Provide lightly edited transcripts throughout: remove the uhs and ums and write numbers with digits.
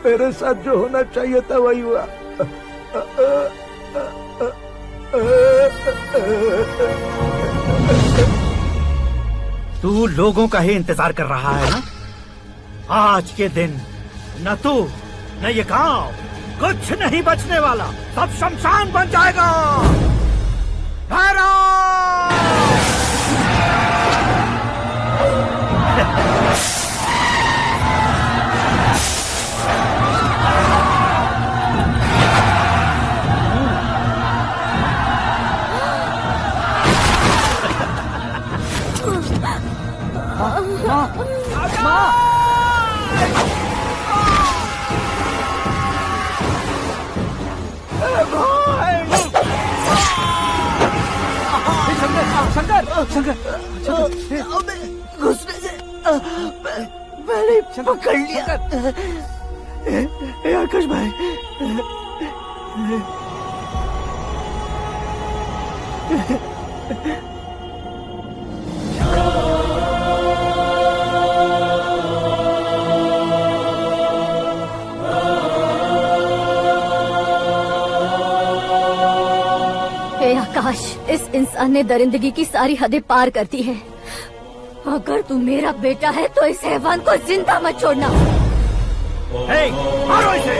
मेरे साथ जो होना चाहिए था वही हुआ। तू लोगों का ही इंतजार कर रहा है ना? आज के दिन न तू न ये गांव कुछ नहीं बचने वाला, सब शमशान बन जाएगा। घुसने से मैंने पकड़ लिया। आकाश भाई, आकाश, इस इंसान ने दरिंदगी की सारी हदें पार कर दी है। अगर तू मेरा बेटा है तो इस हैवान को जिंदा मत छोड़ना। मारो इसे।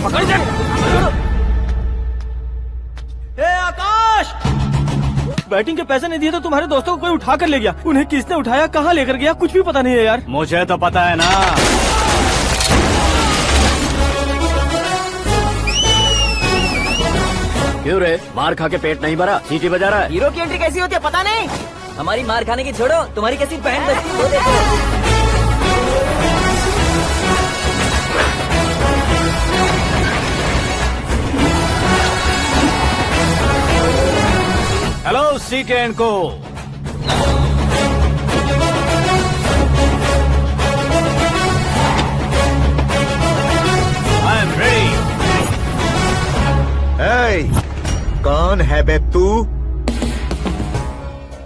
पकड़ जा। ए आकाश, बैटिंग के पैसे नहीं दिए तो तुम्हारे दोस्तों को कोई उठा कर ले गया। उन्हें किसने उठाया, कहाँ लेकर गया, कुछ भी पता नहीं है यार। मुझे तो पता है ना। क्यों रे, मार खा के पेट नहीं भरा, सीटी बजा रहा है? हीरो की एंट्री कैसी होती है पता नहीं। हमारी मार खाने की छोड़ो, तुम्हारी कैसी बहन बजती है वो देखो। हेलो सीके एंड को। I am ready. कौन है बे तू?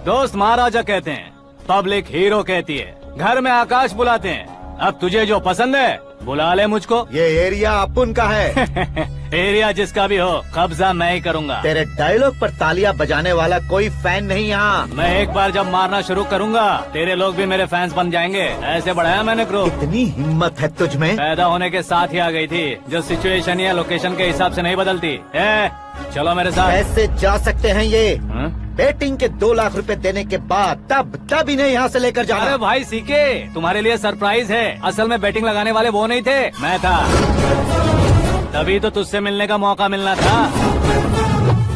दोस्त महाराजा कहते हैं, पब्लिक हीरो कहती है, घर में आकाश बुलाते हैं। अब तुझे जो पसंद है बुला ले मुझको। ये एरिया अपुन का है। एरिया जिसका भी हो, कब्जा मैं ही करूंगा। तेरे डायलॉग पर तालियां बजाने वाला कोई फैन नहीं यहाँ। मैं एक बार जब मारना शुरू करूंगा, तेरे लोग भी मेरे फैंस बन जाएंगे। ऐसे बढ़ाया मैंने ग्रुप। इतनी हिम्मत है तुझ में? पैदा होने के साथ ही आ गई थी, जो सिचुएशन या लोकेशन के हिसाब से नहीं बदलती। चलो मेरे साथ। कैसे जा सकते हैं ये? हाँ? बेटिंग के 2 लाख रुपए देने के बाद तब इन्हें यहाँ से लेकर जाना। अरे भाई सीके, तुम्हारे लिए सरप्राइज है। असल में बैटिंग लगाने वाले वो नहीं थे, मैं था। तभी तो तुझसे मिलने का मौका मिलना था।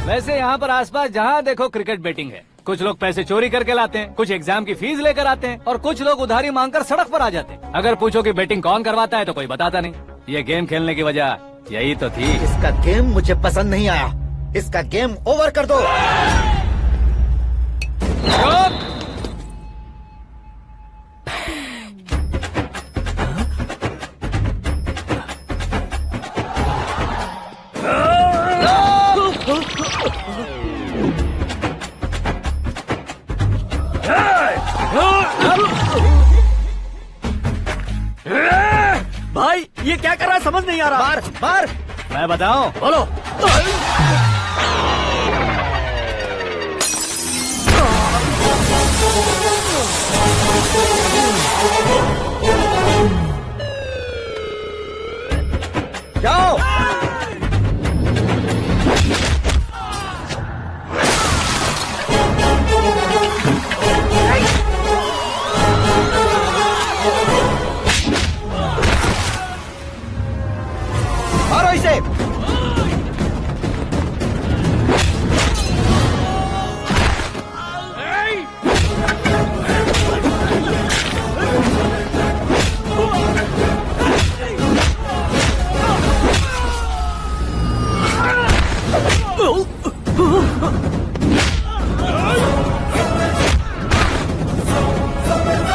वैसे यहाँ पर आसपास जहाँ देखो क्रिकेट बैटिंग है। कुछ लोग पैसे चोरी करके लाते हैं, कुछ एग्जाम की फीस लेकर आते हैं, और कुछ लोग उधारी मांगकर सड़क पर आ जाते हैं। अगर पूछो कि बैटिंग कौन करवाता है तो कोई बताता नहीं। ये गेम खेलने की वजह यही तो थी। इसका गेम मुझे पसंद नहीं आया। इसका गेम ओवर कर दो। भाई ये क्या कर रहा है समझ नहीं आ रहा। मार मार। मैं बताऊं? बोलो। जाओ। मारो इसे।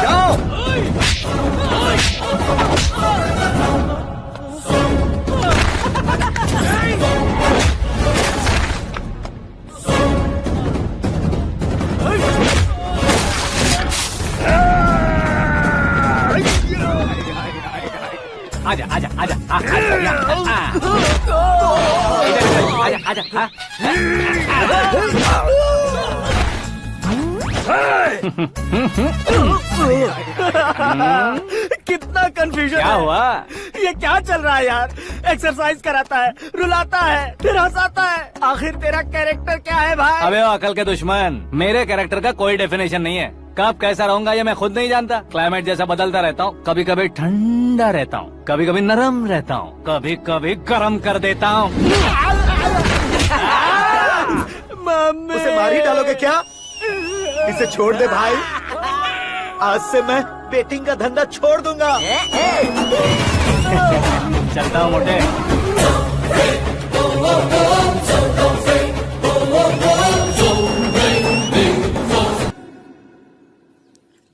जाओ। आजा आजा आजा आजा आजा आजा। कितना कंफ्यूजन क्या है। हुआ? ये क्या चल रहा है यार? एक्सरसाइज कराता है, रुलाता है, फिर हंसाता है। आखिर तेरा कैरेक्टर क्या है भाई? अबे ओ अकल के दुश्मन, मेरे कैरेक्टर का कोई डेफिनेशन नहीं है। कब कैसा रहूंगा ये मैं खुद नहीं जानता। क्लाइमेट जैसा बदलता रहता हूँ। कभी कभी ठंडा रहता हूँ, कभी कभी नरम रहता हूँ, कभी कभी गर्म कर देता हूँ। उसे मार ही डालोगे क्या? इसे छोड़ दे भाई। आज से मैं बेटिंग का धंधा छोड़ दूंगा। चलता हूँ मोटे।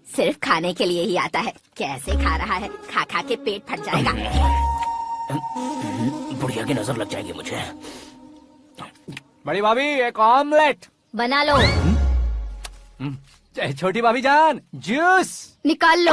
सिर्फ खाने के लिए ही आता है। कैसे खा रहा है, खा खा के पेट फट जाएगा। बुढ़िया की नजर लग जाएगी मुझे। बड़ी भाभी एक ऑमलेट। बना लो। छोटी भाभी जान जूस निकाल लो।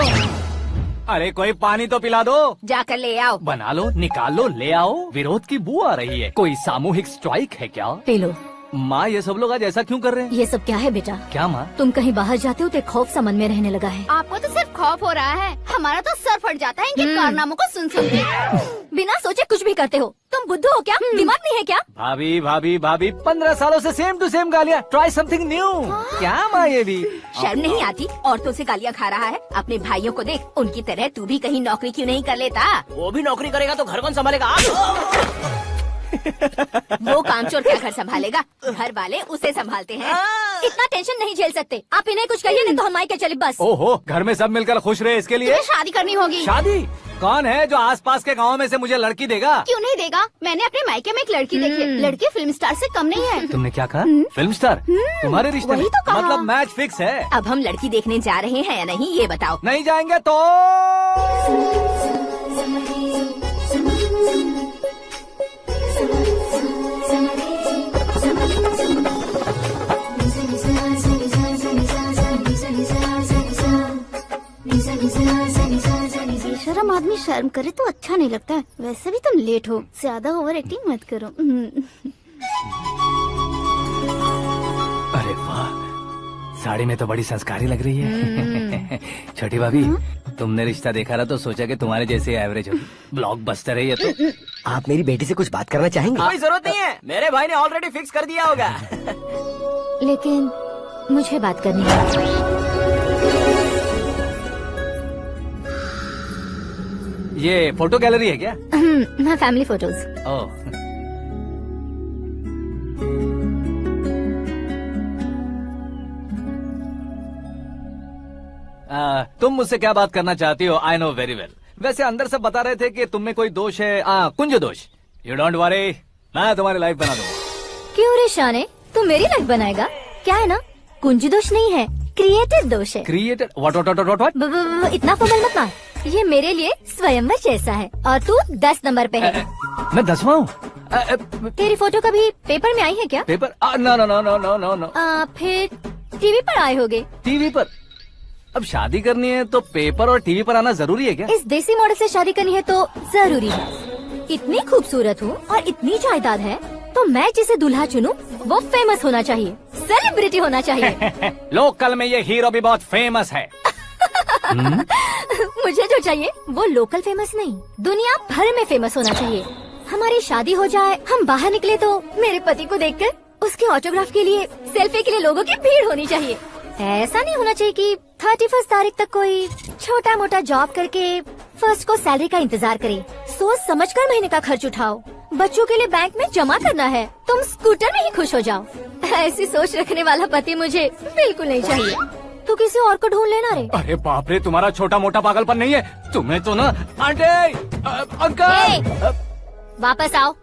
अरे कोई पानी तो पिला दो। जाकर ले आओ। बना लो, निकाल लो, ले आओ। विरोध की बू आ रही है। कोई सामूहिक स्ट्राइक है क्या? P low. माँ ये सब लोग आज ऐसा क्यों कर रहे हैं? ये सब क्या है बेटा? क्या माँ? तुम कहीं बाहर जाते हो तो एक खौफ सा मन में रहने लगा है। आपको तो सिर्फ खौफ हो रहा है। हमारा तो सर फट जाता है इनके कारनामों को सुन सुन के। बिना सोचे कुछ भी करते हो। तुम बुद्धू हो क्या? दिमाग नहीं है क्या? भाभी भाभी भाभी 15 सालों से सेम टू सेम गालियाँ। Try something new. क्या माँ ये भी? शर्म नहीं आती? औरतों से गालियाँ खा रहा है। अपने भाइयों को देख, उनकी तरह तू भी कहीं नौकरी क्यों नहीं कर लेता? वो भी नौकरी करेगा तो घर कौन संभालेगा? वो कामचोर क्या घर संभालेगा? घर वाले उसे संभालते हैं। इतना टेंशन नहीं झेल सकते। आप इन्हें कुछ कहिए नहीं तो हम मायके चले बस। ओहो, घर में सब मिलकर खुश रहे इसके लिए तुम्हें शादी करनी होगी। शादी? कौन है जो आसपास के गाँव में से मुझे लड़की देगा? क्यों नहीं देगा? मैंने अपने मायके में एक लड़की देखी है। लड़की फिल्म स्टार से कम नहीं है। तुमने क्या कहा? Film star? तुम्हारे रिश्ते वही में? तो कहा। मतलब मैच फिक्स है? अब हम लड़की देखने जा रहे हैं या नहीं ये बताओ। नहीं जाएंगे तो? शर्म आदमी शर्म करे तो अच्छा नहीं लगता है। वैसे भी तुम लेट हो, ज्यादा ओवर एक्टिंग मत करो। अरे वाह, साड़ी में तो बड़ी संस्कारी लग रही है। छोटी भाभी, तुमने रिश्ता देखा ना तो सोचा कि तुम्हारे जैसे एवरेज हो। ब्लॉकबस्टर है ये तो। आप मेरी बेटी से कुछ बात करना चाहेंगे? कोई जरूरत नहीं है, मेरे भाई ने ऑलरेडी फिक्स कर दिया होगा। लेकिन मुझे बात करनी है। ये फोटो गैलरी है क्या? मैं फैमिली फोटोज। ओह, तुम मुझसे क्या बात करना चाहती हो? I know very well. वैसे अंदर सब बता रहे थे कि तुम में कोई दोष है, कुंज दोष। यू डोंट वरी, मैं तुम्हारी लाइफ बना दूंगा। क्यों रे शाने, तू मेरी लाइफ बनाएगा? क्या है ना, कुंज दोष नहीं है, क्रिएटेड दोष है। क्रिएटेड? व्हाट? इतना फॉर्मल मत मार। ये मेरे लिए स्वयंवर जैसा है और तू 10 नंबर पे है। मैं 10वां हूँ? तेरी फोटो कभी पेपर में आई है क्या? Paper? No no no no no no no. फिर टीवी पर आए होगे। टीवी पर? अब शादी करनी है तो पेपर और टीवी पर आना जरूरी है क्या? इस देसी मॉडल से शादी करनी है तो जरूरी है। इतनी खूबसूरत हूँ और इतनी जायदाद है तो मैं जिसे दूल्हा चुनूं वो फेमस होना चाहिए, सेलिब्रिटी होना चाहिए। लोकल में ये हीरो भी बहुत फेमस है। मुझे जो चाहिए वो लोकल फेमस नहीं, दुनिया भर में फेमस होना चाहिए। हमारी शादी हो जाए, हम बाहर निकले तो मेरे पति को देखकर उसके ऑटोग्राफ के लिए, सेल्फी के लिए लोगों की भीड़ होनी चाहिए। ऐसा नहीं होना चाहिए कि 31 तारीख तक कोई छोटा मोटा जॉब करके फर्स्ट को सैलरी का इंतजार करे। सोच समझकर महीने का खर्च उठाओ। बच्चों के लिए बैंक में जमा करना है, तुम स्कूटर में ही खुश हो जाओ। ऐसी सोच रखने वाला पति मुझे बिल्कुल नहीं चाहिए। तू किसी और को ढूंढ लेना रे। अरे बाप रे, तुम्हारा छोटा मोटा पागलपन नहीं है? तुम्हें तो ना आंटी, अंकल। वापस आओ,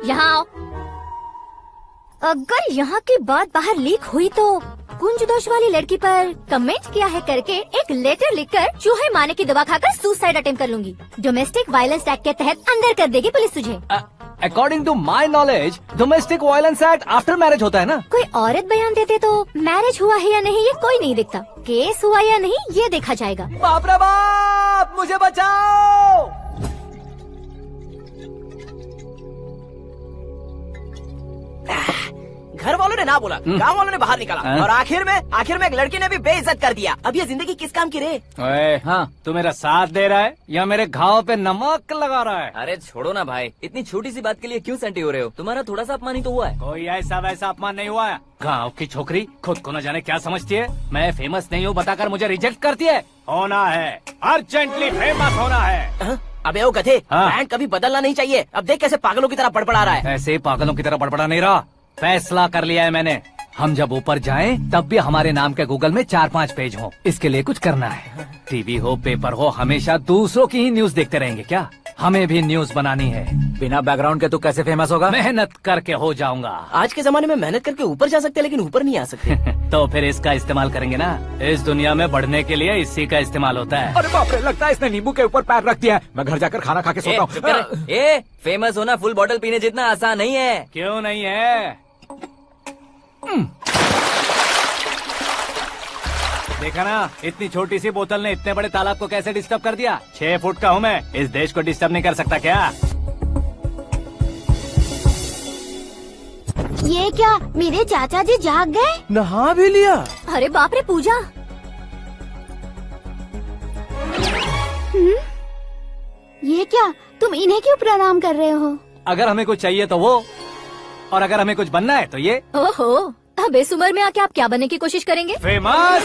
यहाँ आओ। अगर यहाँ की बात बाहर लीक हुई तो कुंज दोष वाली लड़की पर कमेंट किया है करके एक लेटर लिखकर चूहे मारने की दवा खाकर सुसाइड अटेम्प्ट कर लूंगी। डोमेस्टिक वायलेंस एक्ट के तहत अंदर कर देगी पुलिस तुझे। According to my knowledge domestic violence act after marriage होता है ना? कोई औरत बयान देते तो मैरिज हुआ है या नहीं ये कोई नहीं देखता, केस हुआ या नहीं ये देखा जाएगा। बाप रे बाप, मुझे बचाओ। घर वालों ने ना बोला, गांव वालों ने बाहर निकाला और आखिर में एक लड़की ने भी बेइज्जत कर दिया। अब ये जिंदगी किस काम की रे? ओए, हाँ, तू मेरा साथ दे रहा है या मेरे घाव पे नमक लगा रहा है? अरे छोड़ो ना भाई, इतनी छोटी सी बात के लिए क्यों सेंटी हो रहे हो? तुम्हारा थोड़ा सा अपमान ही तो हुआ है। कोई ऐसा वैसा अपमान नहीं हुआ है। गाँव की छोकरी खुद को न जाने क्या समझती है। मैं फेमस नहीं हूँ बताकर मुझे रिजेक्ट करती है। होना है, अर्जेंटली फेमस होना है। अबे ओ गधे, हाँ। ब्रांड कभी बदलना नहीं चाहिए। अब देख कैसे पागलों की तरह बड़बड़ा रहा है। ऐसे पागलों की तरह बड़बड़ा नहीं रहा, फैसला कर लिया है मैंने। हम जब ऊपर जाएं तब भी हमारे नाम के गूगल में 4-5 पेज हो। इसके लिए कुछ करना है। टीवी हो, पेपर हो, हमेशा दूसरों की ही न्यूज देखते रहेंगे क्या? हमें भी न्यूज बनानी है। बिना बैकग्राउंड के तू कैसे फेमस होगा? मेहनत करके हो जाऊंगा। आज के जमाने में मेहनत करके ऊपर जा सकते हैं लेकिन ऊपर नहीं आ सकते। तो फिर इसका इस्तेमाल करेंगे ना। इस दुनिया में बढ़ने के लिए इसी का इस्तेमाल होता है। अरे बाप रे, लगता है इसने नींबू के ऊपर पैर रख दिया है। मैं घर जाकर खाना खा के सोता चुप कर। फेमस होना फुल बोतल पीने जितना आसान नहीं है। क्यों नहीं है? देखा ना, इतनी छोटी सी बोतल ने इतने बड़े तालाब को कैसे डिस्टर्ब कर दिया। 6 फुट का हूँ मैं, इस देश को डिस्टर्ब नहीं कर सकता क्या? ये क्या, मेरे चाचा जी जाग गए? नहा भी लिया? अरे बाप रे पूजा, क्या तुम इन्हें क्यों प्रणाम कर रहे हो? अगर हमें कुछ चाहिए तो वो, और अगर हमें कुछ बनना है तो ये। ओहो, अब इस उम्र में आके आप क्या बनने की कोशिश करेंगे? फेमस।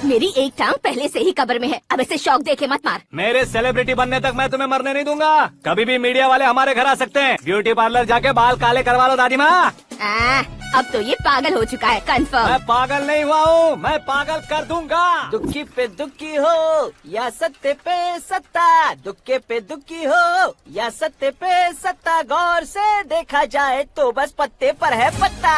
मेरी एक टांग पहले से ही कब्र में है, अब इसे शौक देके मत मार। मेरे सेलिब्रिटी बनने तक मैं तुम्हें मरने नहीं दूंगा। कभी भी मीडिया वाले हमारे घर आ सकते हैं। ब्यूटी पार्लर जाके बाल काले करवा लो दादी माँ। अब तो ये पागल हो चुका है, कंफर्म। मैं पागल नहीं हुआ हूँ, मैं पागल कर दूंगा। दुखी पे दुखी हो या सत्य पे सत्ता, दुखे पे दुखी हो या सत्य पे सत्ता, गौर से देखा जाए तो बस पत्ते पर है पत्ता।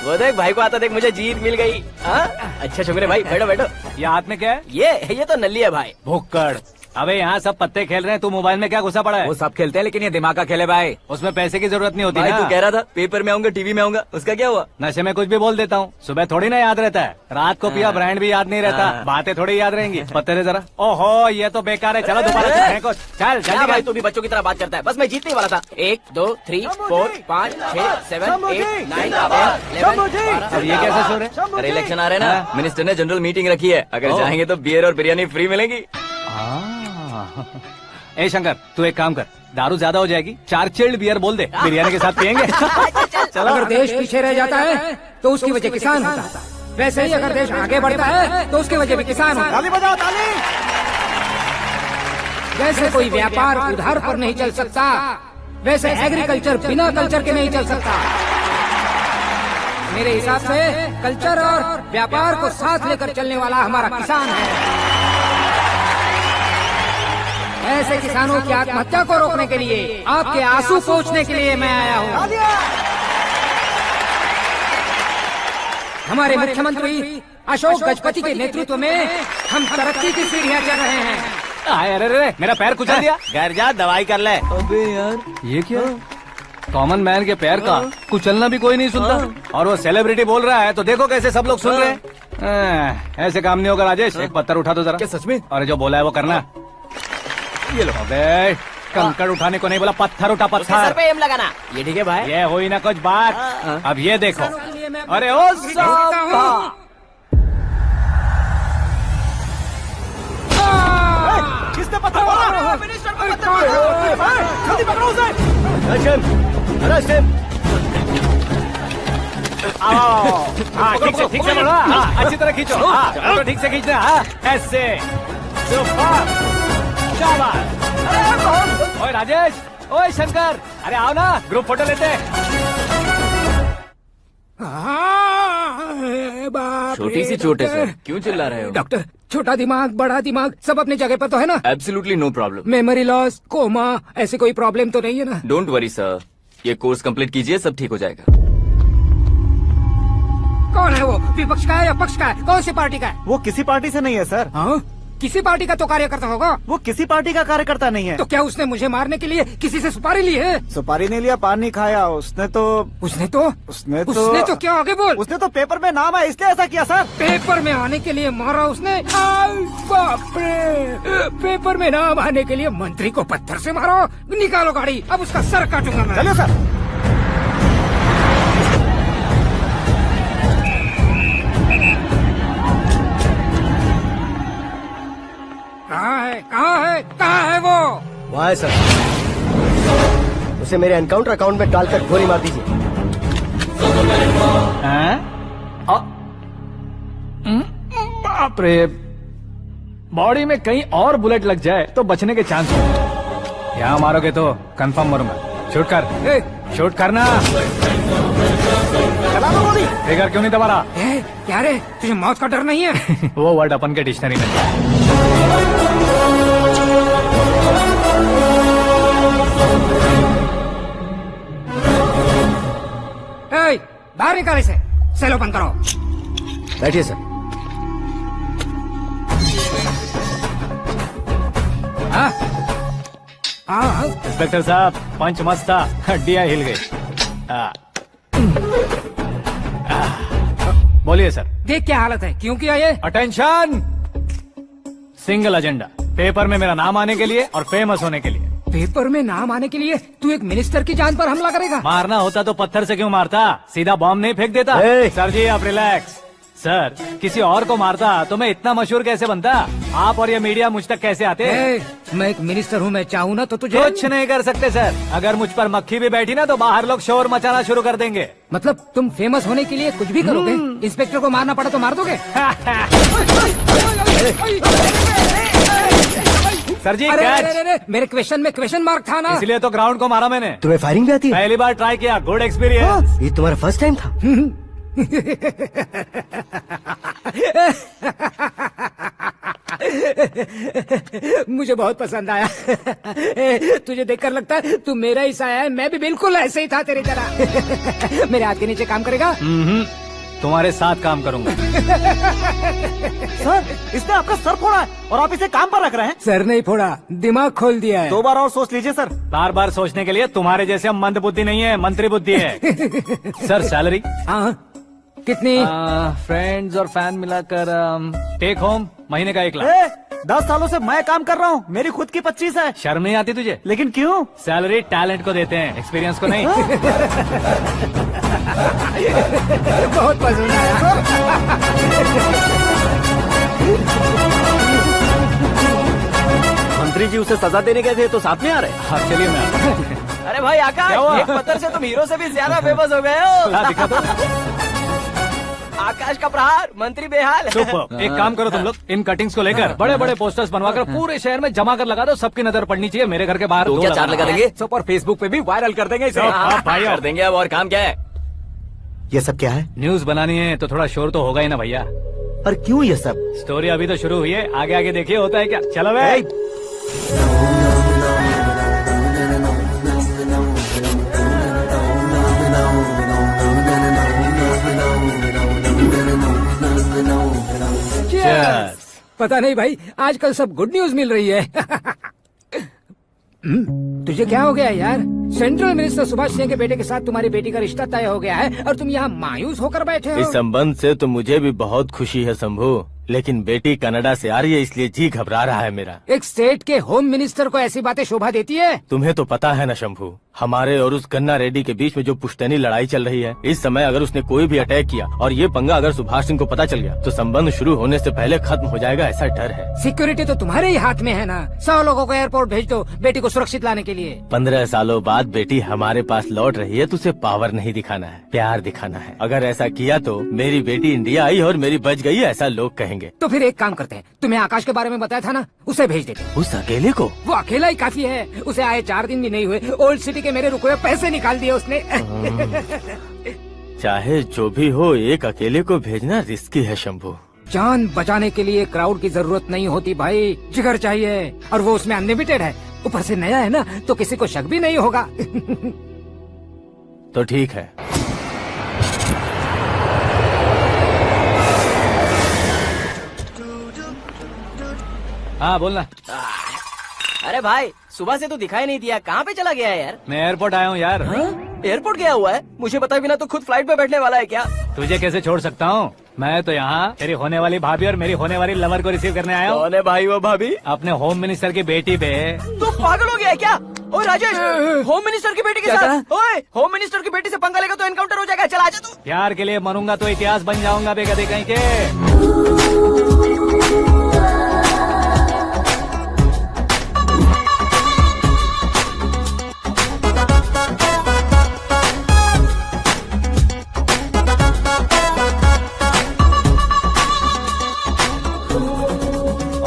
वो देख भाई को आता देख, मुझे जीत मिल गई। अच्छा शुक्र है भाई, बैठो बैठो। ये हाथ में क्या है? ये तो नल्ली है भाई। भुक्कड़। अबे यहाँ सब पत्ते खेल रहे हैं, तू मोबाइल में क्या घुसा पड़ा है? वो सब खेलते हैं लेकिन ये दिमाग का खेल है भाई। उसमें पैसे की जरूरत नहीं होती भाई ना। तू कह रहा था पेपर में आऊंगा, टीवी में आऊंगा, उसका क्या हुआ? नशे में कुछ भी बोल देता हूँ, सुबह थोड़ी ना याद रहता है। रात को पिया ब्रांड भी याद नहीं रहता, बातें थोड़ी याद रहेंगी। पत्ते दे जरा। ओहो ये तो बेकार है, चलो दोबारा फेंको। चल क्या जल्दी भाई कर। तू भी बच्चों की तरह बात करता है। बस मैं जीतने वाला था। 1 2 3 4 5 6 7 8 9 10 11 अब ये कैसे सो रहे? अरे इलेक्शन आ रहे हैं ना, मिनिस्टर ने जनरल मीटिंग रखी है, अगर जाएंगे तो बियर और बिरयानी फ्री मिलेगी। ए शंकर तू एक काम कर, दारू ज्यादा हो जाएगी, 4 चिल्ड बियर बोल दे, बिरयानी के साथ पियेंगे। चलो। अगर देश पीछे रह जाता है तो उसकी वजह किसान होता है, वैसे ही अगर देश आगे बढ़ता है तो उसकी वजह भी किसान होता है। ताली बजाओ, ताली। जैसे कोई व्यापार उधार पर नहीं चल सकता, वैसे एग्रीकल्चर बिना कल्चर के नहीं चल सकता। मेरे हिसाब से कल्चर और व्यापार को साथ लेकर चलने वाला हमारा किसान है। ऐसे किसानों की आत्महत्या को रोकने के लिए, आपके आंसू पोंछने के लिए मैं आया हूँ। हमारे मुख्यमंत्री अशोक गजपति के नेतृत्व में हम तरक्की की सीढ़ियाँ चढ़ रहे हैं। अरे अरे मेरा पैर कुचल दिया। घर जा दवाई कर ले। अबे यार ये क्या? कॉमन मैन के पैर का कुचलना भी कोई नहीं सुनता, और वो सेलिब्रिटी बोल रहा है तो देखो कैसे सब लोग सुन रहे हैं। ऐसे काम नहीं होगा राजेश, एक पत्थर उठा दो जरा। क्या सच में? और जो बोला है वो करना। ये लो। अबे कंकड़ उठाने को नहीं बोला, पत्थर उठा, सर पत्थर। पे एम लगाना। ये ठीक है भाई। ये हुई ना कुछ बात। अब ये देखो। अरे ओ साहब, किसने पत्थर मारा? जल्दी पकड़ो उसे। हाँ ठीक से बढ़ो, हाँ अच्छी तरह खींचो, हाँ तो ठीक से खींचना, हाँ ऐसे। सुपर, शाबाश। ओए राजेश, ओए शंकर, अरे आओ ना, ग्रुप फोटो लेते हैं। छोटी सी चोट है सर, क्यों चिल्ला रहे हो? डॉक्टर, छोटा दिमाग बड़ा दिमाग सब अपनी जगह पर तो है ना? Absolutely no problem. Memory loss, coma, ऐसी कोई प्रॉब्लम तो नहीं है ना? डोंट वरी सर, ये कोर्स कंप्लीट कीजिए, सब ठीक हो जाएगा। कौन है वो? विपक्ष का है या पक्ष का है? कौन सी पार्टी का है? वो किसी पार्टी से नहीं है सर। हाँ? किसी पार्टी का तो कार्यकर्ता होगा। वो किसी पार्टी का कार्यकर्ता नहीं है। तो क्या उसने मुझे मारने के लिए किसी से सुपारी ली है? सुपारी नहीं लिया, पान नहीं खाया। उसने तो क्या आगे बोल? उसने तो पेपर में नाम है इसलिए ऐसा किया सर। पेपर में आने के लिए मारा उसने? बाप रे! पेपर में नाम आने के लिए मंत्री को पत्थर से मारो? निकालो गाड़ी, अब उसका सर काटूंगा मैं। चलिए सर। कहाँ है वो? वहाँ है सर। उसे मेरे एनकाउंटर अकाउंट में डालकर गोली मार दीजिए। बाप रे, बॉडी में कहीं और बुलेट लग जाए तो बचने के चांस हो। यहाँ मारोगे तो कंफर्म मरूंगा। शूट कर, शूट करना। फिगर क्यों नहीं दबा रहा? क्या रे, तुझे मौत का डर नहीं है? वो वर्ड अपन के डिक्शनरी में। बाहर निकाल इसे, सेल ओपन करो। बैठिए सर। इंस्पेक्टर साहब, पंच मस्त था, हड्डियां हिल गई। बोलिए सर। देख क्या हालत है, क्यों किया ये? अटेंशन, सिंगल एजेंडा, पेपर में मेरा नाम आने के लिए और फेमस होने के लिए। पेपर में नाम आने के लिए तू एक मिनिस्टर की जान पर हमला करेगा? मारना होता तो पत्थर से क्यों मारता, सीधा बॉम्ब नहीं फेंक देता। सर जी आप रिलैक्स, सर किसी और को मारता तो मैं इतना मशहूर कैसे बनता? आप और ये मीडिया मुझ तक कैसे आते? मैं एक मिनिस्टर हूँ, मैं चाहूँ ना तो तुझे कुछ नहीं कर सकते सर। अगर मुझ पर मक्खी भी बैठी ना तो बाहर लोग शोर मचाना शुरू कर देंगे। मतलब तुम फेमस होने के लिए कुछ भी करोगे? इंस्पेक्टर को मारना पड़ा तो मार दोगे? सर जी अरे, कैच। अरे, अरे, मेरे क्वेश्चन में क्वेश्चन मार्क था ना। इसलिए तो ग्राउंड को मारा मैंने। तुम्हें फायरिंग भी आती है? पहली बार ट्राई किया, गुड एक्सपीरियंस। ये तुम्हारा फर्स्ट टाइम था? मुझे बहुत पसंद आया। तुझे देखकर लगता है तू मेरा ही साया है। मैं भी बिल्कुल ऐसे ही था तेरी तरह। मेरे हाथ के नीचे काम करेगा? तुम्हारे साथ काम करूंगा। सर इसने आपका सर फोड़ा है और आप इसे काम पर रख रहे हैं। सर नहीं फोड़ा, दिमाग खोल दिया है। 2 बार और सोच लीजिए सर। बार बार सोचने के लिए तुम्हारे जैसे मंद बुद्धि नहीं है, मंत्री बुद्धि है। सर सैलरी हाँ कितनी? फ्रेंड्स और फैन मिलाकर टेक होम महीने का 1 लाख। 10 सालों से मैं काम कर रहा हूँ, मेरी खुद की 25 है। शर्म नहीं आती तुझे? लेकिन क्यों? सैलरी टैलेंट को देते हैं, एक्सपीरियंस को नहीं। बहुत पसंद आया। मंत्री जी उसे सजा देने गए थे तो साथ में आ रहे। हाँ चलिए मैं आता हूं। अरे भाई क्या हुआ? आकाश, एक पत्थर से तुम हीरो से भी ज्यादा फेमस हो गए हो। हाँ, दिखा दो। आकाश का प्रहार, मंत्री बेहाल। सुपर। एक काम करो तुम लोग, इन कटिंग्स को लेकर बड़े बड़े पोस्टर्स बनवाकर पूरे शहर में जमा कर लगा दो। सबकी नजर पड़नी चाहिए। मेरे घर के बाहर तो 2 क्या 4 लगा देंगे? सब सब और फेसबुक पे भी वायरल कर देंगे इसे। हाँ, भाई कर देंगे। अब और काम क्या है? ये सब क्या है? न्यूज बनानी है तो थोड़ा शोर तो होगा ही ना भैया। पर क्यों ये सब? स्टोरी अभी तो शुरू हुई है, आगे आगे देखिए होता है क्या। चलो भाई। Cheers. पता नहीं भाई, आजकल सब गुड न्यूज मिल रही है। तुझे क्या हो गया यार? सेंट्रल मिनिस्टर सुभाष सिंह के बेटे के साथ तुम्हारी बेटी का रिश्ता तय हो गया है और तुम यहाँ मायूस होकर बैठे हो। इस संबंध से तो मुझे भी बहुत खुशी है शंभू, लेकिन बेटी कनाडा से आ रही है इसलिए जी घबरा रहा है मेरा। एक स्टेट के होम मिनिस्टर को ऐसी बातें शोभा देती है? तुम्हें तो पता है ना शंभू, हमारे और उस गन्ना रेड्डी के बीच में जो पुश्तैनी लड़ाई चल रही है। इस समय अगर उसने कोई भी अटैक किया और ये पंगा अगर सुभाष सिंह को पता चल गया तो संबंध शुरू होने से पहले खत्म हो जाएगा, ऐसा डर है। सिक्योरिटी तो तुम्हारे ही हाथ में है ना। 100 लोगों को एयरपोर्ट भेज दो बेटी को सुरक्षित लाने के लिए। 15 सालों बाद बेटी हमारे पास लौट रही है तो उसे पावर नहीं दिखाना है, प्यार दिखाना है। अगर ऐसा किया तो मेरी बेटी इंडिया आई और मेरी बच गई, ऐसा लोग कहेंगे। तो फिर एक काम करते हैं, तुम्हें आकाश के बारे में बताया था ना, उसे भेज देते। उस अकेले को? वो अकेला ही काफी है। उसे आए 4 दिन भी नहीं हुए, ओल्ड सिटी के मेरे रुके हुए पैसे निकाल दिए उसने। चाहे जो भी हो, एक अकेले को भेजना रिस्की है शंभू। जान बचाने के लिए क्राउड की जरूरत नहीं होती भाई, जिगर चाहिए, और वो उसमें अनलिमिटेड है। ऊपर से नया है ना तो किसी को शक भी नहीं होगा। तो ठीक है। हाँ बोलना। अरे भाई सुबह से तो दिखाई नहीं दिया, कहाँ पे चला गया है यार? मैं एयरपोर्ट आया हूँ यार। एयरपोर्ट गया हुआ है? मुझे बताए बिना तो खुद फ्लाइट पे बैठने वाला है क्या? तुझे कैसे छोड़ सकता हूँ? मैं तो यहाँ तेरी होने वाली भाभी और मेरी होने वाली लवर को रिसीव करने आया हूँ। कौन है भाई वो भाभी? अपने होम मिनिस्टर की बेटी पे। तो पागल हो गया है क्या? ओए राजेश, होम मिनिस्टर की बेटी के साथ? ओए, होम मिनिस्टर की बेटी से पंगा लेगा तो एनकाउंटर हो जाएगा। चल आजा तू। प्यार के लिए मरूंगा तो इतिहास बन जाऊंगा बेगदे कहीं के।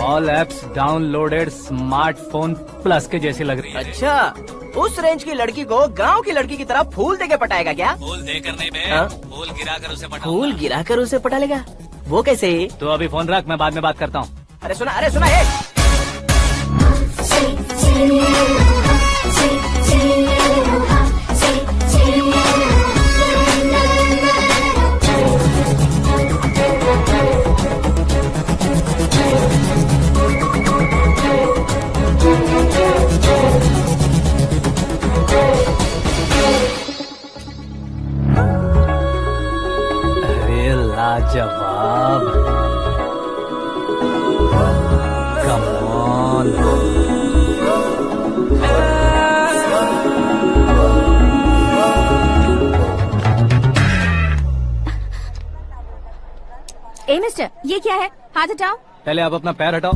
All apps downloaded smartphone plus के जैसी लग रही है। अच्छा, उस रेंज की लड़की को गांव की लड़की की तरह फूल देके पटाएगा क्या? फूल देकर नहीं बे, हाँ? फूल गिराकर उसे पटाऊंगा। फूल गिराकर उसे पटा लेगा? वो कैसे? तो अभी फोन रख, मैं बाद में बात करता हूँ। अरे सुना है। अरे लाजवाब, कम ऑन। ए मिस्टर, ये क्या है? हाथ हटाओ। पहले आप अपना पैर हटाओ।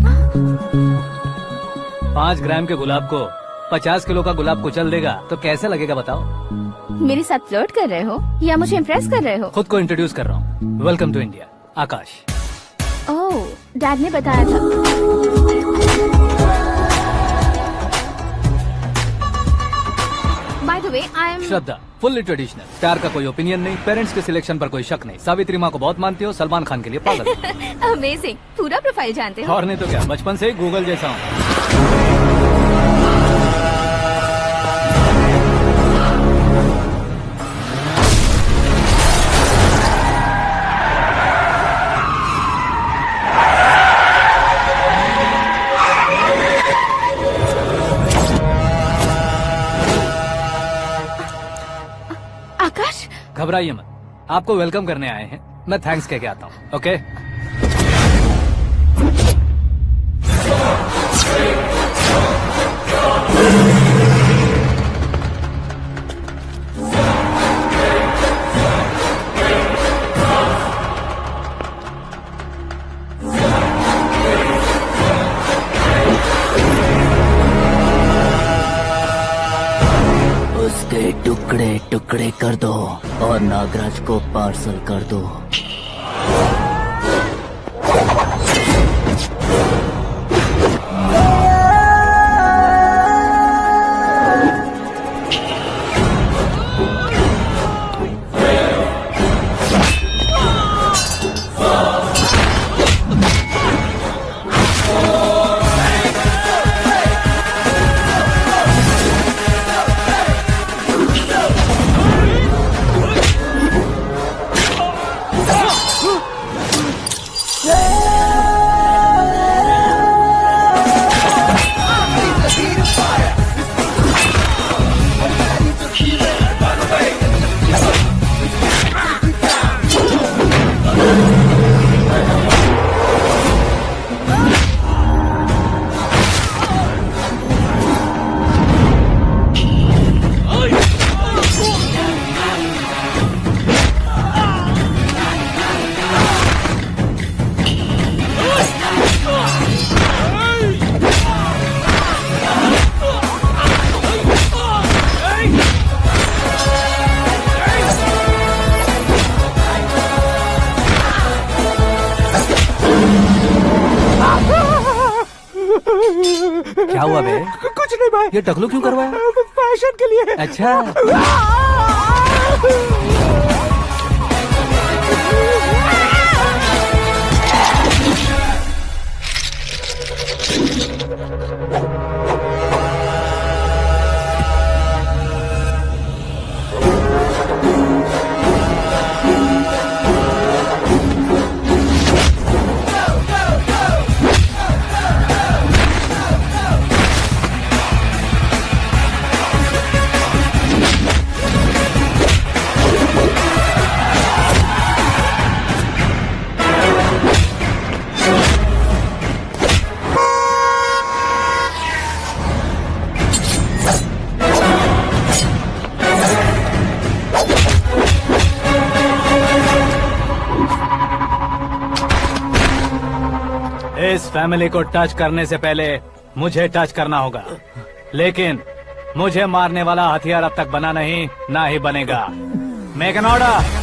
5 ग्राम के गुलाब को 50 किलो का गुलाब कुचल देगा तो कैसे लगेगा बताओ? मेरे साथ फ्लर्ट कर रहे हो या मुझे इम्प्रेस कर रहे हो? खुद को इंट्रोड्यूस कर रहा हूँ। Welcome to India, Akash. Oh, dad ने बताया था। By the way, I am Shraddha, fully traditional. प्यार का कोई ओपिनियन नहीं, पेरेंट्स के सिलेक्शन पर कोई शक नहीं। सावित्री माँ को बहुत मानती हो, सलमान खान के लिए पागल हो। अमेजिंग, पूरा प्रोफाइल जानते हो। और नहीं तो क्या, बचपन से ही गूगल जैसा हूँ। आकाश, घबराइए मत, आपको वेलकम करने आए हैं। मैं थैंक्स कह के आता हूँ। ओके? उसके टुकड़े टुकड़े कर दो और नागराज को पार्सल कर दो। क्या हुआ बे? कुछ नहीं भाई। ये टकलू क्यों करवाया? फैशन के लिए। अच्छा। इस फैमिली को टच करने से पहले मुझे टच करना होगा, लेकिन मुझे मारने वाला हथियार अब तक बना नहीं, ना ही बनेगा। Make an order.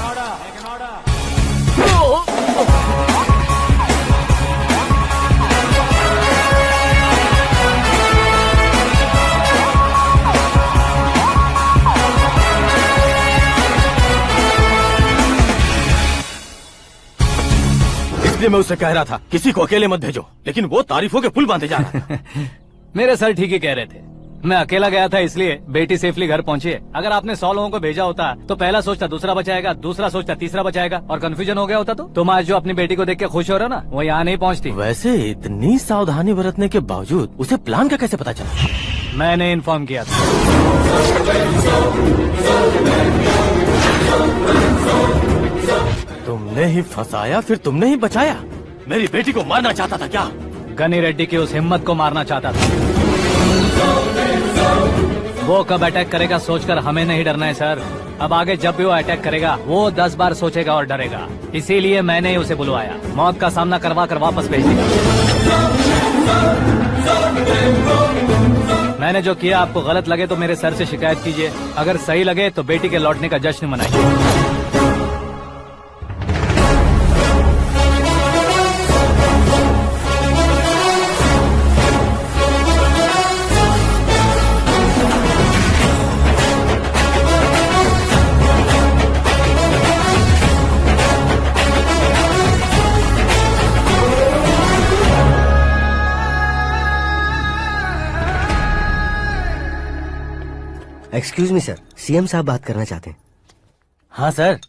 इसलिए मैं उससे कह रहा था किसी को अकेले मत भेजो, लेकिन वो तारीफों के पुल बांधे जा रहा था। मेरे सर ठीक ही कह रहे थे। मैं अकेला गया था इसलिए बेटी सेफली घर पहुंची है। अगर आपने 100 लोगों को भेजा होता तो पहला सोचता दूसरा बचाएगा, दूसरा सोचता तीसरा बचाएगा, और कंफ्यूजन हो गया होता तो तुम आज जो अपनी बेटी को देख के खुश हो रहे हो ना, वो यहाँ नहीं पहुँचती। वैसे इतनी सावधानी बरतने के बावजूद उसे प्लान का कैसे पता चला? मैंने इन्फॉर्म किया था। तुमने ही फंसाया, फिर तुमने ही बचाया। मेरी बेटी को मारना चाहता था क्या? गनी रेड्डी की उस हिम्मत को मारना चाहता था। वो कब अटैक करेगा सोचकर हमें नहीं डरना है सर। अब आगे जब भी वो अटैक करेगा वो 10 बार सोचेगा और डरेगा। इसीलिए मैंने उसे बुलवाया। मौत का सामना करवा कर वापस भेज दिया। मैंने जो किया आपको गलत लगे तो मेरे सर से शिकायत कीजिए, अगर सही लगे तो बेटी के लौटने का जश्न मनाइए। एक्सक्यूज मी सर, सीएम साहब बात करना चाहते हैं। हाँ सर,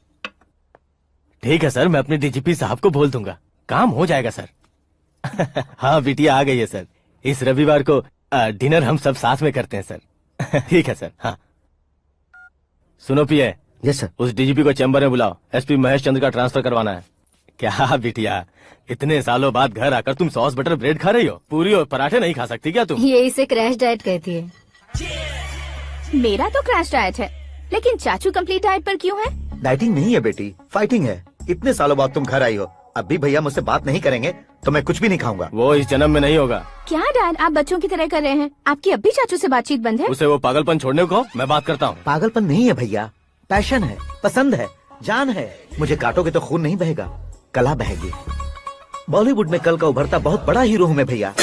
ठीक है सर, मैं अपने डीजीपी साहब को बोल दूंगा, काम हो जाएगा सर। हाँ बिटिया आ गई है सर, इस रविवार को डिनर हम सब साथ में करते हैं सर। ठीक है सर। हाँ सुनो पिए। Yes sir. उस डीजीपी को चैम्बर में बुलाओ, एसपी महेश चंद्र का ट्रांसफर करवाना है। क्या बिटिया, इतने सालों बाद घर आकर तुम सॉस बटर ब्रेड खा रही हो? पूरी और पराठे नहीं खा सकती क्या तुम? ये इसे क्रैश डाइट कहती है। मेरा तो क्रैश डाइट है, लेकिन चाचू कंप्लीट डाइट पर क्यों है? डाइटिंग नहीं है बेटी, फाइटिंग है। इतने सालों बाद तुम घर आई हो, अब भी भैया मुझसे बात नहीं करेंगे तो मैं कुछ भी नहीं खाऊंगा। वो इस जन्म में नहीं होगा। क्या डैड, आप बच्चों की तरह कर रहे हैं? आपकी अब भी चाचू से बातचीत बंद है? उसे वो पागलपन छोड़ने को, मैं बात करता हूँ। पागलपन नहीं है भैया, पैशन है, पसंद है, जान है। मुझे काटोगे तो खून नहीं बहेगा, कला बहेगी। बॉलीवुड में कल का उभरता बहुत बड़ा हीरो हूँ मैं भैया।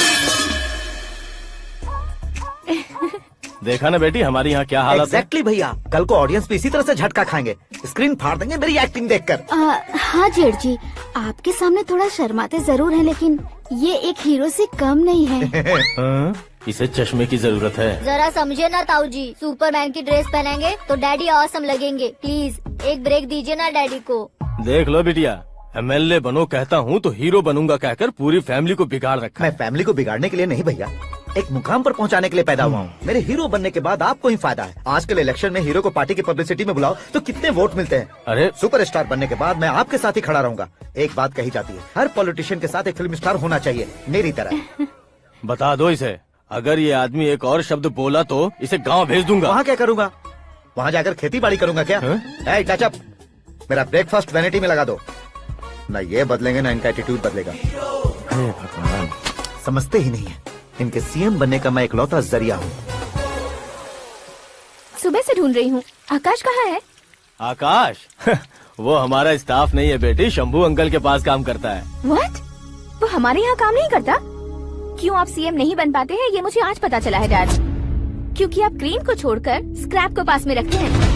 देखा ना बेटी हमारी यहाँ क्या हालत है। एग्जैक्टली भैया, कल को ऑडियंस भी इसी तरह से झटका खाएंगे, स्क्रीन फाड़ देंगे मेरी एक्टिंग देखकर। हाँ जेठ जी, आपके सामने थोड़ा शर्माते जरूर हैं, लेकिन ये एक हीरो से कम नहीं है। इसे चश्मे की जरूरत है। जरा समझे ना ताऊ जी, सुपरमैन की ड्रेस पहनेंगे तो डैडी ऑसम लगेंगे। प्लीज एक ब्रेक दीजिए ना डैडी को। देख लो बिटिया, एमएलए बनो कहता हूँ तो हीरो बनूंगा कहकर पूरी फैमिली को बिगाड़ रखा। मैं फैमिली को बिगाड़ने के लिए नहीं भैया, एक मुकाम पर पहुंचाने के लिए पैदा हुआ हूँ। मेरे हीरो बनने के बाद आपको ही फायदा है। आजकल इलेक्शन में हीरो को पार्टी की पब्लिसिटी में बुलाओ तो कितने वोट मिलते हैं। अरे सुपरस्टार बनने के बाद मैं आपके साथ ही खड़ा रहूंगा। एक बात कही जाती है, हर पॉलिटिशियन के साथ एक फिल्म स्टार होना चाहिए, मेरी तरह। बता दो इसे, अगर ये आदमी एक और शब्द बोला तो इसे गाँव भेज दूंगा। वहाँ क्या करूंगा? वहाँ जाकर खेती बाड़ी करूंगा क्या? टच अप, मेरा ब्रेकफास्ट वैनिटी में लगा दो। न ये बदलेंगे न इनका एटीट्यूड बदलेगा। भगवान, समझते ही नहीं है, इनके सीएम बनने का मैं इकलौता जरिया हूँ। सुबह से ढूंढ रही हूँ, आकाश कहाँ है? आकाश? वो हमारा स्टाफ नहीं है बेटी, शंभू अंकल के पास काम करता है। व्हाट? वो हमारे यहाँ काम नहीं करता? क्यों आप सीएम नहीं बन पाते हैं, ये मुझे आज पता चला है डैड। क्योंकि आप क्रीम को छोड़कर स्क्रैप को पास में रखते हैं।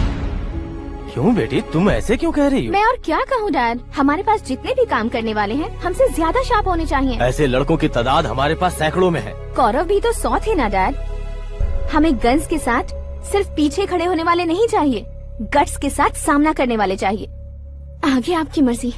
क्यों बेटी, तुम ऐसे क्यों कह रही हो? मैं और क्या कहूँ डैड, हमारे पास जितने भी काम करने वाले हैं हमसे ज्यादा शार्प होने चाहिए। ऐसे लड़कों की तादाद हमारे पास सैकड़ों में है। कौरव भी तो 100 थे ना डैड। हमें गन्स के साथ सिर्फ पीछे खड़े होने वाले नहीं चाहिए, गट्स के साथ सामना करने वाले चाहिए। आगे आपकी मर्जी।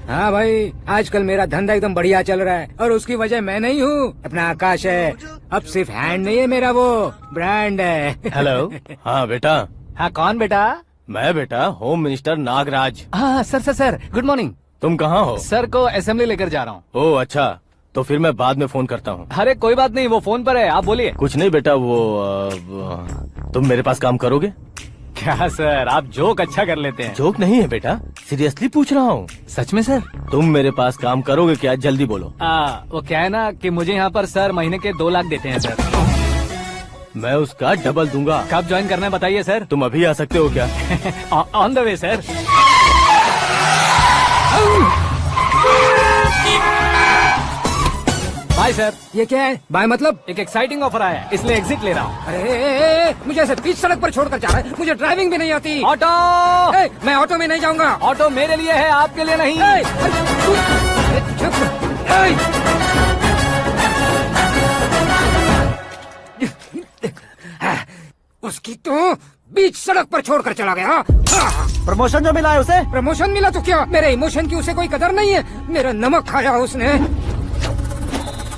हाँ भाई, आजकल मेरा धंधा एकदम बढ़िया चल रहा है और उसकी वजह मैं नहीं हूँ, अपना आकाश है। अब सिर्फ हैंड नहीं है मेरा, वो ब्रांड है। हेलो। हाँ बेटा। हाँ कौन बेटा? मैं बेटा होम मिनिस्टर नागराज। हाँ सर गुड मॉर्निंग। तुम कहाँ हो? सर को असेंबली लेकर जा रहा हूँ। ओह अच्छा, तो फिर मैं बाद में फोन करता हूँ। अरे कोई बात नहीं, वो फोन पर है, आप बोलिए। कुछ नहीं बेटा, तुम मेरे पास काम करोगे? क्या सर, आप जोक अच्छा कर लेते हैं। जोक नहीं है बेटा, सीरियसली पूछ रहा हूँ। सच में सर? तुम मेरे पास काम करोगे क्या? जल्दी बोलो। वो क्या है ना कि मुझे यहाँ पर सर महीने के 2 लाख देते हैं सर। मैं उसका डबल दूंगा। कब ज्वाइन करना है बताइए सर। तुम अभी आ सकते हो क्या? On the way sir. Bye sir. ये क्या है? बाय मतलब? एक एक्साइटिंग ऑफर आया है, इसलिए एग्जिट ले रहा हूँ। अरे मुझे ऐसे बीच सड़क पर छोड़कर जा रहा है, मुझे ड्राइविंग भी नहीं आती। ऑटो! मैं ऑटो में नहीं जाऊंगा। ऑटो मेरे लिए है, आपके लिए नहीं। उसकी तो बीच सड़क पर छोड़कर चला गया। प्रमोशन जो मिला है उसे? प्रमोशन मिला तो क्या, मेरे इमोशन की उसे कोई कदर नहीं है। मेरा नमक खाया उसने।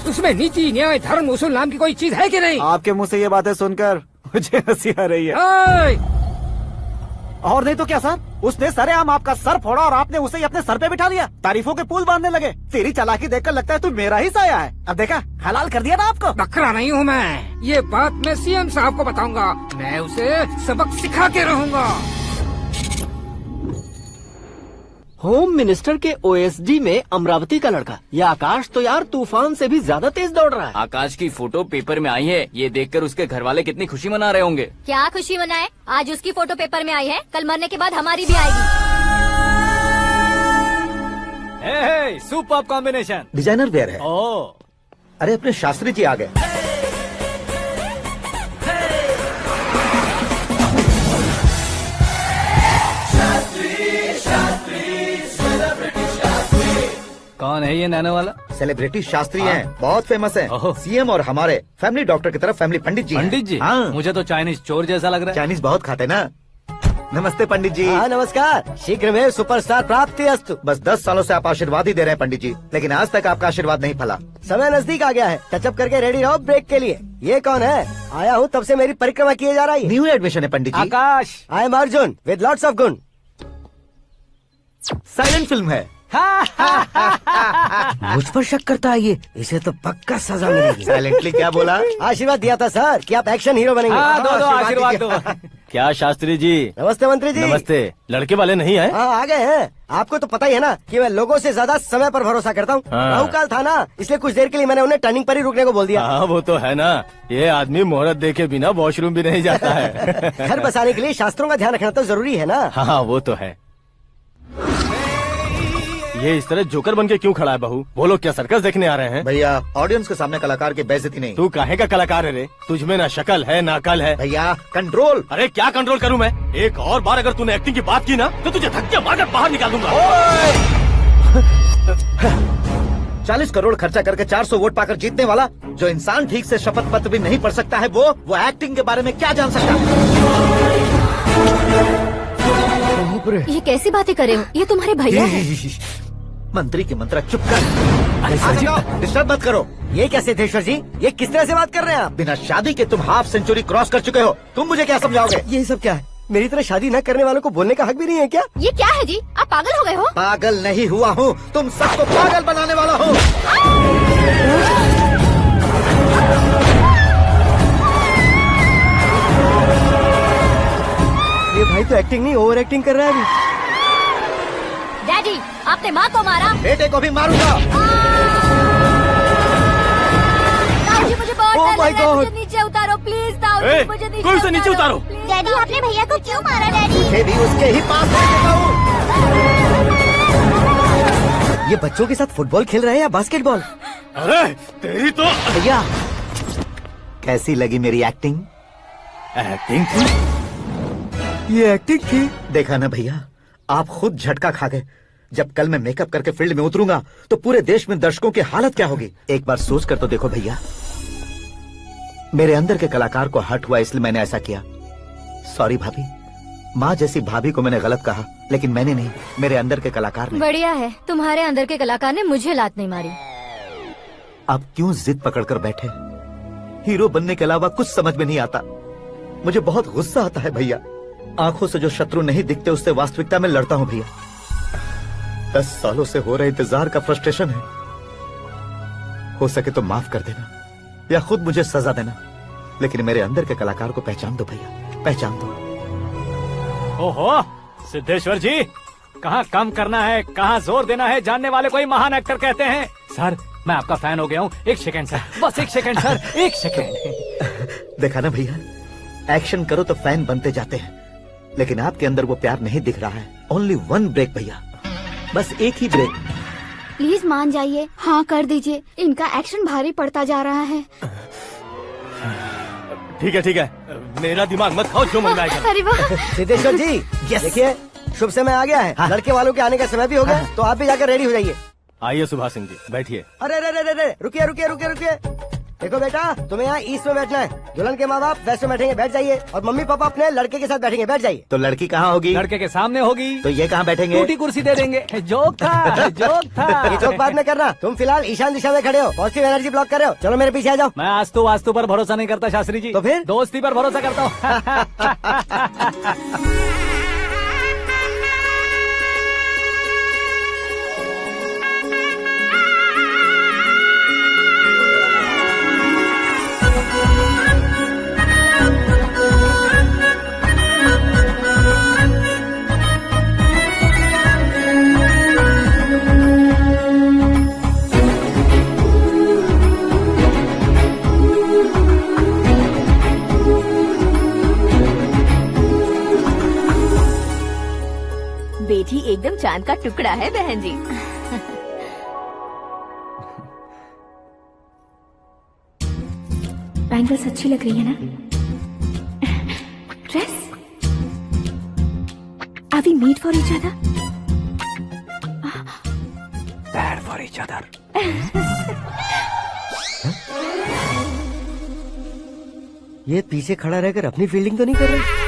उसमें नीति न्याय धर्म उसूल नाम की कोई चीज है कि नहीं? आपके मुंह से ये बातें सुनकर मुझे हंसी आ रही है। और नहीं तो क्या सर, उसने सरेआम आपका सर फोड़ा और आपने उसे ही अपने सर पे बिठा लिया। तारीफों के पुल बांधने लगे। तेरी चालाकी देखकर लगता है तू मेरा ही साया है। अब देखा, हलाल कर दिया ना आपको। बकरा नहीं हूँ मैं, ये बात मैं सीएम साहब को बताऊंगा। मैं उसे सबक सिखा के रहूंगा। होम मिनिस्टर के ओएसडी में अमरावती का लड़का, ये आकाश तो यार तूफान से भी ज्यादा तेज दौड़ रहा है। आकाश की फोटो पेपर में आई है, ये देखकर उसके घर वाले कितनी खुशी मना रहे होंगे। क्या खुशी मनाए? आज उसकी फोटो पेपर में आई है, कल मरने के बाद हमारी भी आएगी। Super combination. डिजाइनर वेयर है। ओह, अरे अपने शास्त्री जी आ गए। कौन है ये नैनो वाला? सेलिब्रिटी शास्त्री हैं, बहुत फेमस हैं। सीएम और हमारे फैमिली डॉक्टर की तरफ फैमिली पंडित जी हैं। पंडित जी? हाँ। मुझे तो चाइनीज चोर जैसा लग रहा है। चाइनीज बहुत खाते ना। नमस्ते पंडित जी। हाँ नमस्कार, शीघ्र में सुपरस्टार प्राप्ति अस्तु। बस 10 सालों से आप आशीर्वाद ही दे रहे हैं पंडित जी, लेकिन आज तक आपका आशीर्वाद नहीं फला। समय नजदीक आ गया है, टचअप करके रेडी रहो ब्रेक के लिए। ये कौन है? आया हूँ तब से मेरी परिक्रमा किए जा रही है। न्यू एडमिशन है Pandit ji. Akash. I am Arjun with lots of गुण। साइलेंट फिल्म है। मुझ पर शक करता है ये, इसे तो पक्का सजा मिलेगी। साइलेंटली क्या बोला? आशीर्वाद दिया था सर कि आप एक्शन हीरो बनेंगे। हाँ, दो आशीर्वाद दो। क्या शास्त्री जी? नमस्ते मंत्री जी। नमस्ते। लड़के वाले नहीं आए? हाँ आ गए हैं। आपको तो पता ही है ना कि मैं लोगों से ज्यादा समय पर भरोसा करता हूँ। हाँ। राहु काल था ना, इसलिए कुछ देर के लिए मैंने उन्हें टर्निंग पर ही रुकने को बोल दिया। हाँ वो तो है ना, ये आदमी मुहूर्त देखे बिना वॉशरूम भी नहीं जाता है। घर बसाने के लिए शास्त्रों का ध्यान रखना तो जरूरी है ना। हाँ वो तो है। ये इस तरह जोकर बन के क्यों खड़ा है बहू? वो लोग क्या सर्कस देखने आ रहे हैं? भैया ऑडियंस के सामने कलाकार की बेइज्जती नहीं। तू काहे का कलाकार है रे? तुझमें ना शक्ल है ना अकल है। भैया कंट्रोल। अरे क्या कंट्रोल करूं मैं? एक और बार अगर तूने एक्टिंग की बात की ना तो तुझे धक्के मारकर बाहर निकाल दूंगा। 40 करोड़ खर्चा करके 400 वोट पाकर जीतने वाला, जो इंसान ठीक से शपथ पत्र भी नहीं पढ़ सकता है, वो एक्टिंग के बारे में क्या जान सकता है? ये कैसी बातें कर रहे हो? ये तुम्हारे भैया हैं। मंत्री की मंत्रा चुप कर। डिस्टर्ब मत करो। ये क्या सिद्धेश्वर जी, ये किस तरह से बात कर रहे हैं आप? बिना शादी के तुम हाफ सेंचुरी क्रॉस कर चुके हो, तुम मुझे क्या समझाओगे? ये सब क्या है? मेरी तरह शादी न करने वालों को बोलने का हक भी नहीं है क्या? ये क्या है जी? आप पागल हो गए हो? पागल नहीं हुआ हूँ, तुम सबको पागल बनाने वाला हूँ। ये भाई तो एक्टिंग नहीं ओवर एक्टिंग कर रहा है अभी। डैडी, आपने माँ को मारा। बेटे को भी मारूंगा। ताऊ जी मुझे बहुत Oh डर my लग रहा है, God! मुझे नीचे उतारो प्लीज। ताऊ जी मुझे कोई उसे नीचे उतारो। डैडी आपने भैया को क्यों मारा? डैडी तुझे भी उसके ही पास ले देता हूँ। ये बच्चों के साथ फुटबॉल खेल रहे हैं या बास्केटबॉल? अरे तेरी तो भैया कैसी लगी मेरी एक्टिंग? एक्टिंग थी। ये एक्टिंग थी। देखा ना भैया, आप खुद झटका खा गए। जब कल मैं मेकअप करके फील्ड में उतरूंगा तो पूरे देश में दर्शकों की हालत क्या होगी? एक बार सोच कर तो देखो भैया। मेरे अंदर के कलाकार को हर्ट हुआ इसलिए मैंने ऐसा किया। सॉरी भाभी। माँ जैसी भाभी को मैंने गलत कहा, लेकिन मैंने नहीं, मेरे अंदर के कलाकार ने। बढ़िया है, तुम्हारे अंदर के कलाकार ने मुझे लात नहीं मारी। आप क्यों जिद पकड़कर बैठे? हीरो बनने के अलावा कुछ समझ में नहीं आता। मुझे बहुत गुस्सा आता है भैया। आंखों से जो शत्रु नहीं दिखते उससे वास्तविकता में लड़ता हूँ भैया। 10 सालों से हो रहे इंतजार का फ्रस्ट्रेशन है। हो सके तो माफ कर देना या खुद मुझे सजा देना, लेकिन मेरे अंदर के कलाकार को पहचान दो भैया, पहचान दो। ओहो सिद्धेश्वर जी, कहाँ कम करना है कहाँ जोर देना है, जानने वाले को ही महान एक्टर कहते हैं। सर मैं आपका फैन हो गया हूँ। एक सेकंड सर, बस एक सेकंड सर, एक सेकंड। देखा ना भैया, एक्शन करो तो फैन बनते जाते हैं, लेकिन आपके अंदर वो प्यार नहीं दिख रहा है। ओनली 1 ब्रेक भैया, बस एक ही ब्रेक। प्लीज मान जाइए, हाँ कर दीजिए। इनका एक्शन भारी पड़ता जा रहा है। ठीक है, मेरा दिमाग मत खाओ, जो मन में आएगा। अरे वाह। सिद्धेश्वर जी देखिए, शुभ समय आ गया है। हाँ। लड़के वालों के आने का समय भी हो गया, तो आप भी जाकर रेडी हो जाइए। आइए सुभाष सिंह जी, बैठिए। अरे रुकिए। देखो बेटा, तुम्हें यहाँ ईस्ट में बैठना है। दुल्हन के माँ बाप वेस्ट में बैठेंगे, बैठ जाइए। और मम्मी पापा अपने लड़के के साथ बैठेंगे, बैठ जाइए। तो लड़की कहाँ होगी? लड़के के सामने होगी। तो ये कहाँ बैठेंगे? टूटी कुर्सी दे देंगे। जोक था, जोक था। ये जोक बाद में करना। तुम फिलहाल ईशान दिशा में खड़े हो, पॉजिटिव एनर्जी ब्लॉक कर रहे हो। चलो मेरे पीछे आ जाओ। मैं वास्तु पर भरोसा नहीं करता शास्त्री जी। तो फिर? दोस्ती पर भरोसा करता हूँ। एकदम चांद का टुकड़ा है बहन जी। बैंगल्स अच्छी लग रही है ना? Dress? Are we made for each other? Bad for each other. ये पीछे खड़ा रहकर अपनी फील्डिंग तो नहीं कर रहा?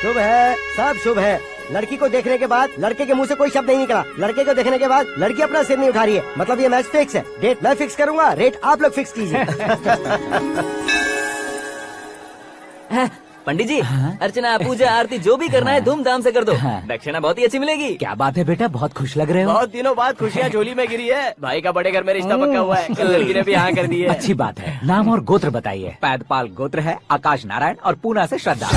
शुभ है, सब शुभ है। लड़की को देखने के बाद लड़के के मुंह से कोई शब्द नहीं निकला। लड़के को देखने के बाद लड़की अपना सिर नहीं उठा रही है। मतलब ये मैच फिक्स है। डेट मैं फिक्स करूंगा, रेट आप लोग फिक्स कीजिए। पंडित जी, अर्चना, पूजा, आरती जो भी करना है धूमधाम से कर दो। दक्षिणा बहुत ही अच्छी मिलेगी। क्या बात है बेटा, बहुत खुश लग रहे हो। बहुत दिनों बाद खुशियाँ झोली में गिरी है। भाई का बड़े घर में रिश्ता पक्का हुआ है। कल लड़की ने भी हाँ कर दी है। अच्छी बात है। नाम और गोत्र बताइए। पैदपाल गोत्र है, आकाश नारायण और पूना से श्रद्धा।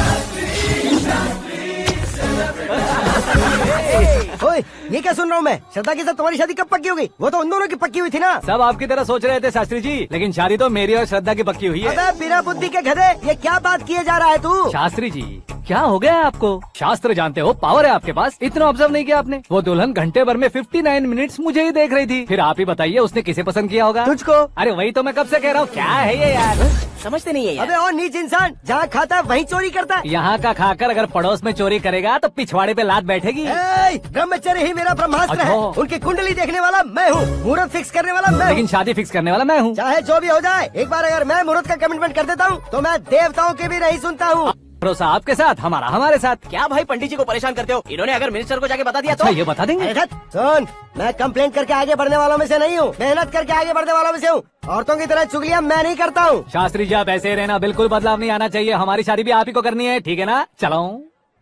ओए, ये क्या सुन रहा हूँ मैं? श्रद्धा के साथ तुम्हारी शादी कब पक्की हो गई? वो तो उन दोनों की पक्की हुई थी ना। सब आपकी तरह सोच रहे थे शास्त्री जी, लेकिन शादी तो मेरी और श्रद्धा की पक्की हुई है। अबे बिना बुद्धि के गधे, ये क्या बात किए जा रहा है तू? शास्त्री जी, क्या हो गया है आपको? शास्त्र जानते हो, पावर है आपके पास। इतना ऑब्जर्व नहीं किया आपने? वो दुल्हन घंटे भर में 59 मिनट्स मुझे ही देख रही थी। फिर आप ही बताइए उसने किसे पसंद किया होगा? तुझको। अरे वही तो मैं कब से कह रहा हूँ, क्या है ये यार? समझते नहीं है यार। अबे और नीच इंसान, जहाँ खाता है वहीं चोरी करता है। यहाँ का खाकर अगर पड़ोस में चोरी करेगा तो पिछवाड़े पे लात बैठेगी। ब्रह्मचर्य ही मेरा ब्रह्मास्त्र है। अच्छा। उनकी कुंडली देखने वाला मैं हूँ, मुहूर्त फिक्स करने वाला मैं लेकिन हूँ। शादी फिक्स करने वाला मैं हूँ। चाहे जो भी हो जाए, एक बार अगर मैं मुहूर्त का कमिटमेंट कर देता हूँ तो मैं देवताओं के भी नहीं सुनता हूँ। भरोसा आपके साथ, हमारा हमारे साथ। क्या भाई पंडित जी को परेशान करते हो? इन्होंने अगर मिनिस्टर को जाके बता दिया अच्छा, तो ये बता देंगे। अरे धत, सुन, मैं कंप्लेंट करके आगे बढ़ने वालों में से नहीं हूँ, मेहनत करके आगे बढ़ने वालों में से हूँ। औरतों की तरह चुगलियाँ मैं नहीं करता हूँ। शास्त्री जी आप ऐसे ही रहना, बिल्कुल बदलाव नहीं आना चाहिए। हमारी शादी भी आप ही को करनी है, ठीक है ना? चलो।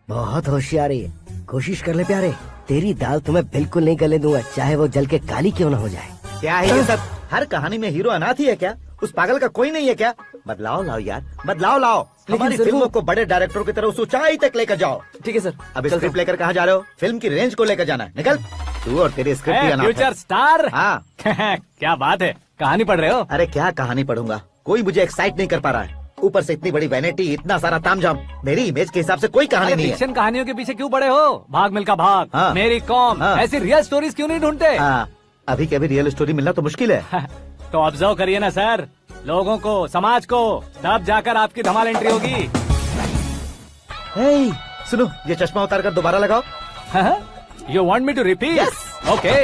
बहुत होशियारी है, कोशिश कर ले प्यारे। तेरी दाल तुम्हें बिल्कुल नहीं गलने दूंगा, चाहे वो जल के काली क्यों न हो जाए। क्या है ये सब? हर कहानी में हीरो अनाथ ही है क्या? उस पागल का कोई नहीं है क्या? बदलाव लाओ यार, बदलाव लाओ। हमारी फिल्मों को बड़े डायरेक्टरों की तरह उस ऊंचाई तक लेकर जाओ। ठीक है सर। अब स्क्रिप्ट लेकर कहाँ जा रहे हो? फिल्म की रेंज को लेकर जाना है। निकल तू और तेरे स्क्रिप्ट ही अनाथ है। Future star. हाँ। क्या बात है, कहानी पढ़ रहे हो? अरे क्या कहानी पढ़ूंगा, कोई मुझे एक्साइट नहीं कर पा रहा है। ऊपर से इतनी बड़ी वैनिटी, इतना सारा तामझाम। मेरी इमेज के हिसाब से कोई कहानी नहीं है। फिक्शन कहानियों के पीछे क्यों पड़े हो? भाग मिल्खा भाग, हाँ। मेरी कॉम, हाँ। ऐसी रियल स्टोरीज क्यों नहीं ढूंढते? हाँ, अभी के अभी रियल स्टोरी मिलना तो मुश्किल है। तो ऑब्जर्व करिए ना सर, लोगों को, समाज को, तब जाकर आपकी धमाल एंट्री होगी। सुनो, ये चश्मा उतार कर दोबारा लगाओ। You want me to repeat? Okay.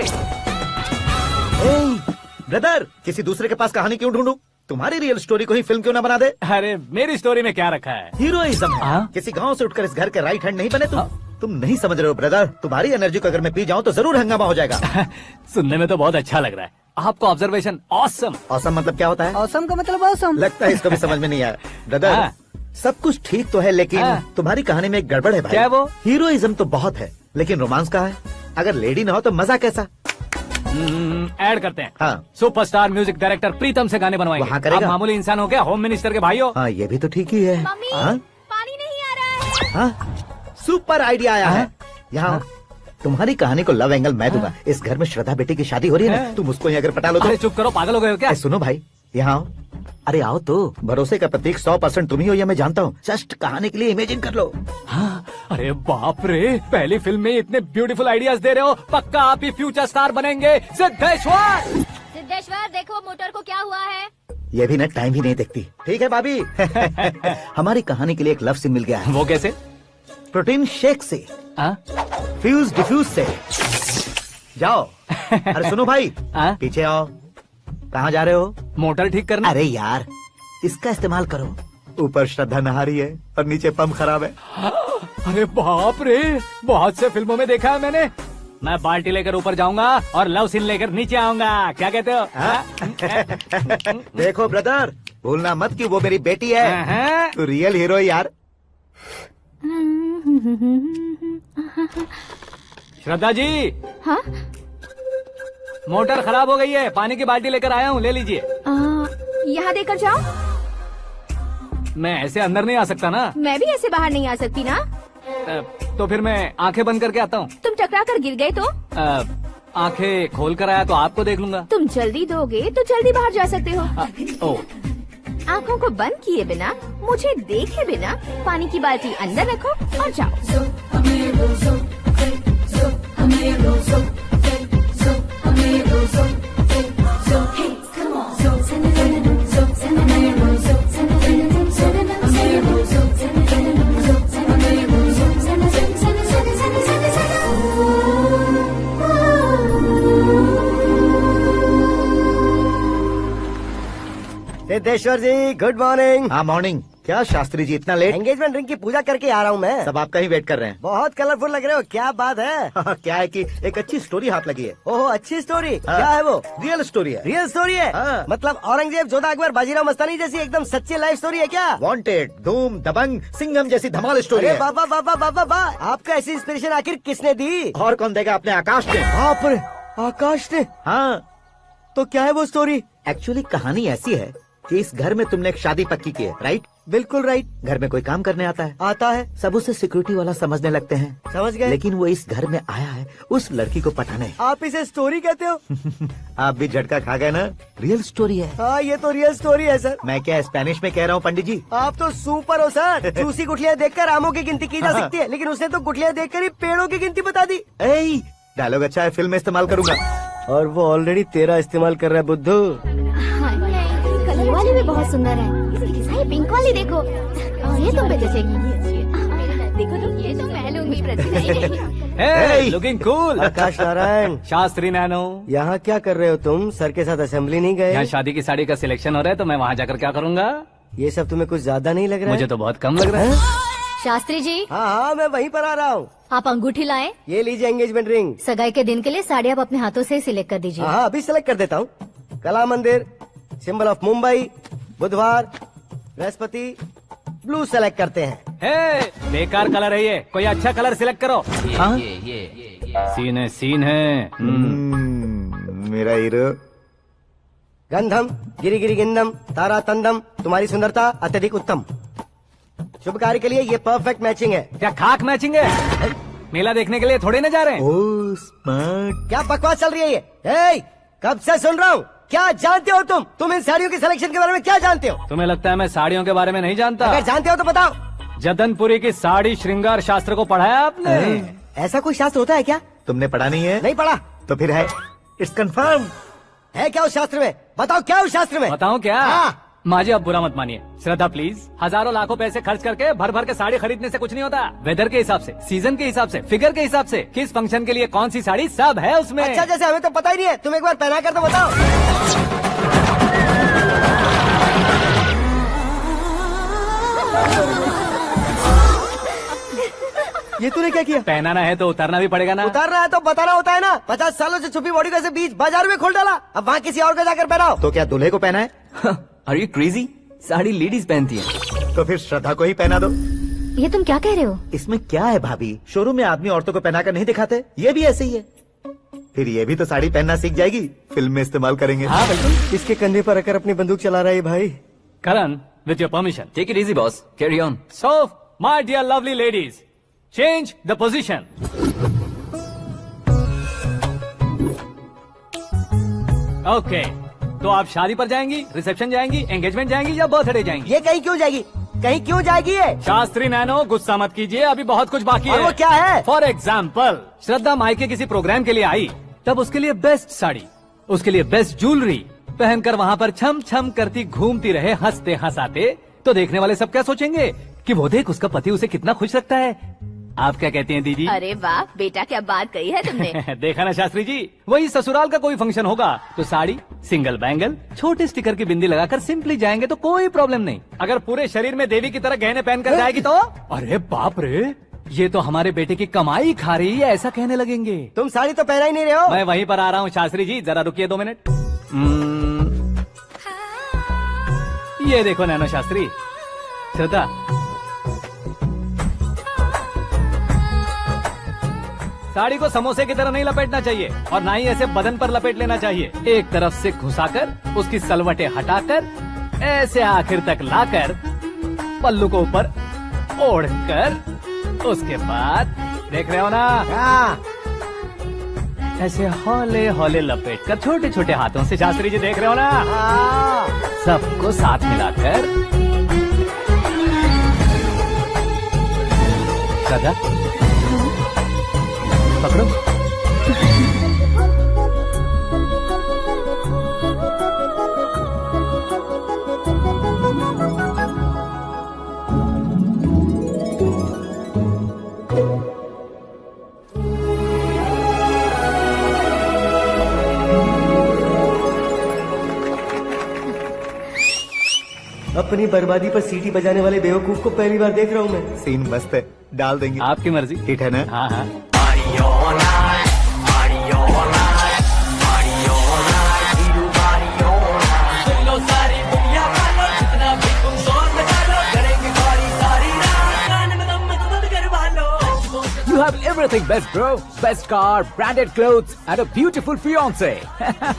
Brother, किसी दूसरे के पास कहानी क्यों ढूंढूं? तुम्हारी रियल स्टोरी को ही फिल्म क्यों ना बना दे? अरे मेरी स्टोरी में क्या रखा है? हीरोइज्म है। हाँ? किसी गांव से उठकर इस घर के राइट हैंड नहीं बने तुम नहीं समझ रहे हो ब्रदर। तुम्हारी एनर्जी को अगर मैं पी जाऊं तो जरूर हंगामा हो जाएगा। सुनने में तो बहुत अच्छा लग रहा है आपको। Observation awesome. ऑसम मतलब क्या होता है? औसम का मतलब औसम। लगता है इसको भी समझ में नहीं आया। ब्रदर, हाँ। सब कुछ ठीक तो है, लेकिन हाँ। तुम्हारी कहानी में एक गड़बड़ है भाई। क्या है वो? हीरोइज्म तो बहुत है, लेकिन रोमांस कहाँ है? अगर लेडी ना हो तो मजा कैसा? ऐड करते हैं। हाँ। सुपरस्टार म्यूजिक डायरेक्टर प्रीतम से गाने बनवाएंगे। वहाँ करेगा? आप मामूली इंसान हो क्या? होम मिनिस्टर के भाई हो। हाँ, ये भी तो ठीक ही है। मम्मी, हाँ? पानी नहीं आ रहा है। हाँ? सुपर आइडिया आया है। यहाँ तुम्हारी कहानी को लव एंगल मैं दूंगा। इस घर में श्रद्धा बेटी की शादी हो रही है ना, तुम उसको ही अगर पटा लो तो। अरे चुप करो, पागल हो गए हो क्या? सुनो भाई, यहाँ आओ। अरे आओ तो। भरोसे का प्रतीक 100% तुम ही हो, ये मैं जानता हूँ। जस्ट कहानी के लिए इमेजिन कर लो। हाँ, अरे बाप रे, पहली फिल्म में इतने ब्यूटीफुल आइडियाज दे रहे हो। पक्का आप ही फ्यूचर स्टार बनेंगे। सिद्धेश्वर, सिद्धेश्वर देखो मोटर को क्या हुआ है। ये भी ना टाइम ही नहीं देखती। ठीक है भाभी। हमारी कहानी के लिए एक लव सीन मिल गया है। वो कैसे? प्रोटीन शेक से, फ्यूज डिफ्यूज से। जाओ। अरे सुनो भाई, पीछे आओ। कहाँ जा रहे हो? मोटर ठीक करना। अरे यार, इसका इस्तेमाल करो। ऊपर श्रद्धा नहा रही है और नीचे पंप खराब है। अरे बाप रे, बहुत से फिल्मों में देखा है मैंने। मैं बाल्टी लेकर ऊपर जाऊंगा और लव सीन लेकर नीचे आऊंगा। क्या कहते हो? देखो ब्रदर, भूलना मत कि वो मेरी बेटी है। तू रियल हीरो यार। श्रद्धा जी। हाँ? मोटर खराब हो गई है, पानी की बाल्टी लेकर आया हूँ, ले लीजिए। यहाँ देकर जाओ। मैं ऐसे अंदर नहीं आ सकता ना। मैं भी ऐसे बाहर नहीं आ सकती ना। तो फिर मैं आंखें बंद करके आता हूँ। तुम टकरा कर गिर गए तो? आंखें खोल कर आया तो आपको देख लूंगा। तुम जल्दी दोगे तो जल्दी बाहर जा सकते हो। ओ, आँखों को बंद किए बिना, मुझे देखे बिना पानी की बाल्टी अंदर रखो और जाओ। सिद्धेश्वर जी गुड मॉर्निंग। हाँ मॉर्निंग। क्या शास्त्री जी इतना लेट? एंगेजमेंट रिंग की पूजा करके आ रहा हूँ मैं। सब आपका ही वेट कर रहे हैं। बहुत कलरफुल लग रहे हो, क्या बात है? क्या है कि एक अच्छी स्टोरी हाथ लगी है। ओहो अच्छी स्टोरी, क्या है वो? रियल स्टोरी है। रियल स्टोरी है? हाँ। मतलब औरंगजेब, जोधा अकबर, बाजीराव मस्तानी जैसी एकदम सच्ची लाइफ स्टोरी है क्या? वांटेड, धूम, दबंग, सिंघम जैसी धमाल स्टोरी है। बाबा बाबा बाबा बा, आपका ऐसी इंस्पिरेशन आखिर किसने दी? और कौन देगा? अपने आकाश ने। बाप रे, आकाश ने? हाँ। तो क्या है वो स्टोरी? एक्चुअली कहानी ऐसी है कि इस घर में तुमने एक शादी पक्की की है, राइट? बिल्कुल राइट। घर में कोई काम करने आता है? आता है। सब उसे सिक्योरिटी वाला समझने लगते हैं। समझ गए। लेकिन वो इस घर में आया है उस लड़की को पटाने। आप इसे स्टोरी कहते हो? आप भी झटका खा गए ना? रियल स्टोरी है। हाँ ये तो रियल स्टोरी है सर। मैं क्या स्पेनिश में कह रहा हूँ पंडित जी? आप तो सुपर हो सर। चूसी गुठलियाँ देखकर आमों की गिनती की जा सकती है, लेकिन उसने तो गुठलियाँ देखकर ही पेड़ों की गिनती बता दी। डायलॉग अच्छा है, फिल्म में इस्तेमाल करूंगा। और वो ऑलरेडी तेरा इस्तेमाल कर रहा है बुद्धू। कलर वाली भी बहुत सुंदर है। ये पिंक वाली देखो, ये तुम पे जचेगी। देखो तो ये तो मैं लूंगी। Hey, looking cool. आकाश नारायण। शास्त्री नैनो। यहाँ क्या कर रहे हो तुम? सर के साथ असेंबली नहीं गए? यहाँ शादी की साड़ी का सिलेक्शन हो रहा है तो मैं वहाँ जाकर क्या करूँगा? ये सब तुम्हें कुछ ज्यादा नहीं लग रहा है? मुझे तो बहुत कम लग रहा है। शास्त्री जी। हाँ हाँ मैं वहीं पर आ रहा हूँ। आप अंगूठी लाएं। ये लीजिए एंगेजमेंट रिंग। सगाई के दिन के लिए साड़ी आप अपने हाथों से सिलेक्ट कर दीजिए। हाँ अभी सिलेक्ट कर देता हूँ। कला मंदिर, सिंबल ऑफ मुंबई, बुधवार, बृहस्पति, ब्लू सेलेक्ट करते हैं। बेकार कलर है ये, कोई अच्छा कलर सिलेक्ट करो। सीन है। मेरा हीरो। गंधम गिरी गिरी गिंदम तारा तंदम, तुम्हारी सुंदरता अत्यधिक उत्तम। शुभ कार्य के लिए ये परफेक्ट मैचिंग है। क्या खाक मैचिंग है? मेला देखने के लिए थोड़े न जा रहे हैं। Oh smart. क्या बकवास चल रही है ये? कब से सुन रहा हूँ। क्या जानते हो तुम इन साड़ियों की सिलेक्शन के बारे में क्या जानते हो? तुम्हें लगता है मैं साड़ियों के बारे में नहीं जानता? अगर जानते हो तो बताओ। जदनपुरी की साड़ी श्रृंगार शास्त्र को पढ़ा है आपने? ऐसा कोई शास्त्र होता है क्या? तुमने पढ़ा नहीं है? नहीं पढ़ा। तो फिर है। It's confirm. है क्या उस शास्त्र में? बताओ क्या उस शास्त्र में? बताऊं क्या? हाँ। माँ जी अब बुरा मत मानिए। श्रद्धा प्लीज। हजारों लाखों पैसे खर्च करके भर भर के साड़ी खरीदने से कुछ नहीं होता। वेदर के हिसाब से, सीजन के हिसाब से, फिगर के हिसाब से, किस फंक्शन के लिए कौन सी साड़ी, सब है उसमें। अच्छा जैसे हमें तो पता ही नहीं है, तुम एक बार पहना कर तो बताओ। ये तूने क्या किया? पहनाना है तो उतारना भी पड़ेगा ना। उतारना है तो बताना होता है ना। 50 सालों से छुपी बॉडी को ऐसे बीच बाजार में खोल डाला, अब वहाँ किसी और को जाकर पहनाओ। तो क्या दूल्हे को पहना है? Are you crazy? Sari ladies पहनती है। तो फिर श्रद्धा को ही पहना दो। ये तुम क्या कह रहे हो? इसमें क्या है भाभी? शोरूम में आदमी औरतों को पहनाकर नहीं दिखाते? ये भी ऐसे ही है। फिर ये भी तो साड़ी पहनना सीख जाएगी, फिल्म में इस्तेमाल करेंगे। हाँ बिल्कुल। इसके कंधे पर रखकर अपनी बंदूक चला रहा है भाई। करण, with your permission. Take it easy, boss. Carry on. So, my dear lovely ladies, change the position. Okay. तो आप शादी पर जाएंगी, रिसेप्शन जाएंगी, एंगेजमेंट जाएंगी या बर्थडे जाएंगी? ये कहीं क्यों जाएगी? कहीं क्यों जाएगी ये? शास्त्री नैनो गुस्सा मत कीजिए, अभी बहुत कुछ बाकी और है। वो क्या है? फॉर एग्जाम्पल, श्रद्धा मायके किसी प्रोग्राम के लिए आई, तब उसके लिए बेस्ट साड़ी, उसके लिए बेस्ट ज्वेलरी पहनकर वहाँ पर छम छम करती घूमती रहे हंसते हंसाते, तो देखने वाले सब क्या सोचेंगे कि वो देख उसका पति उसे कितना खुश रखता है। आप क्या कहती हैं दीदी? अरे वाह बेटा, क्या बात कही है तुमने। देखा ना शास्त्री जी, वही ससुराल का कोई फंक्शन होगा तो साड़ी, सिंगल बैंगल, छोटे स्टिकर की बिंदी लगाकर सिंपली जाएंगे तो कोई प्रॉब्लम नहीं। अगर पूरे शरीर में देवी की तरह गहने पहनकर जाएगी तो अरे बाप रे, ये तो हमारे बेटे की कमाई खा रही है, ऐसा कहने लगेंगे। तुम साड़ी तो पहना ही नहीं रहे हो। मैं वहीं पर आ रहा हूँ शास्त्री जी, जरा रुकिए 2 मिनट। ये देखो नैनो शास्त्री, श्रद्धा, साड़ी को समोसे की तरह नहीं लपेटना चाहिए और ना ही ऐसे बदन पर लपेट लेना चाहिए। एक तरफ से घुसाकर उसकी सलवटें हटाकर ऐसे आखिर तक लाकर पल्लू को ऊपर ओढ़कर, उसके बाद देख रहे हो ना, ऐसे हौले हौले लपेट कर छोटे छोटे हाथों से, शास्त्री जी देख रहे हो ना। सबको साथ मिलाकर सदा पकड़ो। अपनी बर्बादी पर सीटी बजाने वाले बेवकूफ को पहली बार देख रहा हूँ मैं। सीन मस्त है, डाल देंगे। आपकी मर्जी। ठीक है ना? हाँ हाँ। You have everything best, bro. Best car, branded clothes, and a beautiful fiance.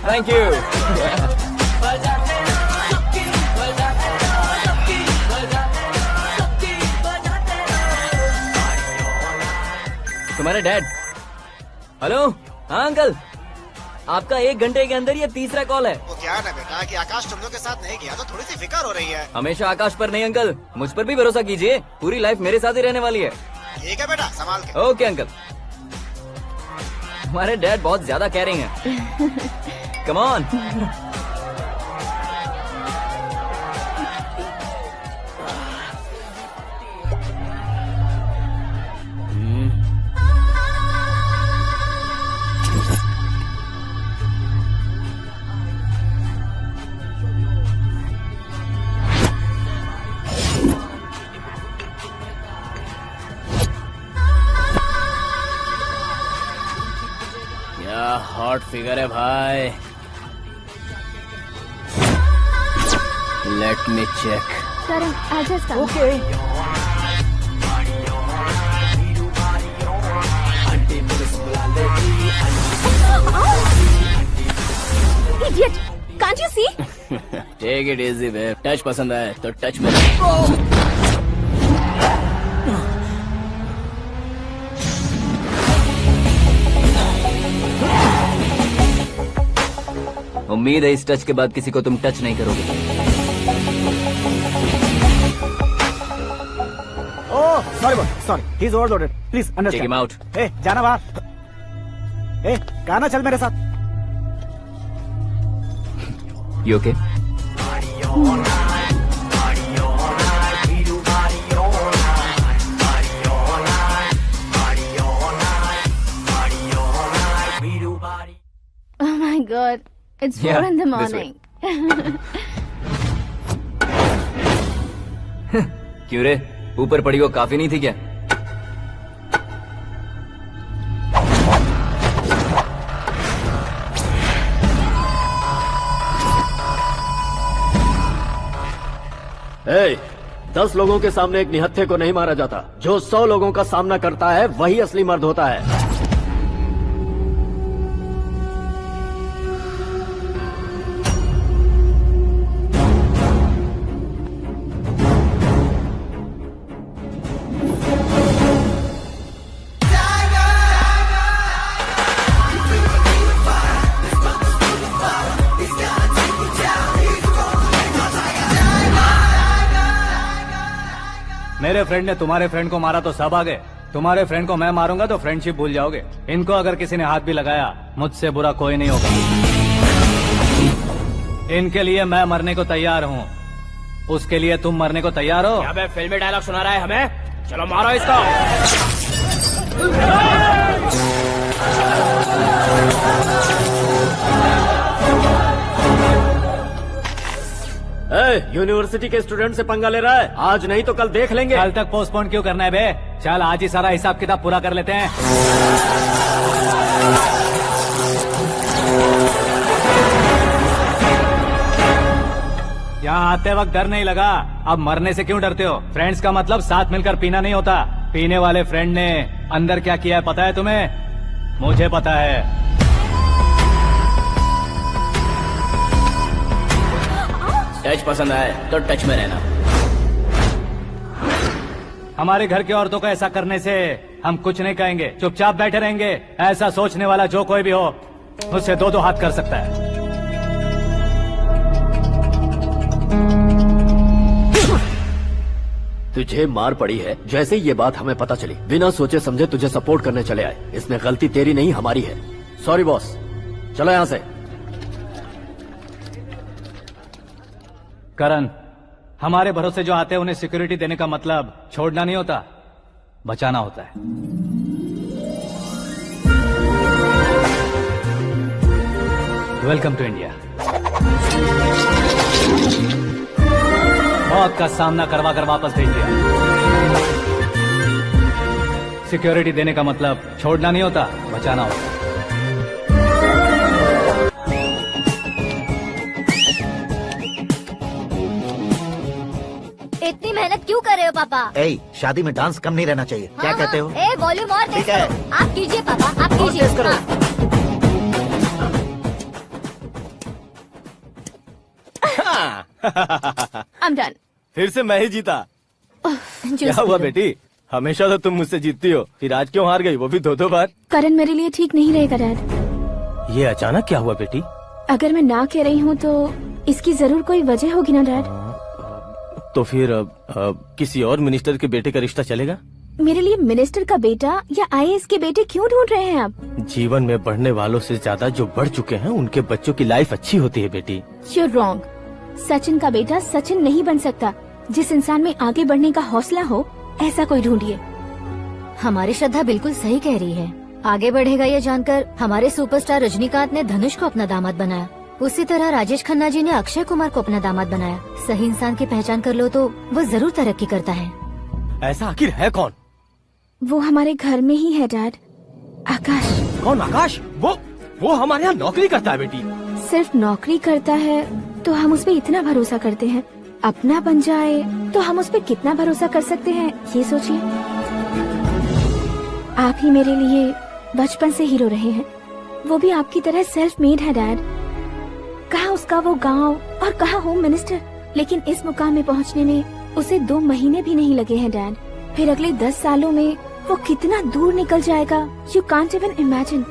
Thank you. तुम्हारे डैड। हेलो। हाँ अंकल, आपका 1 घंटे के अंदर ये तीसरा कॉल है। वो क्या है ना बेटा कि आकाश तुम लोग के साथ नहीं गया तो थोड़ी सी फिक्र हो रही है। हमेशा आकाश पर नहीं अंकल, मुझ पर भी भरोसा कीजिए, पूरी लाइफ मेरे साथ ही रहने वाली है। ठीक है बेटा, संभाल के। Okay uncle. हमारे डैड बहुत ज्यादा केयरिंग है। Come on. हॉट फिगर है भाई। Let me check. करण आजा। Okay. Idiot! Can't you see? Take it easy babe. Touch पसंद आए तो टच में। उम्मीद है इस टच के बाद किसी को तुम टच नहीं करोगे। Oh sorry he is overloaded, please take understand. Him out. ए जाना बाहर। ए गाना चल मेरे साथ। You okay? Oh my God, it's 4 in the morning. क्यों रे, ऊपर पड़ी वो काफी नहीं थी क्या? ए, 10 लोगों के सामने एक निहत्थे को नहीं मारा जाता। जो 100 लोगों का सामना करता है वही असली मर्द होता है। मेरे फ्रेंड ने तुम्हारे फ्रेंड को मारा तो सब आ गए, तुम्हारे फ्रेंड को मैं मारूंगा तो फ्रेंडशिप भूल जाओगे। इनको अगर किसी ने हाथ भी लगाया मुझसे बुरा कोई नहीं होगा। इनके लिए मैं मरने को तैयार हूँ, उसके लिए तुम मरने को तैयार हो? क्या फिल्मी डायलॉग सुना रहा है हमें? चलो मारो इसको। यूनिवर्सिटी के स्टूडेंट से पंगा ले रहा है? आज नहीं तो कल देख लेंगे। कल तक पोस्टपोन क्यों करना है बे? चल आज ही सारा हिसाब किताब पूरा कर लेते हैं। यहाँ आते वक्त डर नहीं लगा, अब मरने से क्यों डरते हो? फ्रेंड्स का मतलब साथ मिलकर पीना नहीं होता। पीने वाले फ्रेंड ने अंदर क्या किया है पता है तुम्हें? मुझे पता है। टच पसंद आए तो टच में रहना। हमारे घर की औरतों को ऐसा करने से हम कुछ नहीं कहेंगे, चुपचाप बैठे रहेंगे। ऐसा सोचने वाला जो कोई भी हो उससे 2-2 हाथ कर सकता है। तुझे मार पड़ी है। जैसे ही ये बात हमें पता चली, बिना सोचे समझे तुझे सपोर्ट करने चले आए। इसमें गलती तेरी नहीं हमारी है। सॉरी बॉस, चलो यहाँ से। करण, हमारे भरोसे जो आते हैं उन्हें सिक्योरिटी देने का मतलब छोड़ना नहीं होता, बचाना होता है। Welcome to India. मौत का सामना करवा कर वापस भेज दिया। सिक्योरिटी देने का मतलब छोड़ना नहीं होता, बचाना होता है। इतनी मेहनत क्यों कर रहे हो पापा? ए, शादी में डांस कम नहीं रहना चाहिए। क्या हाँ, कहते हो? ए, वॉल्यूम और तेज ठीक है। करो। आप कीजिए पापा, आप कीजिए। तेज करो। I'm done. फिर से मैं ही जीता। क्या हुआ बेटी? हमेशा तो तुम मुझसे जीतती हो, फिर आज क्यों हार गई, वो भी 2-2 बार? करण मेरे लिए ठीक नहीं रहेगा डैड। ये अचानक क्या हुआ बेटी? अगर मैं ना कह रही हूँ तो इसकी जरूर कोई वजह होगी ना डैड। तो फिर किसी और मिनिस्टर के बेटे का रिश्ता चलेगा? मेरे लिए मिनिस्टर का बेटा या IAS के बेटे क्यों ढूंढ रहे हैं आप? जीवन में बढ़ने वालों से ज्यादा जो बढ़ चुके हैं उनके बच्चों की लाइफ अच्छी होती है बेटी। You're wrong. सचिन का बेटा सचिन नहीं बन सकता। जिस इंसान में आगे बढ़ने का हौसला हो, ऐसा कोई ढूंढिए। हमारी श्रद्धा बिल्कुल सही कह रही है। आगे बढ़ेगा ये जानकर हमारे सुपरस्टार रजनीकांत ने धनुष को अपना दामाद बनाया। उसी तरह राजेश खन्ना जी ने अक्षय कुमार को अपना दामाद बनाया। सही इंसान की पहचान कर लो तो वो जरूर तरक्की करता है। ऐसा आखिर है कौन? वो हमारे घर में ही है डैड। आकाश। कौन आकाश? वो हमारे यहाँ नौकरी करता है बेटी। सिर्फ नौकरी करता है तो हम उस पे इतना भरोसा करते हैं। अपना बन जाए तो हम उस पे कितना भरोसा कर सकते हैं, ये सोचिए। आप ही मेरे लिए बचपन से हीरो रहे हैं। वो भी आपकी तरह सेल्फ मेड है डैड। कहाँ उसका वो गांव और कहाँ होम मिनिस्टर, लेकिन इस मुकाम में पहुँचने में उसे 2 महीने भी नहीं लगे हैं डैड। फिर अगले 10 सालों में वो कितना दूर निकल जाएगा, यू कांट इवन इमेजिन।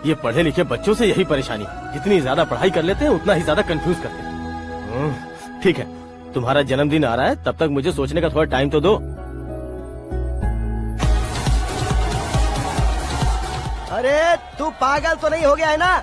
ये पढ़े लिखे बच्चों से यही परेशानी, जितनी ज्यादा पढ़ाई कर लेते हैं उतना ही ज्यादा कंफ्यूज करते हैं। ठीक है, तुम्हारा जन्मदिन आ रहा है, तब तक मुझे सोचने का थोड़ा टाइम तो दो। अरे तू पागल तो नहीं हो गया है ना?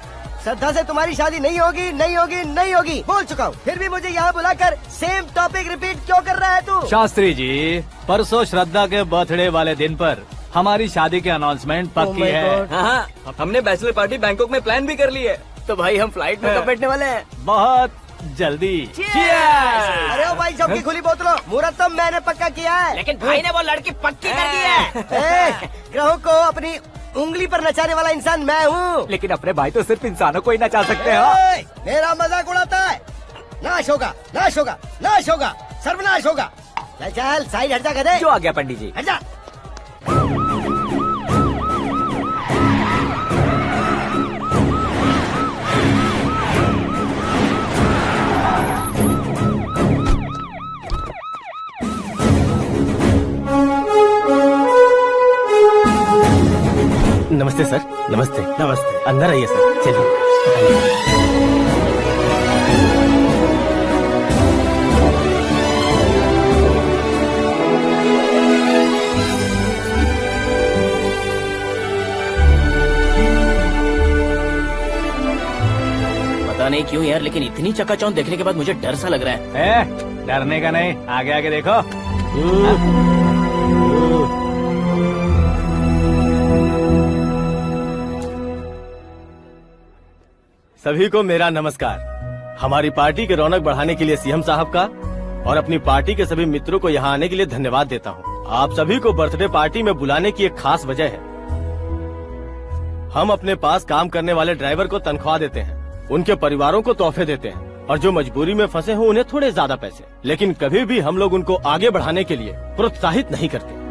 श्रद्धा से तुम्हारी शादी नहीं होगी, नहीं होगी, नहीं होगी, बोल चुका हूँ। फिर भी मुझे यहाँ बुलाकर सेम टॉपिक रिपीट क्यों कर रहा है तू? शास्त्री जी, परसों श्रद्धा के बर्थडे वाले दिन पर हमारी शादी की अनाउंसमेंट पक्की है। हाँ, हमने बैचलर पार्टी बैंकॉक में प्लान भी कर ली है। तो भाई हम फ्लाइट में कब बैठने वाले हैं? बहुत जल्दी। अरे ओ भाई, सबकी खुली बोतलों, मुहूर्त तो मैंने पक्का किया है। लेकिन भाई ने वो लड़की पक्की कर दी है। ग्रहों को अपनी उंगली पर नचाने वाला इंसान मैं हूँ। लेकिन अपने भाई तो सिर्फ इंसानों को ही नचा सकते हैं। मेरा मजाक उड़ाता है? नाश होगा, नाश होगा, नाश होगा, सर्वनाश होगा। चल चल साइड हट जा गधे। जो आ गया पंडित जी। हट जा। नमस्ते सर। नमस्ते। नमस्ते। अंदर आइए सर, चलिए। पता नहीं क्यों यार, लेकिन इतनी चकाचौंध देखने के बाद मुझे डर सा लग रहा है। डरने का नहीं, आगे आगे देखो। सभी को मेरा नमस्कार। हमारी पार्टी की रौनक बढ़ाने के लिए सीएम साहब का और अपनी पार्टी के सभी मित्रों को यहाँ आने के लिए धन्यवाद देता हूँ। आप सभी को बर्थडे पार्टी में बुलाने की एक खास वजह है। हम अपने पास काम करने वाले ड्राइवर को तनख्वाह देते हैं, उनके परिवारों को तोहफे देते हैं और जो मजबूरी में फंसे हो उन्हें थोड़े ज्यादा पैसे। लेकिन कभी भी हम लोग उनको आगे बढ़ाने के लिए प्रोत्साहित नहीं करते।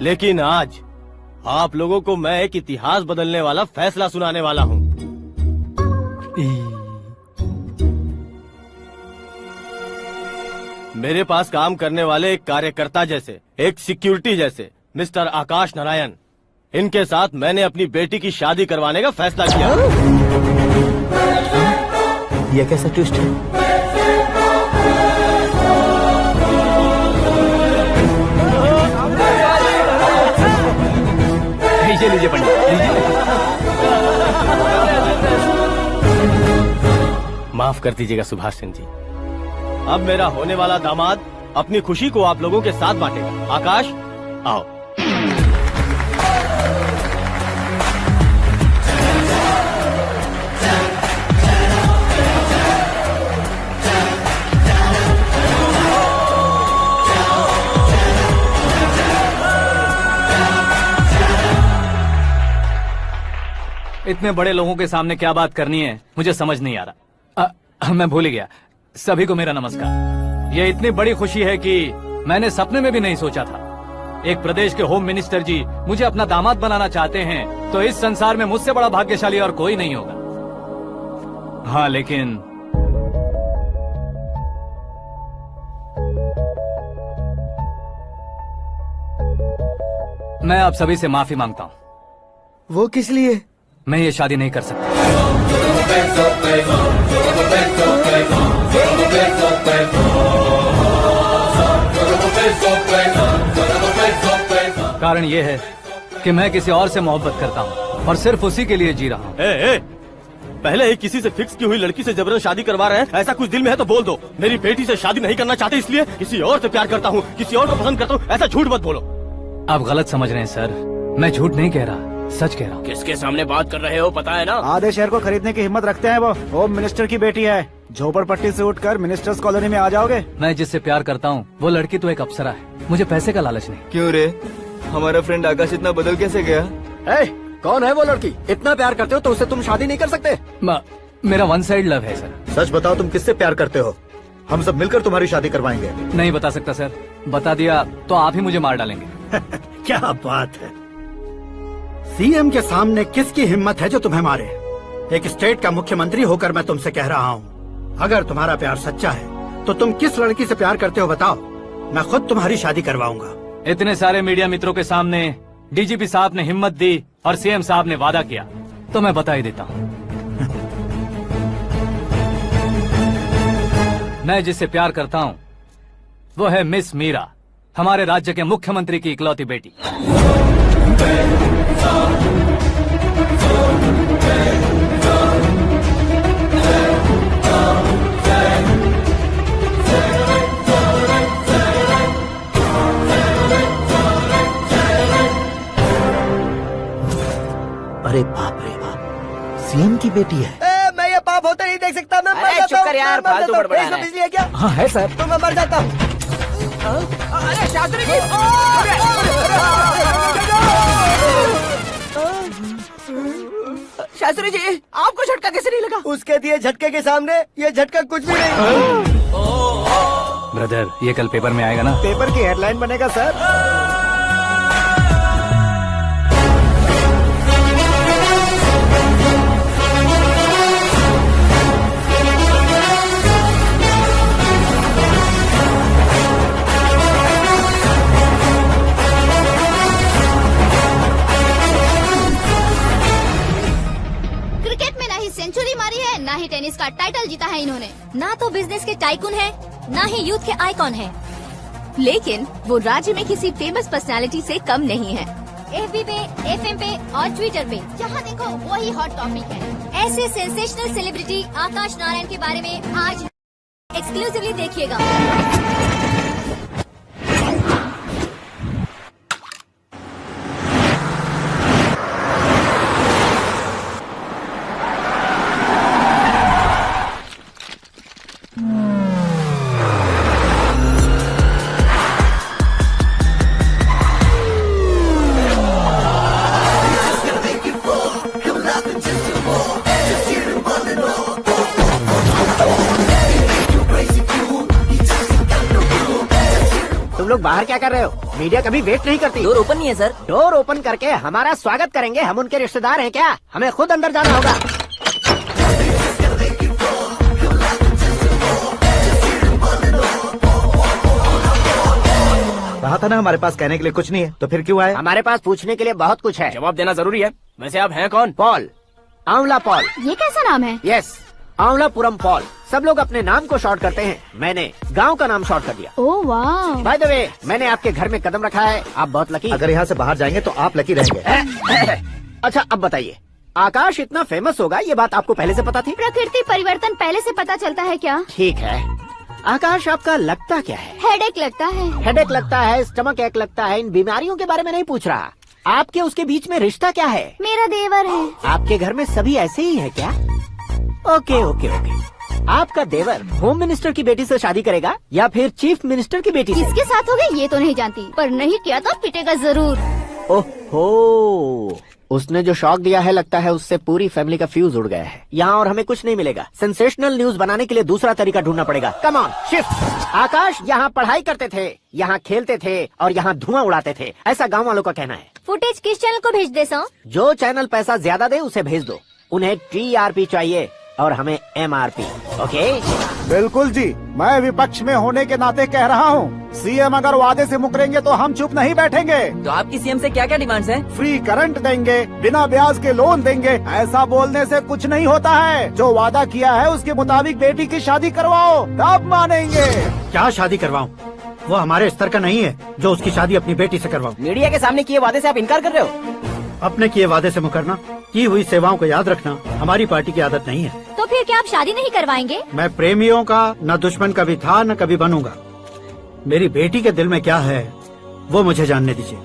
लेकिन आज आप लोगों को मैं एक इतिहास बदलने वाला फैसला सुनाने वाला हूँ। मेरे पास काम करने वाले एक कार्यकर्ता जैसे, एक सिक्योरिटी जैसे मिस्टर आकाश नारायण, इनके साथ मैंने अपनी बेटी की शादी करवाने का फैसला किया। यह कैसा ट्विस्ट है? लीजिए पंडित, माफ कर दीजिएगा सुभाष सिंह जी। अब मेरा होने वाला दामाद अपनी खुशी को आप लोगों के साथ बांटेगा। आकाश, आओ। इतने बड़े लोगों के सामने क्या बात करनी है मुझे समझ नहीं आ रहा। मैं भूल ही गया। सभी को मेरा नमस्कार। ये इतनी बड़ी खुशी है कि मैंने सपने में भी नहीं सोचा था। एक प्रदेश के होम मिनिस्टर जी मुझे अपना दामाद बनाना चाहते हैं तो इस संसार में मुझसे बड़ा भाग्यशाली और कोई नहीं होगा। हाँ, लेकिन मैं आप सभी से माफी मांगता हूँ। वो किस लिए? मैं ये शादी नहीं कर सकता। कारण ये है कि मैं किसी और से मोहब्बत करता हूँ और सिर्फ उसी के लिए जी रहा हूँ। पहले ही किसी से फिक्स की हुई लड़की से जबरन शादी करवा रहे हैं। ऐसा कुछ दिल में है तो बोल दो। मेरी बेटी से शादी नहीं करना चाहते इसलिए किसी और से प्यार करता हूँ, किसी और को पसंद करता हूँ, ऐसा झूठ मत बोलो। आप गलत समझ रहे हैं सर, मैं झूठ नहीं कह रहा, सच कह रहा हूँ। किसके सामने बात कर रहे हो पता है ना? आधे शहर को खरीदने की हिम्मत रखते हैं वो। होम मिनिस्टर की बेटी है। झोपड़पट्टी से उठकर मिनिस्टर्स कॉलोनी में आ जाओगे। मैं जिससे प्यार करता हूँ वो लड़की तो एक अप्सरा है। मुझे पैसे का लालच नहीं। क्यों रे, हमारा फ्रेंड आकाश इतना बदल कैसे गया? कौन है वो लड़की? इतना प्यार करते हो तो उससे तुम शादी नहीं कर सकते? मेरा वन साइड लव है सर। सच बताओ, तुम किससे प्यार करते हो? हम सब मिलकर तुम्हारी शादी करवाएंगे। नहीं बता सकता सर, बता दिया तो आप ही मुझे मार डालेंगे। क्या बात है, सीएम के सामने किसकी हिम्मत है जो तुम्हें मारे? एक स्टेट का मुख्यमंत्री होकर मैं तुमसे कह रहा हूँ, अगर तुम्हारा प्यार सच्चा है तो तुम किस लड़की से प्यार करते हो बताओ, मैं खुद तुम्हारी शादी करवाऊंगा। इतने सारे मीडिया मित्रों के सामने डीजीपी साहब ने हिम्मत दी और सीएम साहब ने वादा किया तो मैं बता ही देता हूँ। मैं जिससे प्यार करता हूँ वो है मिस मीरा, हमारे राज्य के मुख्यमंत्री की इकलौती बेटी। अरे बाप रे बाप, सीएम की बेटी है। मैं ये पाप होते नहीं देख सकता। मैं मर जाता हूँ। यार, फालतू बड़बड़ा रहा है। बिजली है क्या? हाँ है सर। तो मैं मर जाता हूँ। अरे शास्त्री जी, शास्त्री जी, आपको झटका कैसे नहीं लगा? उसके दिए झटके के सामने ये झटका कुछ भी नहीं। ब्रदर, ये कल पेपर में आएगा ना? पेपर की हेडलाइन बनेगा सर। सेंचुरी मारी है, ना ही टेनिस का टाइटल जीता है इन्होंने। ना तो बिजनेस के टाइकून है, ना ही यूथ के आइकॉन है। लेकिन वो राज्य में किसी फेमस पर्सनालिटी से कम नहीं है। एफबी पे, एफएम पे और ट्विटर पे जहाँ देखो वही हॉट टॉपिक है। ऐसे सेंसेशनल सेलिब्रिटी आकाश नारायण के बारे में आज एक्सक्लूसिवली देखिएगा। तुम लोग बाहर क्या कर रहे हो? मीडिया कभी वेट नहीं करती। डोर ओपन नहीं है सर। डोर ओपन करके हमारा स्वागत करेंगे। हम उनके रिश्तेदार हैं क्या? हमें खुद अंदर जाना होगा। कहा था ना हमारे पास कहने के लिए कुछ नहीं है, तो फिर क्यों आए? हमारे पास पूछने के लिए बहुत कुछ है। जवाब देना जरूरी है। वैसे आप हैं कौन? पॉल, आंवला पॉल। ये कैसा नाम है? Yes, Amvalapuram Paul. सब लोग अपने नाम को शॉर्ट करते हैं, मैंने गांव का नाम शॉर्ट कर दिया। ओह वाह। बाय द वे, मैंने आपके घर में कदम रखा है, आप बहुत लकी। अगर यहाँ से बाहर जाएंगे तो आप लकी रहेंगे। अच्छा अब बताइए, आकाश इतना फेमस होगा ये बात आपको पहले से पता थी? प्रकृति परिवर्तन पहले से पता चलता है क्या? ठीक है, आकाश आपका लगता क्या है? हेडेक लगता है। हेडेक लगता है, स्टमक एक लगता है, इन बीमारियों के बारे में नहीं पूछ रहा। आपके उसके बीच में रिश्ता क्या है? मेरा देवर है। आपके घर में सभी ऐसे ही है क्या? Okay okay okay. आपका देवर होम मिनिस्टर की बेटी से शादी करेगा या फिर चीफ मिनिस्टर की बेटी से? किसके साथ होगा ये तो नहीं जानती, पर नहीं किया तो पिटेगा जरूर। ओहो, उसने जो शॉक दिया है लगता है उससे पूरी फैमिली का फ्यूज उड़ गया है। यहाँ और हमें कुछ नहीं मिलेगा। सेंसेशनल न्यूज बनाने के लिए दूसरा तरीका ढूंढना पड़ेगा। Come on shift. आकाश यहाँ पढ़ाई करते थे, यहाँ खेलते थे और यहाँ धुआं उड़ाते थे, ऐसा गाँव वालों का कहना है। फुटेज किस चैनल को भेज दे सो? जो चैनल पैसा ज्यादा दे उसे भेज दो। उन्हें TRP चाहिए और हमें MRP। ओके बिल्कुल जी, मैं विपक्ष में होने के नाते कह रहा हूँ, सीएम अगर वादे से मुकरेंगे तो हम चुप नहीं बैठेंगे। तो आपकी सीएम से क्या क्या डिमांड्स हैं? फ्री करंट देंगे, बिना ब्याज के लोन देंगे। ऐसा बोलने से कुछ नहीं होता है। जो वादा किया है उसके मुताबिक बेटी की शादी करवाओ, तब मानेंगे। क्या शादी करवाऊं? वो हमारे स्तर का नहीं है जो उसकी शादी अपनी बेटी से करवाऊं। मीडिया के सामने किए वादे से आप इनकार कर रहे हो? अपने किए वादे से मुकरना, की हुई सेवाओं को याद रखना हमारी पार्टी की आदत नहीं है। तो फिर क्या आप शादी नहीं करवाएंगे? मैं प्रेमियों का न दुश्मन कभी था न कभी बनूंगा। मेरी बेटी के दिल में क्या है वो मुझे जानने दीजिए।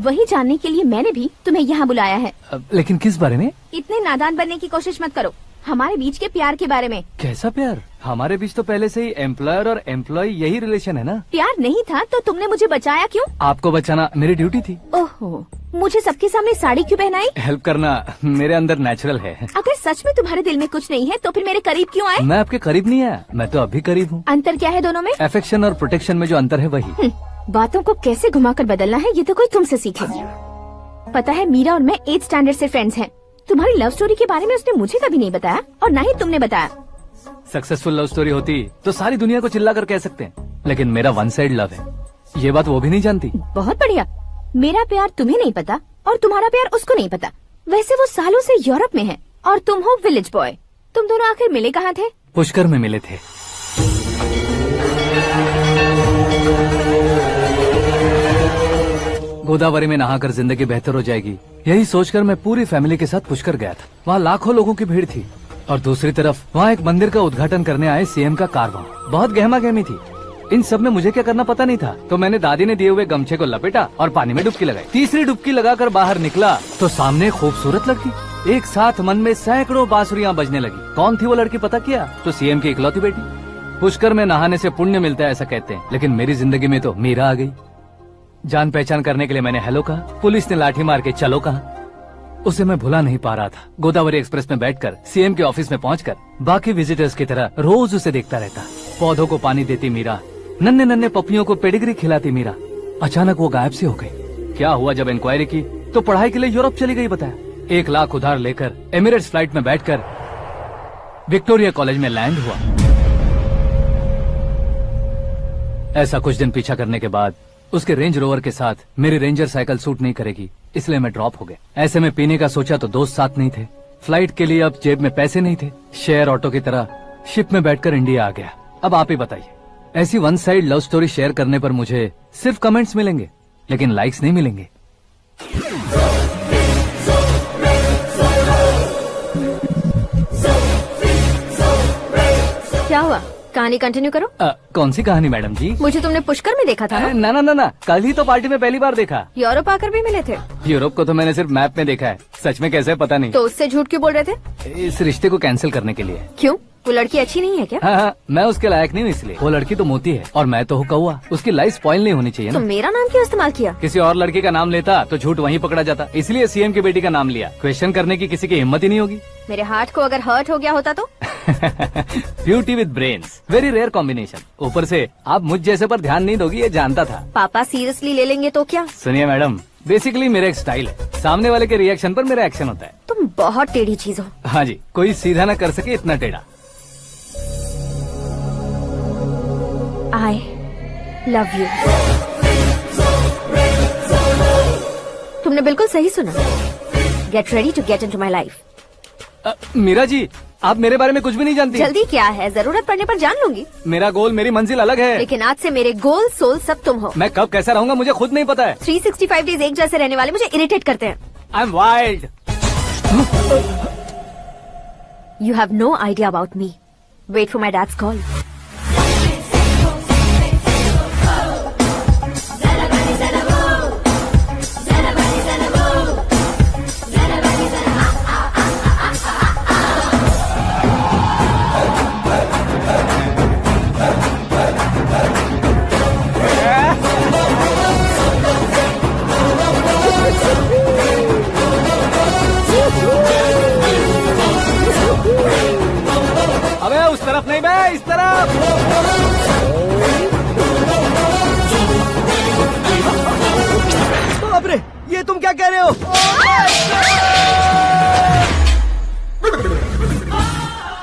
वही जानने के लिए मैंने भी तुम्हें यहाँ बुलाया है। लेकिन किस बारे में? इतने नादान बनने की कोशिश मत करो। हमारे बीच के प्यार के बारे में। कैसा प्यार? हमारे बीच तो पहले से ही एम्प्लॉयर और एम्प्लॉय यही रिलेशन है ना। प्यार नहीं था तो तुमने मुझे बचाया क्यों? आपको बचाना मेरी ड्यूटी थी। ओहो, मुझे सबके सामने साड़ी क्यों पहनाई? हेल्प करना मेरे अंदर नेचुरल है। अगर सच में तुम्हारे दिल में कुछ नहीं है तो फिर मेरे करीब क्यों आए? मैं आपके करीब नहीं आया, मैं तो अभी करीब हूँ। अंतर क्या है दोनों में? अफेक्शन और प्रोटेक्शन में जो अंतर है वही। बातों को कैसे घुमाकर बदलना है ये तो कोई तुमसे सीखे। पता है मीरा और मैं 8th स्टैंडर्ड से फ्रेंड्स हैं। तुम्हारी लव स्टोरी के बारे में उसने मुझे कभी नहीं बताया और न ही तुमने बताया। सक्सेसफुल लव स्टोरी होती तो सारी दुनिया को चिल्ला कर कह सकते हैं, लेकिन मेरा वन साइड लव है, ये बात वो भी नहीं जानती। बहुत बढ़िया। मेरा प्यार तुम्हें नहीं पता और तुम्हारा प्यार उसको नहीं पता। वैसे वो सालों से यूरोप में है और तुम हो विलेज बॉय। तुम दोनों आखिर मिले कहाँ थे? पुष्कर में मिले थे। गोदावरी में नहाकर जिंदगी बेहतर हो जाएगी, यही सोचकर मैं पूरी फैमिली के साथ पुष्कर गया था। वहाँ लाखों लोगों की भीड़ थी और दूसरी तरफ वहाँ एक मंदिर का उद्घाटन करने आए सीएम का कारवां। बहुत गहमा गहमी थी। इन सब में मुझे क्या करना पता नहीं था, तो मैंने दादी ने दिए हुए गमछे को लपेटा और पानी में डुबकी लगाई। तीसरी डुबकी लगाकर बाहर निकला तो सामने खूबसूरत लड़की। एक साथ मन में सैकड़ों बांसुरियां बजने लगी। कौन थी वो लड़की पता किया? तो सीएम की इकलौती बेटी। पुष्कर में नहाने से पुण्य मिलता है ऐसा कहते हैं, लेकिन मेरी जिंदगी में तो मीरा आ गई। जान पहचान करने के लिए मैंने हेलो कहा, पुलिस ने लाठी मार के चलो कहा। उसे मैं भुला नहीं पा रहा था। गोदावरी एक्सप्रेस में बैठकर सीएम के ऑफिस में पहुंचकर बाकी विजिटर्स की तरह रोज उसे देखता रहता। पौधों को पानी देती मीरा, नन्हे नन्हे पपियों को पेडिग्री खिलाती मीरा। अचानक वो गायब सी हो गई। क्या हुआ? जब इंक्वायरी की तो पढ़ाई के लिए यूरोप चली गई बताया। 1 लाख उधार लेकर एमिरेट्स फ्लाइट में बैठकर विक्टोरिया कॉलेज में लैंड हुआ। ऐसा कुछ दिन पीछा करने के बाद उसके रेंज रोवर के साथ मेरी रेंजर साइकिल सूट नहीं करेगी, इसलिए मैं ड्रॉप हो गया। ऐसे में पीने का सोचा तो दोस्त साथ नहीं थे। फ्लाइट के लिए अब जेब में पैसे नहीं थे। शेयर ऑटो की तरह शिप में बैठकर इंडिया आ गया। अब आप ही बताइए, ऐसी one side love story share करने पर मुझे सिर्फ कमेंट्स मिलेंगे, लेकिन लाइक्स नहीं मिलेंगे। क्या हुआ? कहानी कंटिन्यू करो। कौन सी कहानी मैडम जी? मुझे तुमने पुष्कर में देखा था ना? ना, कल ही तो पार्टी में पहली बार देखा। यूरोप आकर भी मिले थे? यूरोप को तो मैंने सिर्फ मैप में देखा है, सच में कैसे पता नहीं। तो उससे झूठ क्यों बोल रहे थे? इस रिश्ते को कैंसिल करने के लिए। क्यों? वो लड़की अच्छी नहीं है क्या? हाँ, मैं उसके लायक नहीं हूँ इसलिए। वो लड़की तो मोती है और मैं तो हूँ कौवा। उसकी लाइफ स्पॉइल नहीं होनी चाहिए ना। तो मेरा नाम क्यों इस्तेमाल किया? किसी और लड़की का नाम लेता तो झूठ वहीं पकड़ा जाता, इसलिए सीएम की बेटी का नाम लिया। क्वेश्चन करने की किसी की हिम्मत ही नहीं होगी। मेरे हार्ट को अगर हर्ट हो गया होता तो? Beauty with brains, very rare combination. ऊपर से आप मुझ जैसे पर ध्यान नहीं दोगी, ये जानता था। पापा सीरियसली ले लेंगे तो क्या? सुनिए मैडम, बेसिकली मेरा एक स्टाइल है, सामने वाले के रिएक्शन पर मेरा एक्शन होता है। तुम बहुत टेढ़ी चीज हो। हाँ जी, कोई सीधा न कर सके इतना टेढ़ा। I love you। तुमने बिल्कुल सही सुना। Get ready to get into my life। Meera ji, आप मेरे बारे में कुछ भी नहीं जानती। जल्दी क्या है, जरूरत पड़ने पर जान लूंगी। मेरा गोल, मेरी मंजिल अलग है। लेकिन आज से मेरे गोल सोल सब तुम हो। मैं कब कैसा रहूंगा मुझे खुद नहीं पता है। 365 डेज एक जैसे रहने वाले मुझे इरिटेट करते हैं। I am wild. You have no idea about me. Wait for my dad's call. अबे उस तरफ नहीं बे, इस तरफ। बाप रे, ये तुम क्या कह रहे हो?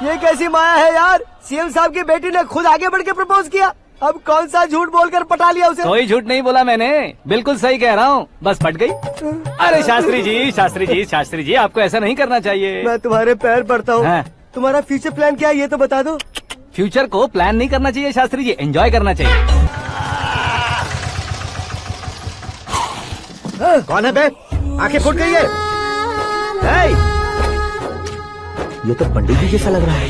ये कैसी माया है यार? सीएम साहब की बेटी ने खुद आगे बढ़ के प्रपोज किया। अब कौन सा झूठ बोलकर पटा लिया उसे? कोई झूठ नहीं बोला मैंने, बिल्कुल सही कह रहा हूँ, बस पट गई। अरे शास्त्री जी, शास्त्री जी, शास्त्री जी, आपको ऐसा नहीं करना चाहिए। मैं तुम्हारे पैर पड़ता हूँ। हाँ। तुम्हारा फ्यूचर प्लान क्या है ये तो बता दो। फ्यूचर को प्लान नहीं करना चाहिए शास्त्री जी, एंजॉय करना चाहिए। कौन है बे? आंखें फूट गई है। हे! ये तो पंडित जी जैसा लग रहा है।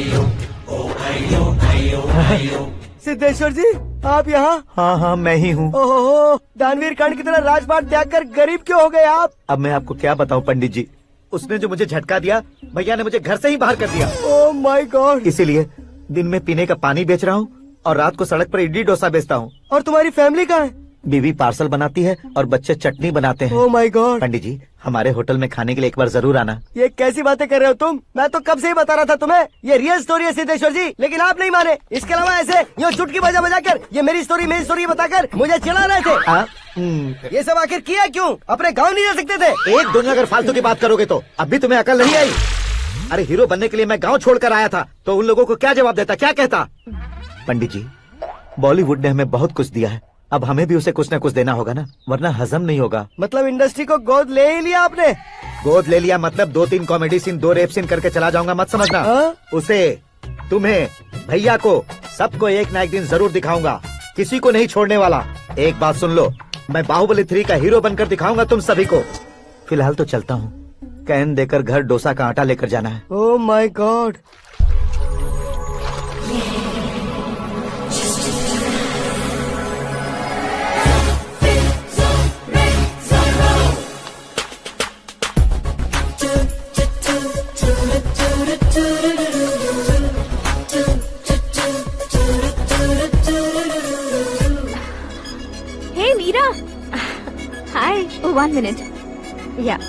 सिद्धेश्वर जी, आप यहाँ? हाँ हाँ, मैं ही हूँ। ओहो, दानवीर कर्ण की तरह राजपाट त्याग कर गरीब क्यों हो गए आप? अब मैं आपको क्या बताऊँ पंडित जी, उसने जो मुझे झटका दिया, भैया ने मुझे घर से ही बाहर कर दिया। Oh my God. इसीलिए दिन में पीने का पानी बेच रहा हूँ और रात को सड़क पर इडली डोसा बेचता हूँ। और तुम्हारी फैमिली कहाँ है? बीवी पार्सल बनाती है और बच्चे चटनी बनाते हैं। Oh my God. पंडित जी, हमारे होटल में खाने के लिए एक बार जरूर आना। ये कैसी बातें कर रहे हो तुम? मैं तो कब से ही बता रहा था तुम्हें, ये रियल स्टोरी है सिद्धेश्वर जी, लेकिन आप नहीं माने। इसके अलावा ऐसे यूँ चुटकी बजा बजा कर ये मेरी स्टोरी बताकर मुझे चिढ़ा रहे थे। ये सब आखिर किया क्यों? अपने गाँव नहीं जा सकते थे? एक दिन अगर फालतू की बात करोगे तो अब भी तुम्हें अकल नहीं आई। अरे हीरो बनने के लिए मैं गाँव छोड़कर आया था, तो उन लोगों को क्या जवाब देता, क्या कहता? पंडित जी, बॉलीवुड ने हमें बहुत कुछ दिया है, अब हमें भी उसे कुछ न कुछ देना होगा ना, वरना हजम नहीं होगा। मतलब इंडस्ट्री को गोद ले ही लिया आपने? गोद ले लिया मतलब 2-3 कॉमेडी सीन, 2 रेप सीन करके चला जाऊंगा मत समझना। उसे, तुम्हें, भैया को, सबको एक ना एक दिन जरूर दिखाऊंगा, किसी को नहीं छोड़ने वाला। एक बात सुन लो, मैं बाहुबली 3 का हीरो बनकर दिखाऊंगा तुम सभी को। फिलहाल तो चलता हूँ, कैन देकर घर डोसा का आटा लेकर जाना है। Oh my God. Hey Meera. Hi. Oh, 1 minute. Yeah.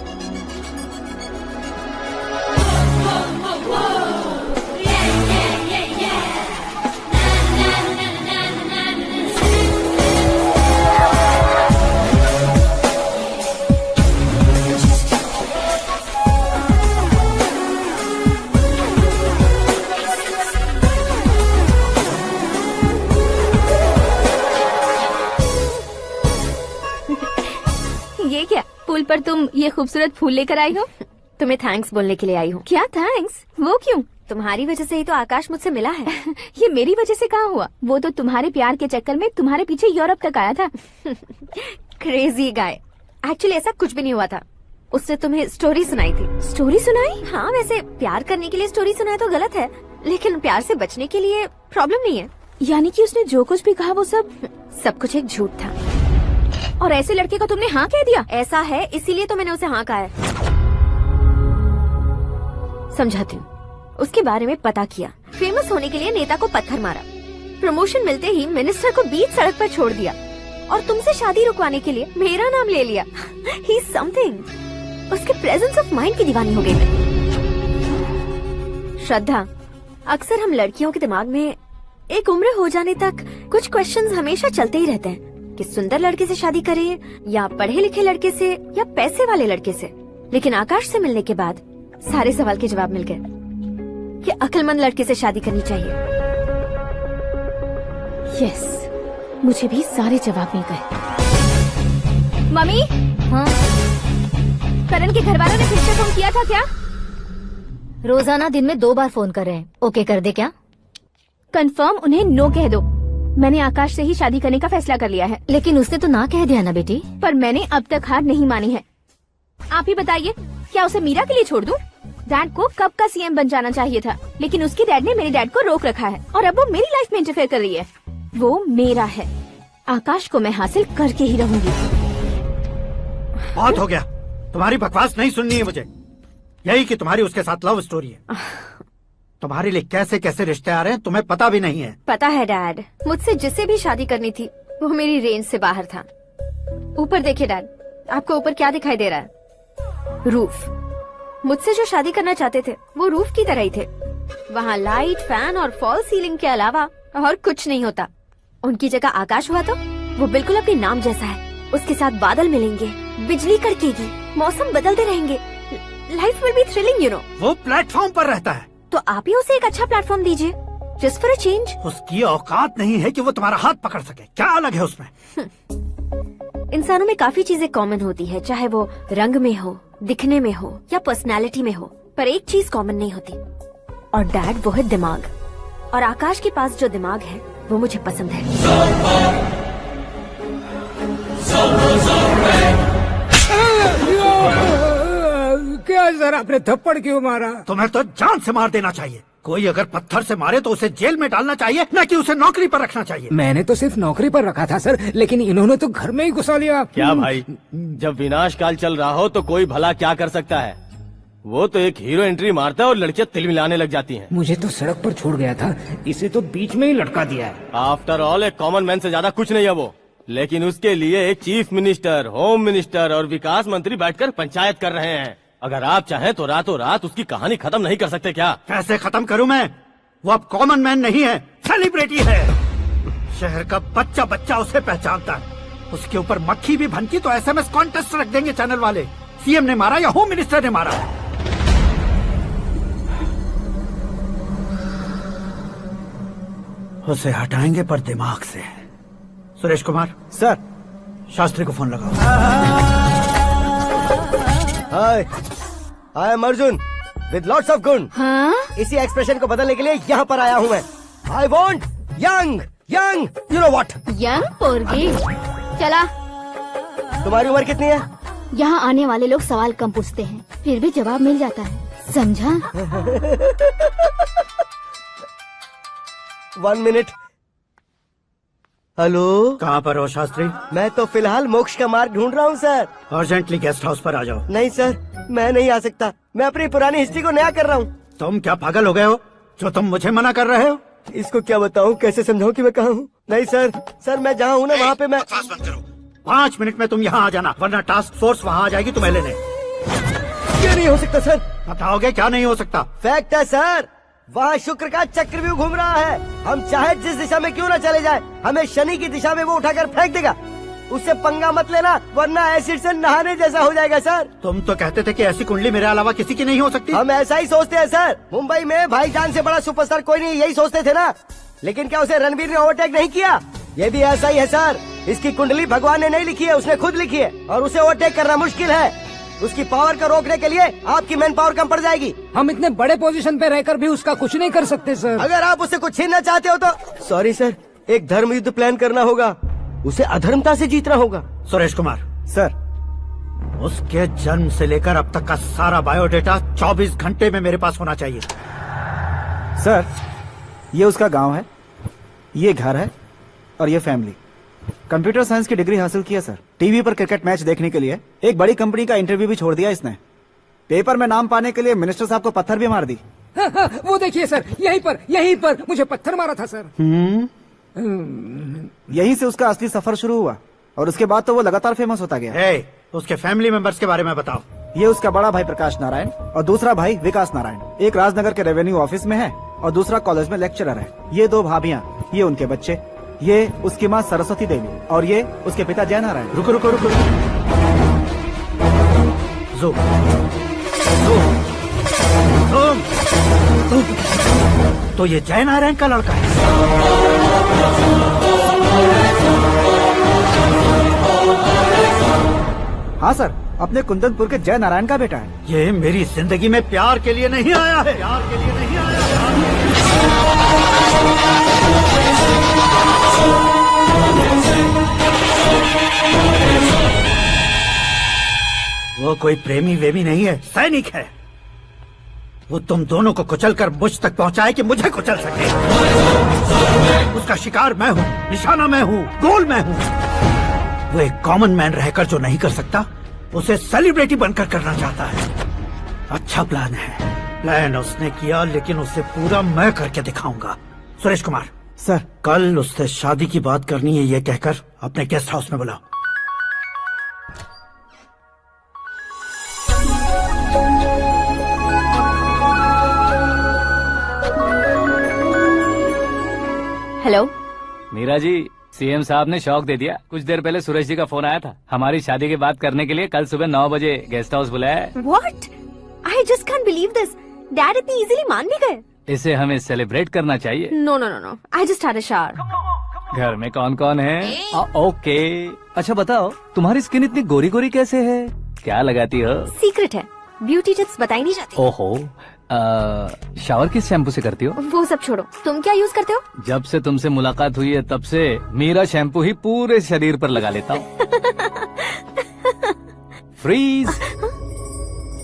ये क्या, पुल पर तुम ये खूबसूरत फूल लेकर आई हो? तुम्हें थैंक्स बोलने के लिए आई हूँ। क्या थैंक्स? वो क्यों? तुम्हारी वजह से ही तो आकाश मुझसे मिला है। ये मेरी वजह से कहाँ हुआ? वो तो तुम्हारे प्यार के चक्कर में तुम्हारे पीछे यूरोप तक आया था। Crazy guy. एक्चुअली ऐसा कुछ भी नहीं हुआ था, उसने तुम्हें स्टोरी सुनाई थी। स्टोरी सुनाई? हाँ, वैसे प्यार करने के लिए स्टोरी सुनाए तो गलत है, लेकिन प्यार से बचने के लिए प्रॉब्लम नहीं है। यानी कि उसने जो कुछ भी कहा वो सब कुछ एक झूठ था। और ऐसे लड़के को तुमने हाँ कह दिया? ऐसा है इसीलिए तो मैंने उसे हाँ कहा है। समझाती हूँ। उसके बारे में पता किया, फेमस होने के लिए नेता को पत्थर मारा, प्रमोशन मिलते ही मिनिस्टर को बीच सड़क पर छोड़ दिया और तुमसे शादी रुकवाने के लिए मेरा नाम ले लिया। ही समथिंग। उसके प्रेजेंस ऑफ माइंड की दीवानी हो गई मैं। श्रद्धा, अक्सर हम लड़कियों के दिमाग में एक उम्र हो जाने तक कुछ क्वेश्चंस हमेशा चलते ही रहते हैं कि सुंदर लड़के से शादी करें या पढ़े लिखे लड़के से या पैसे वाले लड़के से। लेकिन आकाश से मिलने के बाद सारे सवाल के जवाब मिल गए कि अक्लमंद लड़के से शादी करनी चाहिए। यस, मुझे भी सारे जवाब मिल गए। मम्मी, हाँ, करण के घर वालों ने फिर से फोन किया था क्या? रोजाना दिन में 2 बार फोन कर रहे हैं। ओके कर दे क्या? कंफर्म उन्हें नो कह दो। मैंने आकाश से ही शादी करने का फैसला कर लिया है। लेकिन उसने तो ना कह दिया ना बेटी। पर मैंने अब तक हार नहीं मानी है। आप ही बताइए, क्या उसे मीरा के लिए छोड़ दूं? डैड को कब का सीएम बन जाना चाहिए था, लेकिन उसके डैड ने मेरे डैड को रोक रखा है और अब वो मेरी लाइफ में इंटरफेयर कर रही है। वो मेरा है। आकाश को मैं हासिल करके ही रहूंगी। बहुत हो गया, तुम्हारी बकवास नहीं सुननी है मुझे। यही कि तुम्हारी उसके साथ लव स्टोरी है। तुम्हारे लिए कैसे कैसे रिश्ते आ रहे हैं तुम्हें पता भी नहीं है। पता है डैड, मुझसे जिसे भी शादी करनी थी वो मेरी रेंज से बाहर था। ऊपर देखिए डैड, आपको ऊपर क्या दिखाई दे रहा है? रूफ। मुझसे जो शादी करना चाहते थे वो रूफ की तरह ही थे। वहाँ लाइट, फैन और फॉल सीलिंग के अलावा और कुछ नहीं होता। उनकी जगह आकाश हुआ तो वो बिल्कुल अपने नाम जैसा है। उसके साथ बादल मिलेंगे, बिजली कड़केगी, मौसम बदलते रहेंगे। Life will be thrilling, you know. वो प्लेटफॉर्म पर रहता है तो आप ही उसे एक अच्छा प्लेटफॉर्म दीजिए, जस्ट फॉर अ चेंज। उसकी औकात नहीं है कि वो तुम्हारा हाथ पकड़ सके। क्या अलग है उसमें? इंसानों में काफी चीजें कॉमन होती है, चाहे वो रंग में हो, दिखने में हो या पर्सनालिटी में हो, पर एक चीज कॉमन नहीं होती, और डैड वो है दिमाग। और आकाश के पास जो दिमाग है वो मुझे पसंद है। क्या सर, आपने थप्पड़ क्यों मारा? तुम्हें तो जान से मार देना चाहिए। कोई अगर पत्थर से मारे तो उसे जेल में डालना चाहिए, न कि उसे नौकरी पर रखना चाहिए। मैंने तो सिर्फ नौकरी पर रखा था सर, लेकिन इन्होंने तो घर में ही घुसा लिया। क्या भाई, जब विनाश काल चल रहा हो तो कोई भला क्या कर सकता है? वो तो एक हीरो एंट्री मारता है और लड़कियां तिल मिलाने लग जाती हैं। मुझे तो सड़क पर छोड़ गया था, इसे तो बीच में ही लटका दिया है। आफ्टर ऑल एक कॉमन मैन से ज्यादा कुछ नहीं है वो। लेकिन उसके लिए एक चीफ मिनिस्टर, होम मिनिस्टर और विकास मंत्री बैठकर पंचायत कर रहे हैं। अगर आप चाहें तो रातों रात उसकी कहानी खत्म नहीं कर सकते क्या? कैसे खत्म करूं मैं? वो अब कॉमन मैन नहीं है, सेलिब्रिटी है। शहर का बच्चा बच्चा उसे पहचानता है। उसके ऊपर मक्खी भी भनकी तो SMS कॉन्टेस्ट रख देंगे चैनल वाले। सीएम ने मारा या होम मिनिस्टर ने मारा। उसे हटाएंगे पर दिमाग से। सुरेश कुमार सर, शास्त्री को फोन लगाओ। Hi, I am Arjun with lots of गुण। हाँ? इसी एक्सप्रेशन को बदलने के लिए यहाँ पर आया हूँ मैं। I want young young, you know what? Young पोरगी। चला। तुम्हारी उम्र कितनी है? यहाँ आने वाले लोग सवाल कम पूछते हैं, फिर भी जवाब मिल जाता है, समझा? 1 मिनट। हेलो, कहाँ पर हो शास्त्री? मैं तो फिलहाल मोक्ष का मार्ग ढूंढ रहा हूँ सर। अर्जेंटली गेस्ट हाउस पर आ जाओ। नहीं सर, मैं नहीं आ सकता। मैं अपनी पुरानी हिस्ट्री को नया कर रहा हूँ। तुम क्या पागल हो गए हो जो तुम मुझे मना कर रहे हो? इसको क्या बताऊँ, कैसे समझाऊँ कि मैं कहाँ हूँ? नहीं सर, सर मैं जहाँ हूँ ना वहाँ पे मैं। 5 मिनट में तुम यहाँ आ जाना, वरना टास्क फोर्स वहाँ आ जाएगी तुम्हें लेने। क्या नहीं हो सकता सर? बताओगे क्या नहीं हो सकता? फैक्ट है सर, वहाँ शुक्र का चक्रव्यूह घूम रहा है। हम चाहे जिस दिशा में क्यों न चले जाए, हमें शनि की दिशा में वो उठाकर फेंक देगा। उससे पंगा मत लेना, वरना एसिड से नहाने जैसा हो जाएगा सर। तुम तो कहते थे कि ऐसी कुंडली मेरे अलावा किसी की नहीं हो सकती। हम ऐसा ही सोचते हैं सर। मुंबई में भाईजान से बड़ा सुपरस्टार कोई नहीं, यही सोचते थे ना। लेकिन क्या उसे रणवीर ने ओवरटेक नहीं किया? ये भी ऐसा ही है सर। इसकी कुंडली भगवान ने नहीं लिखी है, उसने खुद लिखी है, और उसे ओवरटेक करना मुश्किल है। उसकी पावर को रोकने के लिए आपकी मैन पावर कम पड़ जाएगी। हम इतने बड़े पोजीशन पे रहकर भी उसका कुछ नहीं कर सकते सर। अगर आप उससे कुछ छीनना चाहते हो तो सॉरी सर, एक धर्म युद्ध प्लान करना होगा। उसे अधर्मता से जीतना होगा। सुरेश कुमार सर, उसके जन्म से लेकर अब तक का सारा बायोडेटा 24 घंटे में मेरे पास होना चाहिए। सर ये उसका गांव है, ये घर है और ये फैमिली। कंप्यूटर साइंस की डिग्री हासिल किया सर। टीवी पर क्रिकेट मैच देखने के लिए एक बड़ी कंपनी का इंटरव्यू भी छोड़ दिया इसने। पेपर में नाम पाने के लिए मिनिस्टर साहब को पत्थर भी मार दी। वो देखिए सर, यहीं पर मुझे पत्थर मारा था सर। यहीं से उसका असली सफर शुरू हुआ और उसके बाद तो वो लगातार फेमस होता गया। उसके फैमिली मेंबर्स के बारे में बताओ। ये उसका बड़ा भाई प्रकाश नारायण और दूसरा भाई विकास नारायण। एक राजनगर के रेवेन्यू ऑफिस में है और दूसरा कॉलेज में लेक्चरर है। ये 2 भाभियां, ये उनके बच्चे, ये उसकी माँ सरस्वती देवी और ये उसके पिता जय नारायण। रुको रुको रुको, ज़ूम, तो ये जय नारायण का लड़का है। हाँ सर, अपने कुंदनपुर के जय नारायण का बेटा है। ये मेरी जिंदगी में प्यार के लिए नहीं आया है, प्यार के लिए नहीं आया वो कोई प्रेमी वेमी नहीं है, सैनिक है। वो तुम दोनों को कुचल कर मुझ तक पहुंचाए कि मुझे कुचल सके। उसका शिकार मैं हूँ, निशाना मैं हूँ, गोल मैं हूँ। वो एक कॉमन मैन रहकर जो नहीं कर सकता, उसे सेलिब्रिटी बनकर करना चाहता है। अच्छा प्लान है, प्लान उसने किया, लेकिन उसे पूरा मैं करके दिखाऊंगा। सुरेश कुमार सर, कल उससे शादी की बात करनी है, ये कहकर अपने गेस्ट हाउस में बुलाओ। हेलो मीरा जी, सीएम साहब ने शौक दे दिया। कुछ देर पहले सुरेश जी का फोन आया था, हमारी शादी की बात करने के लिए कल सुबह 9 बजे गेस्ट हाउस बुलाया है। What? I just can't believe this. Dad इतनी इजीली मान भी गए। इसे हमें सेलिब्रेट करना चाहिए। No no no no, I just had a shower. घर में कौन कौन है? ओके, अच्छा बताओ, तुम्हारी स्किन इतनी गोरी गोरी कैसे है? क्या लगाती हो? सीक्रेट है, ब्यूटी टिप्स बताई नहीं जाती। ओहो, शावर किस शैम्पू से करती हो? वो सब छोड़ो, तुम क्या यूज करते हो? जब से तुमसे मुलाकात हुई है तब से मेरा शैम्पू ही पूरे शरीर पर लगा लेता हूँ। फ्रीज।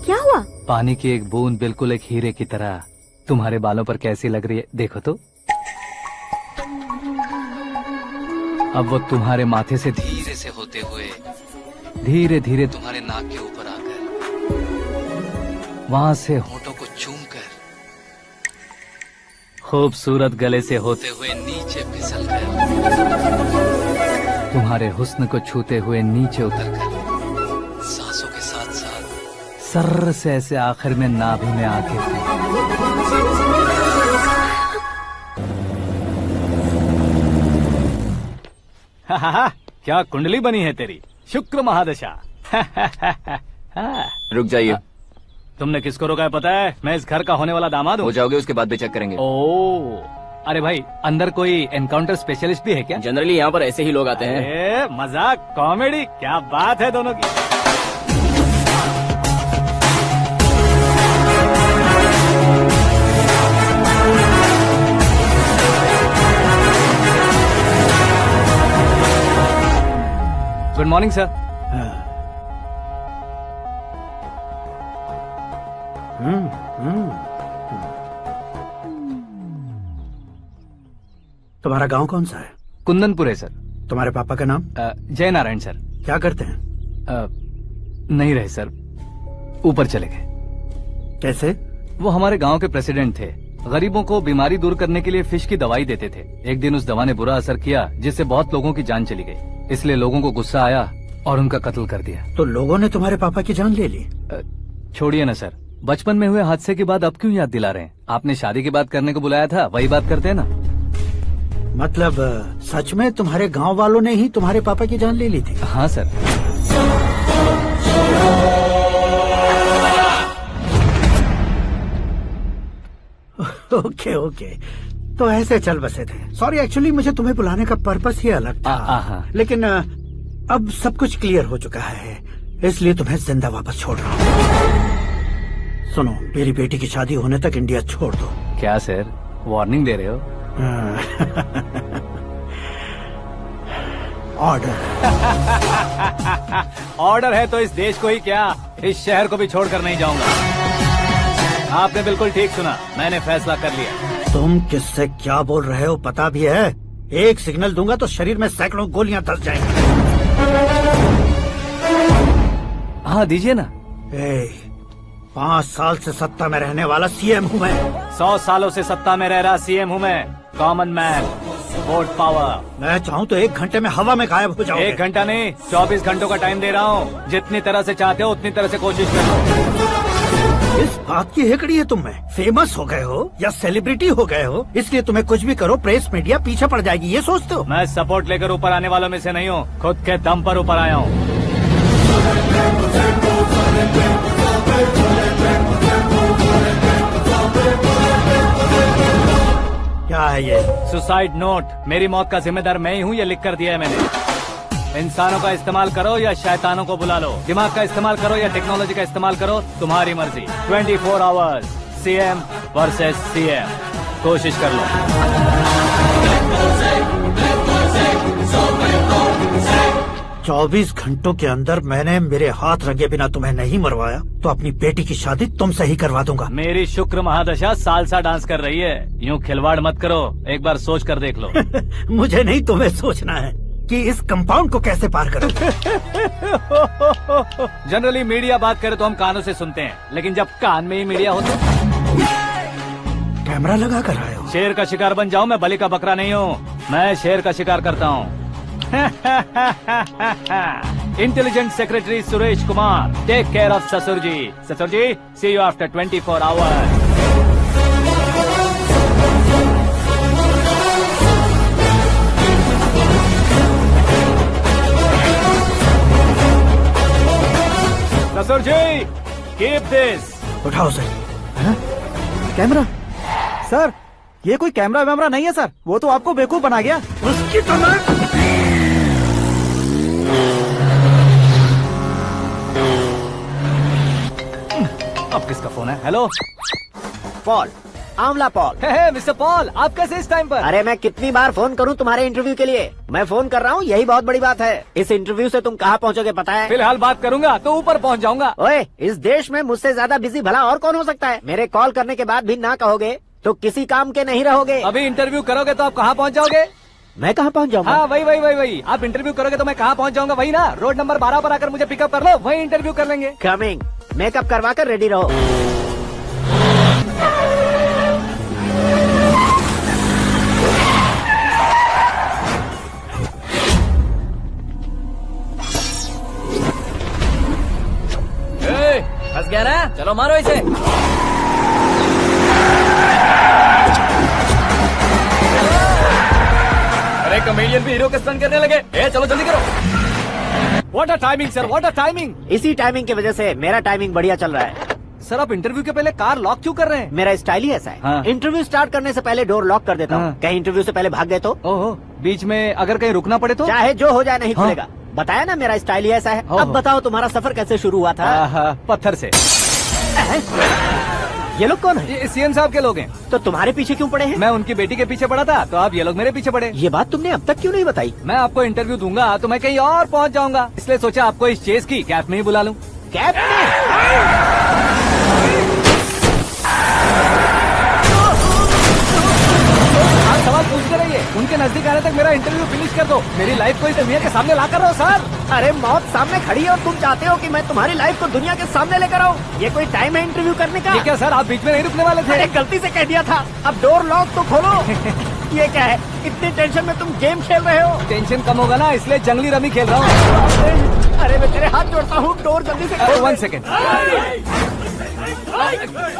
क्या हुआ? पानी की एक बूंद बिल्कुल एक हीरे की तरह तुम्हारे बालों पर कैसी लग रही है, देखो तो। अब वो तुम्हारे माथे से धीरे से होते हुए धीरे धीरे तुम्हारे नाक के ऊपर आकर वहां से होठों को चूमकर खूबसूरत गले से होते हुए नीचे फिसलकर तुम्हारे हुस्न को छूते हुए नीचे उतरकर सांसों के साथ साथ सर्र से ऐसे आखिर में नाभि में आके क्या कुंडली बनी है तेरी, शुक्र महादशा। रुक जाइए। तुमने किसको रोका है पता है? मैं इस घर का होने वाला दामाद हूँ। हो जाओगे उसके बाद भी चेक करेंगे। ओ, अरे भाई, अंदर कोई एनकाउंटर स्पेशलिस्ट भी है क्या? जनरली यहाँ पर ऐसे ही लोग आते हैं। मजाक, कॉमेडी, क्या बात है दोनों की। Good morning sir. तुम्हारा गांव कौन सा है? कुंदनपुर है सर। तुम्हारे पापा का नाम? जय नारायण सर। क्या करते हैं? नहीं रहे सर, ऊपर चले गए। कैसे? वो हमारे गांव के प्रेसिडेंट थे। गरीबों को बीमारी दूर करने के लिए फिश की दवाई देते थे। एक दिन उस दवा ने बुरा असर किया, जिससे बहुत लोगों की जान चली गई। इसलिए लोगों को गुस्सा आया और उनका कत्ल कर दिया। तो लोगों ने तुम्हारे पापा की जान ले ली? छोड़िए ना सर, बचपन में हुए हादसे के बाद अब क्यों याद दिला रहे हैं? आपने शादी की बात करने को बुलाया था, वही बात करते हैं ना। मतलब सच में तुम्हारे गांव वालों ने ही तुम्हारे पापा की जान ले ली थी? हाँ सर। ओके ओके, तो ऐसे चल बसे थे। सॉरी, एक्चुअली मुझे तुम्हें बुलाने का पर्पस ही अलग था। लेकिन अब सब कुछ क्लियर हो चुका है, इसलिए तुम्हें जिंदा वापस छोड़ रहा हूँ। सुनो, मेरी बेटी की शादी होने तक इंडिया छोड़ दो। क्या सर, वार्निंग दे रहे हो? ऑर्डर। ऑर्डर है तो इस देश को ही क्या, इस शहर को भी छोड़कर नहीं जाऊंगा। आपने बिल्कुल ठीक सुना, मैंने फैसला कर लिया। तुम किससे क्या बोल रहे हो पता भी है? एक सिग्नल दूंगा तो शरीर में सैकड़ों गोलियां धस जाएंगी। हाँ दीजिए ना। 5 साल से सत्ता में रहने वाला सीएम हूँ मैं। 100 सालों से सत्ता में रह रहा सीएम हूँ मैं। Common man, vote power. मैं चाहूँ तो 1 घंटे में हवा में गायब हो जाऊँ। 1 घंटा नहीं, 24 घंटों का टाइम दे रहा हूँ। जितनी तरह से चाहते हो उतनी तरह से कोशिश करो। इस बात की हेकड़ी है तुम में। फेमस हो गए हो या सेलिब्रिटी हो गए हो, इसलिए तुम्हें कुछ भी करो प्रेस मीडिया पीछे पड़ जाएगी, ये सोचते हो? मैं सपोर्ट लेकर ऊपर आने वालों में से नहीं हूँ, खुद के दम पर ऊपर आया हूँ। क्या है ये? Suicide note. मेरी मौत का जिम्मेदार मैं ही हूँ, ये लिख कर दिया है मैंने। इंसानों का इस्तेमाल करो या शैतानों को बुला लो, दिमाग का इस्तेमाल करो या टेक्नोलॉजी का इस्तेमाल करो, तुम्हारी मर्जी। 24 आवर्स सीएम वर्सेस सीएम, कोशिश कर लो। 24 घंटों के अंदर मैंने मेरे हाथ रंगे बिना तुम्हें नहीं मरवाया तो अपनी बेटी की शादी तुमसे ही करवा दूंगा। मेरी शुक्र महादशा सालसा डांस कर रही है, यूं खिलवाड़ मत करो, एक बार सोच कर देख लो। मुझे नहीं, तुम्हें सोचना है कि इस कंपाउंड को कैसे पार करो। जनरली मीडिया बात करे तो हम कानों से सुनते हैं, लेकिन जब कान में ही मीडिया हो तो कैमरा लगा कर आए हो। शेर का शिकार बन जाऊं, मैं बलि का बकरा नहीं हूँ, मैं शेर का शिकार करता हूँ। Intelligent secretary Suresh Kumar, take care of ससुर जी। ससुर जी, सी यू आफ्टर 24 आवर्स। ससुर जी, कीप दिस। उठाओ सर। कैमरा सर, ये कोई कैमरा वैमरा नहीं है सर, वो तो आपको बेवकूफ बना गया। उसकी तो मैं अब किसका फोन है? हेलो पॉल, आंवला पॉल। हे मिस्टर पॉल, आप कैसे इस टाइम पर? अरे मैं कितनी बार फोन करूं तुम्हारे इंटरव्यू के लिए? मैं फोन कर रहा हूं, यही बहुत बड़ी बात है। इस इंटरव्यू से तुम कहां पहुंचोगे पता है? फिलहाल बात करूंगा तो ऊपर पहुंच जाऊंगा। ओए, इस देश में मुझसे ज्यादा बिजी भला और कौन हो सकता है? मेरे कॉल करने के बाद भी ना कहोगे तो किसी काम के नहीं रहोगे। अभी इंटरव्यू करोगे तो आप कहाँ पहुँच जाओगे? मैं कहाँ पहुँच जाऊंगा? हाँ वही। आप इंटरव्यू करोगे तो मैं कहाँ पहुँच जाऊंगा? वही ना, रोड नंबर 12 पर आकर मुझे पिकअप कर लो, वही इंटरव्यू कर लेंगे। कमिंग। मेकअप करवा कर रेडी रहो। फंस गया ना, चलो मारो इसे। अरे कमेडियन भी हीरो के स्टंट करने लगे। चलो जल्दी करो। What a timing sir, what a timing. इसी टाइमिंग की वजह से मेरा टाइमिंग बढ़िया चल रहा है। सर आप इंटरव्यू के पहले कार लॉक क्यों कर रहे हैं? मेरा स्टाइल ही ऐसा है। हाँ। इंटरव्यू स्टार्ट करने से पहले डोर लॉक कर देता हूँ। हाँ। कहीं इंटरव्यू से पहले भाग गए तो? ओहो, बीच में अगर कहीं रुकना पड़े तो? चाहे जो हो जाए नहीं हाँ। खुलेगा। बताया ना मेरा स्टाइल ही ऐसा है। अब बताओ तुम्हारा सफर कैसे शुरू हुआ था? पत्थर से। ये लोग कौन है? ये सीएम साहब के लोग हैं। तो तुम्हारे पीछे क्यों पड़े हैं? मैं उनकी बेटी के पीछे पड़ा था तो आप ये लोग मेरे पीछे पड़े। ये बात तुमने अब तक क्यों नहीं बताई? मैं आपको इंटरव्यू दूंगा तो मैं कहीं और पहुंच जाऊंगा, इसलिए सोचा आपको इस चेस की कैप में ही बुला लूं। कैप में? आप सवाल पूछते रहिए, उनके नजदीक आने तक मेरा इंटरव्यू फिनिश कर दो। मेरी लाइफ को इस दुनिया के सामने ला कर रहो सर। अरे मौत सामने खड़ी है और तुम चाहते हो कि मैं तुम्हारी लाइफ को दुनिया के सामने लेकर आऊं? ये कोई टाइम है इंटरव्यू करने का? ठीक है सर, आप बीच में नहीं रुकने वाले थे। अरे गलती से कह दिया था, अब डोर लॉक तो खोलो। ये क्या है, इतनी टेंशन में तुम गेम खेल रहे हो? टेंशन कम होगा ना, इसलिए जंगली रमी खेल रहा हूँ। अरे मैं तेरे हाथ जोड़ता हूँ, डोर जल्दी से खोलो। 1 second.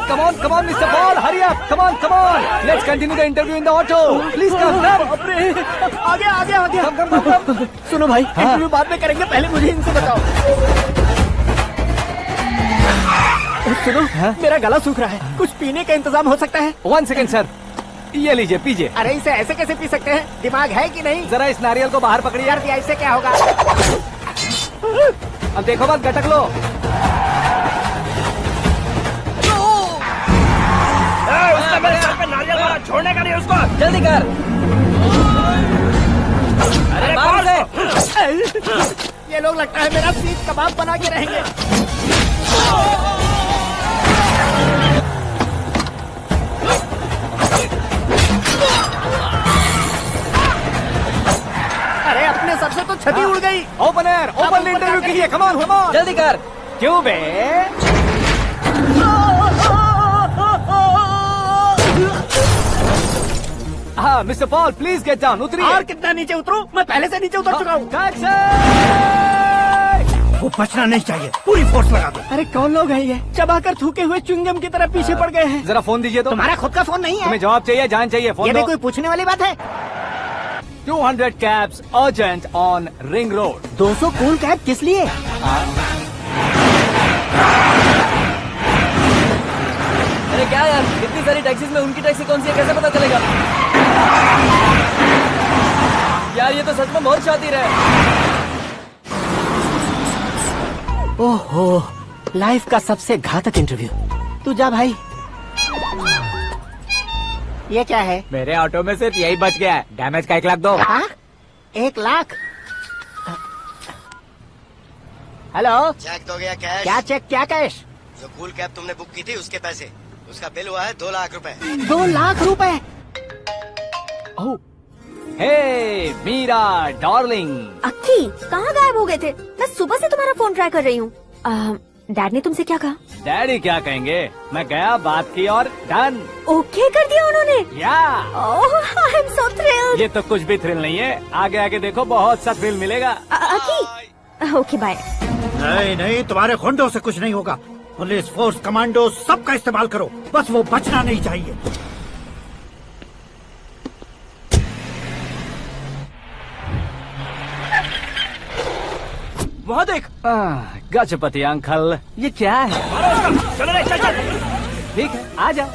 Come on, Mr. Paul, hurry up! Come on. Let's continue the interview in the auto. Please come. आगे। Come. सुनो भाई, इंटरव्यू बाद में करेंगे, पहले मुझे इनसे बताओ। सुनो, मेरा गला सूख रहा है, कुछ पीने का इंतजाम हो सकता है? 1 सेकेंड सर, ये लीजिए पीजिए। अरे इसे ऐसे कैसे पी सकते हैं? दिमाग है कि नहीं? जरा इस नारियल को बाहर पकड़िए। यार इससे क्या होगा? अब देखो बात, गटक लो। उसने मेरे सर पे नारियल मारा, छोड़ने का नहीं उसको। जल्दी कर। अरे मार उसे। ये लोग लगता है मेरा सीख कबाब बना के रहेंगे। अरे अपने सबसे तो छती उड़ गई। ओपन इंटरव्यू के लिए। कम ऑन जल्दी कर। क्यों बे? हाँ mister Paul, please get down. उतरिए। और कितना नीचे उतरूं? मैं पहले से नीचे उतर चुका हूँ। वो बचना नहीं चाहिए, पूरी फोर्स लगा दो। अरे कौन लोग हैं ये? चबाकर थूके हुए च्युइंगम की तरह पीछे पड़ गए हैं। जरा फोन दीजिए तो। तुम्हारा खुद का फोन नहीं है? तुम्हें जवाब चाहिए, जान चाहिए, फोन ये दो। भी कोई पूछने वाली बात है? 200 cabs urgent on Ring Road. 200 cool cab किस लिए? अरे क्या यार, इतनी सारी टैक्सीज में उनकी टैक्सी कौन सी है, कैसे पता चलेगा? यार ये तो सच में बहुत शातिर है। ओहो, लाइफ का सबसे घातक इंटरव्यू। तू जा भाई। ये क्या है? मेरे ऑटो में सिर्फ यही बच गया है। डैमेज का 1 लाख दो। हाँ? 1 लाख? हेलो, चेक तो गया कैश। क्या चेक, क्या कैश? जो कूल कैब तुमने बुक की थी उसके पैसे, उसका बिल हुआ है 2 लाख रुपए। 2 लाख रुपए? ओह, हे मीरा डार्लिंग। अक्की, कहाँ गायब हो गए थे? मैं सुबह से तुम्हारा फोन ट्राई कर रही हूँ। डैड ने तुमसे क्या कहा? डैडी क्या कहेंगे, मैं गया, बात की और डन। ओके कर दिया उन्होंने? या। ओह, आई एम सो थ्रिल्ड। ये तो कुछ भी थ्रिल नहीं है, आगे आगे देखो बहुत सा थ्रिल मिलेगा। अक्की, ओके बाय। नहीं नहीं, तुम्हारे गुंडों से कुछ नहीं होगा। पुलिस फोर्स, कमांडो, सबका इस्तेमाल करो, बस वो बचना नहीं चाहिए। वहाँ देख। गजपति अंकल, ये क्या है? चलो रे, चल चल। ठीक है, आ जा।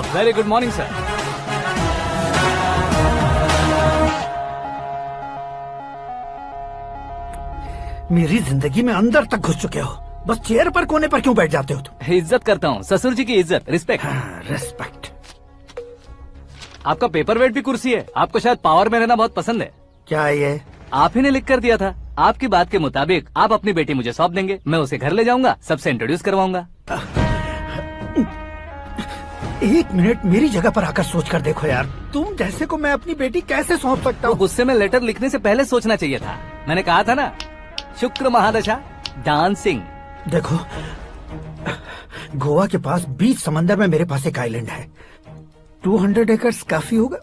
Very good morning sir. मेरी जिंदगी में अंदर तक घुस चुके हो, बस चेयर पर कोने पर क्यों बैठ जाते हो तुम? इज्जत करता हूँ, ससुर जी की इज्जत, रिस्पेक्ट। रिस्पेक्ट। आपका पेपर वेट भी कुर्सी है, आपको शायद पावर में रहना बहुत पसंद है। क्या ये? आप ही ने लिख कर दिया था। आपकी बात के मुताबिक आप अपनी बेटी मुझे सौंप देंगे, मैं उसे घर ले जाऊंगा, सबसे इंट्रोड्यूस करवाऊंगा। 1 मिनट मेरी जगह पर आकर सोच कर देखो यार, तुम जैसे को मैं अपनी बेटी कैसे सौंप सकता हूँ? गुस्से में लेटर लिखने से पहले सोचना चाहिए था। मैंने कहा था ना, शुक्र महादशा डांसिंग। देखो, गोवा के पास बीच समंदर में मेरे पास एक आइलैंड है, 200 एकर्स काफी होगा।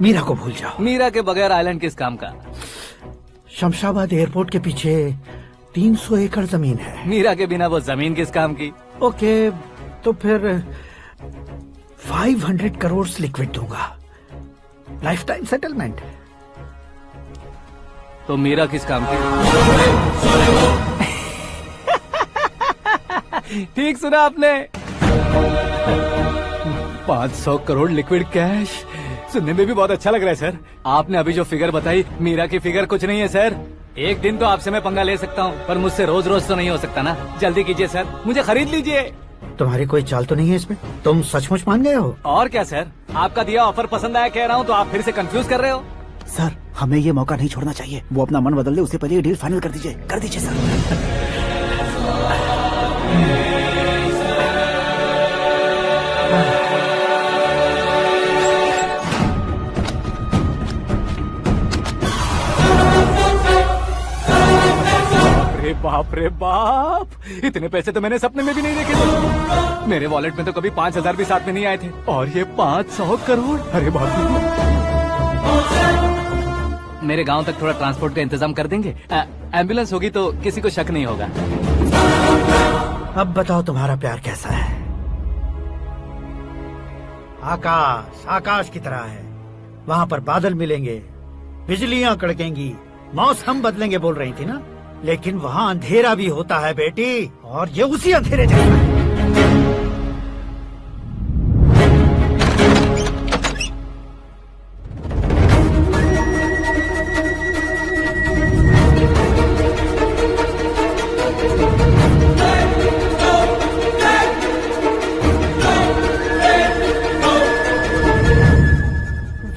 मीरा को भूल जाओ। मीरा के बगैर आइलैंड किस काम का? शमशाबाद एयरपोर्ट के पीछे 300 एकड़ जमीन है। मीरा के बिना वो जमीन किस काम की? ओके, तो फिर 500 करोड़ लिक्विड दूंगा, लाइफ टाइम सेटलमेंट। तो मीरा किस काम की? ठीक सुना आपने, 500 करोड़ लिक्विड कैश। सुनने में भी बहुत अच्छा लग रहा है सर। आपने अभी जो फिगर बताई, मीरा की फिगर कुछ नहीं है सर। एक दिन तो आपसे मैं पंगा ले सकता हूँ, पर मुझसे रोज रोज तो नहीं हो सकता ना। जल्दी कीजिए सर, मुझे खरीद लीजिए। तुम्हारी कोई चाल तो नहीं है इसमें? तुम सचमुच मान गए हो? और क्या सर, आपका दिया ऑफर पसंद आया कह रहा हूँ, तो आप फिर से कंफ्यूज कर रहे हो। सर, हमें ये मौका नहीं छोड़ना चाहिए। वो अपना मन बदल ले, उससे पहले ये डील फाइनल कर दीजिए। कर दीजिए सर। रे बाप, इतने पैसे तो मैंने सपने में भी नहीं देखे थे। मेरे वॉलेट में तो कभी 5,000 भी साथ में नहीं आए थे, और ये 500 करोड़। अरे बाप रे। मेरे गांव तक थोड़ा ट्रांसपोर्ट का इंतजाम कर देंगे? एम्बुलेंस होगी तो किसी को शक नहीं होगा। अब बताओ तुम्हारा प्यार कैसा है? आकाश आकाश की तरह है, वहाँ पर बादल मिलेंगे, बिजलियाँ कड़केंगी, मौसम बदलेंगे बोल रही थी ना, लेकिन वहाँ अंधेरा भी होता है बेटी, और ये उसी अंधेरे जैसा है।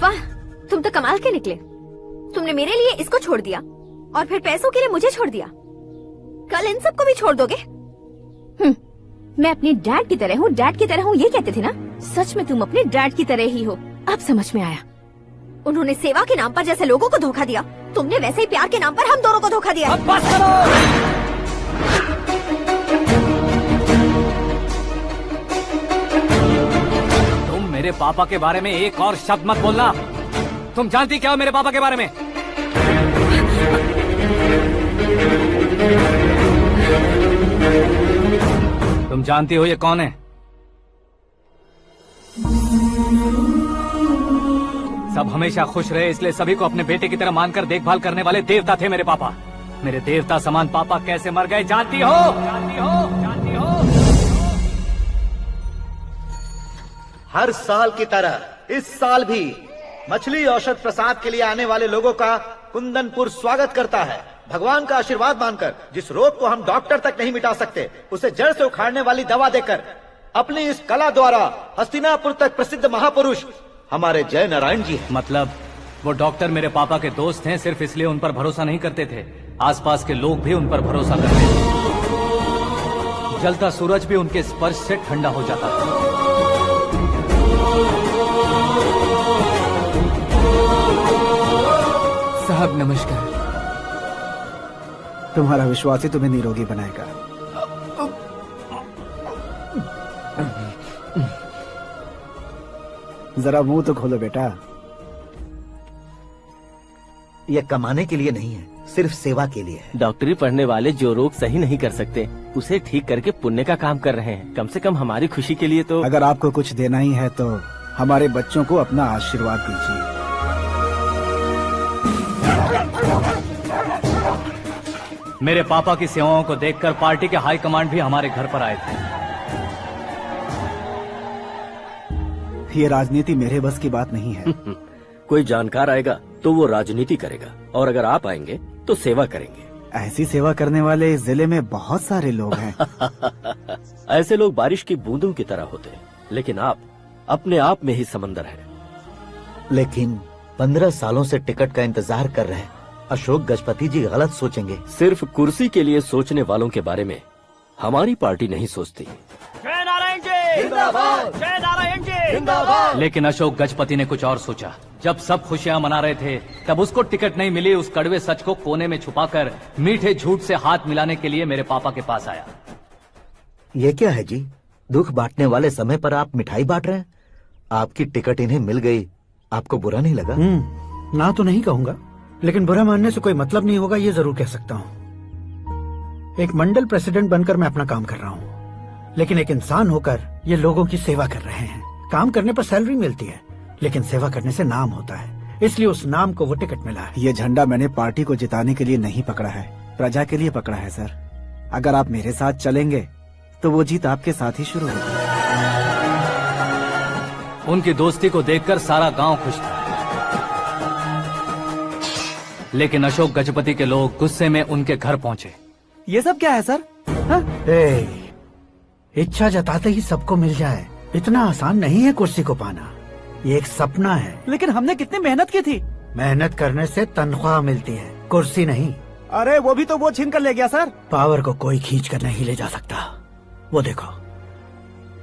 वाह, तुम तो कमाल के निकले। तुमने मेरे लिए इसको छोड़ दिया और फिर पैसों के लिए मुझे छोड़ दिया। कल इन सबको भी छोड़ दोगे? मैं अपने डैड की तरह हूँ, डैड की तरह हूँ, ये कहते थे ना। सच में तुम अपने डैड की तरह ही हो, अब समझ में आया। उन्होंने सेवा के नाम पर जैसे लोगों को धोखा दिया, तुमने वैसे ही प्यार के नाम पर हम दोनों को धोखा दिया। अब बस करो। तुम मेरे पापा के बारे में एक और शब्द मत बोलना। तुम जानती क्या हो मेरे पापा के बारे में? तुम जानती हो ये कौन है? सब हमेशा खुश रहे इसलिए सभी को अपने बेटे की तरह मानकर देखभाल करने वाले देवता थे मेरे पापा। मेरे देवता समान पापा कैसे मर गए जानती हो? जानती हो? जानती हो? हर साल की तरह इस साल भी मछली औषध प्रसाद के लिए आने वाले लोगों का कुंदनपुर स्वागत करता है। भगवान का आशीर्वाद मानकर जिस रोग को हम डॉक्टर तक नहीं मिटा सकते, उसे जड़ से उखाड़ने वाली दवा देकर अपनी इस कला द्वारा हस्तिनापुर तक प्रसिद्ध महापुरुष हमारे जय नारायण जी हैं। मतलब वो डॉक्टर मेरे पापा के दोस्त हैं, सिर्फ इसलिए उन पर भरोसा नहीं करते थे, आसपास के लोग भी उन पर भरोसा करते थे। जलता सूरज भी उनके स्पर्श से ठंडा हो जाता था। साहब नमस्कार। तुम्हारा विश्वास ही तुम्हें निरोगी बनाएगा। जरा मुंह तो खोलो बेटा। यह कमाने के लिए नहीं है, सिर्फ सेवा के लिए है। डॉक्टरी पढ़ने वाले जो रोग सही नहीं कर सकते उसे ठीक करके पुण्य का काम कर रहे हैं। कम से कम हमारी खुशी के लिए तो। अगर आपको कुछ देना ही है तो हमारे बच्चों को अपना आशीर्वाद दीजिए। मेरे पापा की सेवाओं को देखकर पार्टी के हाई कमांड भी हमारे घर पर आए थे। ये राजनीति मेरे बस की बात नहीं है। कोई जानकार आएगा तो वो राजनीति करेगा, और अगर आप आएंगे तो सेवा करेंगे। ऐसी सेवा करने वाले इस जिले में बहुत सारे लोग हैं। ऐसे लोग बारिश की बूंदों की तरह होते हैं, लेकिन आप अपने आप में ही समंदर हैं। लेकिन 15 सालों से टिकट का इंतजार कर रहे अशोक गजपति जी गलत सोचेंगे। सिर्फ कुर्सी के लिए सोचने वालों के बारे में हमारी पार्टी नहीं सोचती। जय नारायण जी जिंदाबाद, जय नारायण जी जिंदाबाद। लेकिन अशोक गजपति ने कुछ और सोचा। जब सब खुशियां मना रहे थे तब उसको टिकट नहीं मिली। उस कड़वे सच को कोने में छुपाकर मीठे झूठ से हाथ मिलाने के लिए मेरे पापा के पास आया। ये क्या है जी? दुख बांटने वाले समय पर आप मिठाई बांट रहे हैं। आपकी टिकट इन्हें मिल गई, आपको बुरा नहीं लगा? ना तो नहीं कहूंगा, लेकिन बुरा मानने से कोई मतलब नहीं होगा, ये जरूर कह सकता हूँ। एक मंडल प्रेसिडेंट बनकर मैं अपना काम कर रहा हूँ, लेकिन एक इंसान होकर ये लोगों की सेवा कर रहे हैं। काम करने पर सैलरी मिलती है, लेकिन सेवा करने से नाम होता है, इसलिए उस नाम को वो टिकट मिला है। ये झंडा मैंने पार्टी को जिताने के लिए नहीं पकड़ा है, प्रजा के लिए पकड़ा है सर। अगर आप मेरे साथ चलेंगे तो वो जीत आपके साथ ही शुरू होगी। उनकी दोस्ती को देखकर सारा गांव खुश था, लेकिन अशोक गजपति के लोग गुस्से में उनके घर पहुंचे। ये सब क्या है सर? इच्छा जताते ही सबको मिल जाए, इतना आसान नहीं है कुर्सी को पाना। ये एक सपना है। लेकिन हमने कितनी मेहनत की थी। मेहनत करने से तनख्वाह मिलती है, कुर्सी नहीं। अरे वो भी तो वो छीन कर ले गया सर। पावर को कोई खींच कर नहीं ले जा सकता। वो देखो,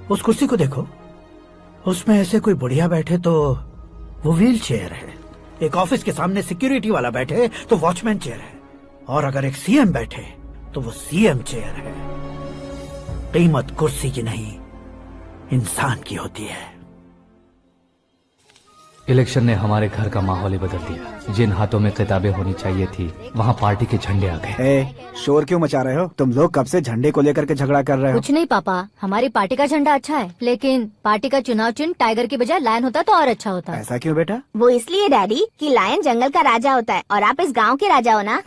उस कुर्सी को देखो, उसमें ऐसे कोई बुढ़िया बैठे तो वो व्हील चेयर है, एक ऑफिस के सामने सिक्योरिटी वाला बैठे तो वॉचमैन चेयर है, और अगर एक सीएम बैठे तो वो सीएम चेयर है। कीमत कुर्सी की नहीं, इंसान की होती है। इलेक्शन ने हमारे घर का माहौल ही बदल दिया। जिन हाथों में किताबें होनी चाहिए थी, वहाँ पार्टी के झंडे आ गए। शोर क्यों मचा रहे हो? तुम लोग कब से झंडे को लेकर के झगड़ा कर रहे हो? कुछ नहीं पापा, हमारी पार्टी का झंडा अच्छा है, लेकिन पार्टी का चुनाव चिन्ह टाइगर की बजाय लायन होता तो और अच्छा होता। ऐसा क्यों बेटा? वो इसलिए डैडी कि लायन जंगल का राजा होता है और आप इस गांव के राजा हो ना।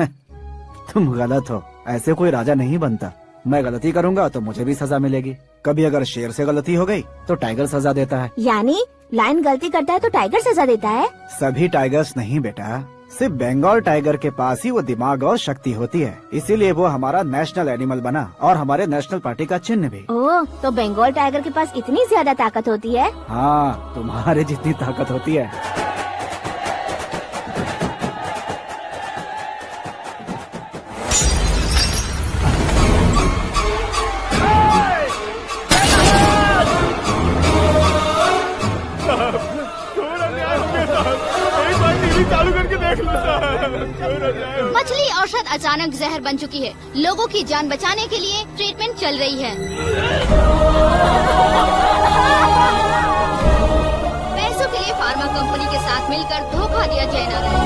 तुम गलत हो, ऐसे कोई राजा नहीं बनता। मैं गलती करूंगा तो मुझे भी सजा मिलेगी। कभी अगर शेर से गलती हो गई तो टाइगर सजा देता है। यानी लायन गलती करता है तो टाइगर सजा देता है? सभी टाइगर्स नहीं बेटा, सिर्फ बंगाल टाइगर के पास ही वो दिमाग और शक्ति होती है, इसीलिए वो हमारा नेशनल एनिमल बना और हमारे नेशनल पार्टी का चिन्ह भी। ओह, तो बंगाल टाइगर के पास इतनी ज्यादा ताकत होती है? हाँ, तुम्हारे जितनी ताकत होती है। चालू करके देख लो। मछली औषध अचानक जहर बन चुकी है। लोगों की जान बचाने के लिए ट्रीटमेंट चल रही है। पैसों के लिए फार्मा कंपनी के साथ मिलकर धोखा दिया जयनारायण।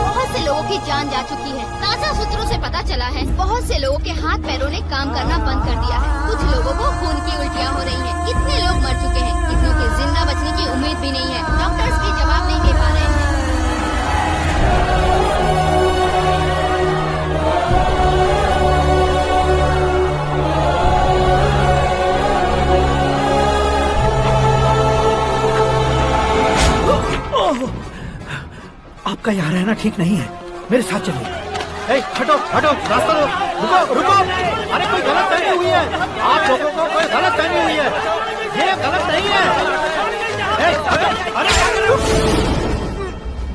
बहुत से लोगों की जान जा चुकी है। ताजा सूत्रों से पता चला है बहुत से लोगों के हाथ पैरों ने काम करना बंद कर दिया है। कुछ लोगों को खून की उल्टियाँ हो रही हैं। कितने लोग मर चुके हैं, कितनों के जिंदा बचने की उम्मीद भी नहीं है। डॉक्टर्स भी जवाब नहीं दे पा रहे हैं। आपका यहाँ रहना ठीक नहीं है, मेरे साथ चलिए। हटो हटो, रास्ता दो। रुको रुको, अरे कोई गलत फहमी हुई है, आप लोगों को कोई गलत फहमी हुई है, ये गलत नहीं है।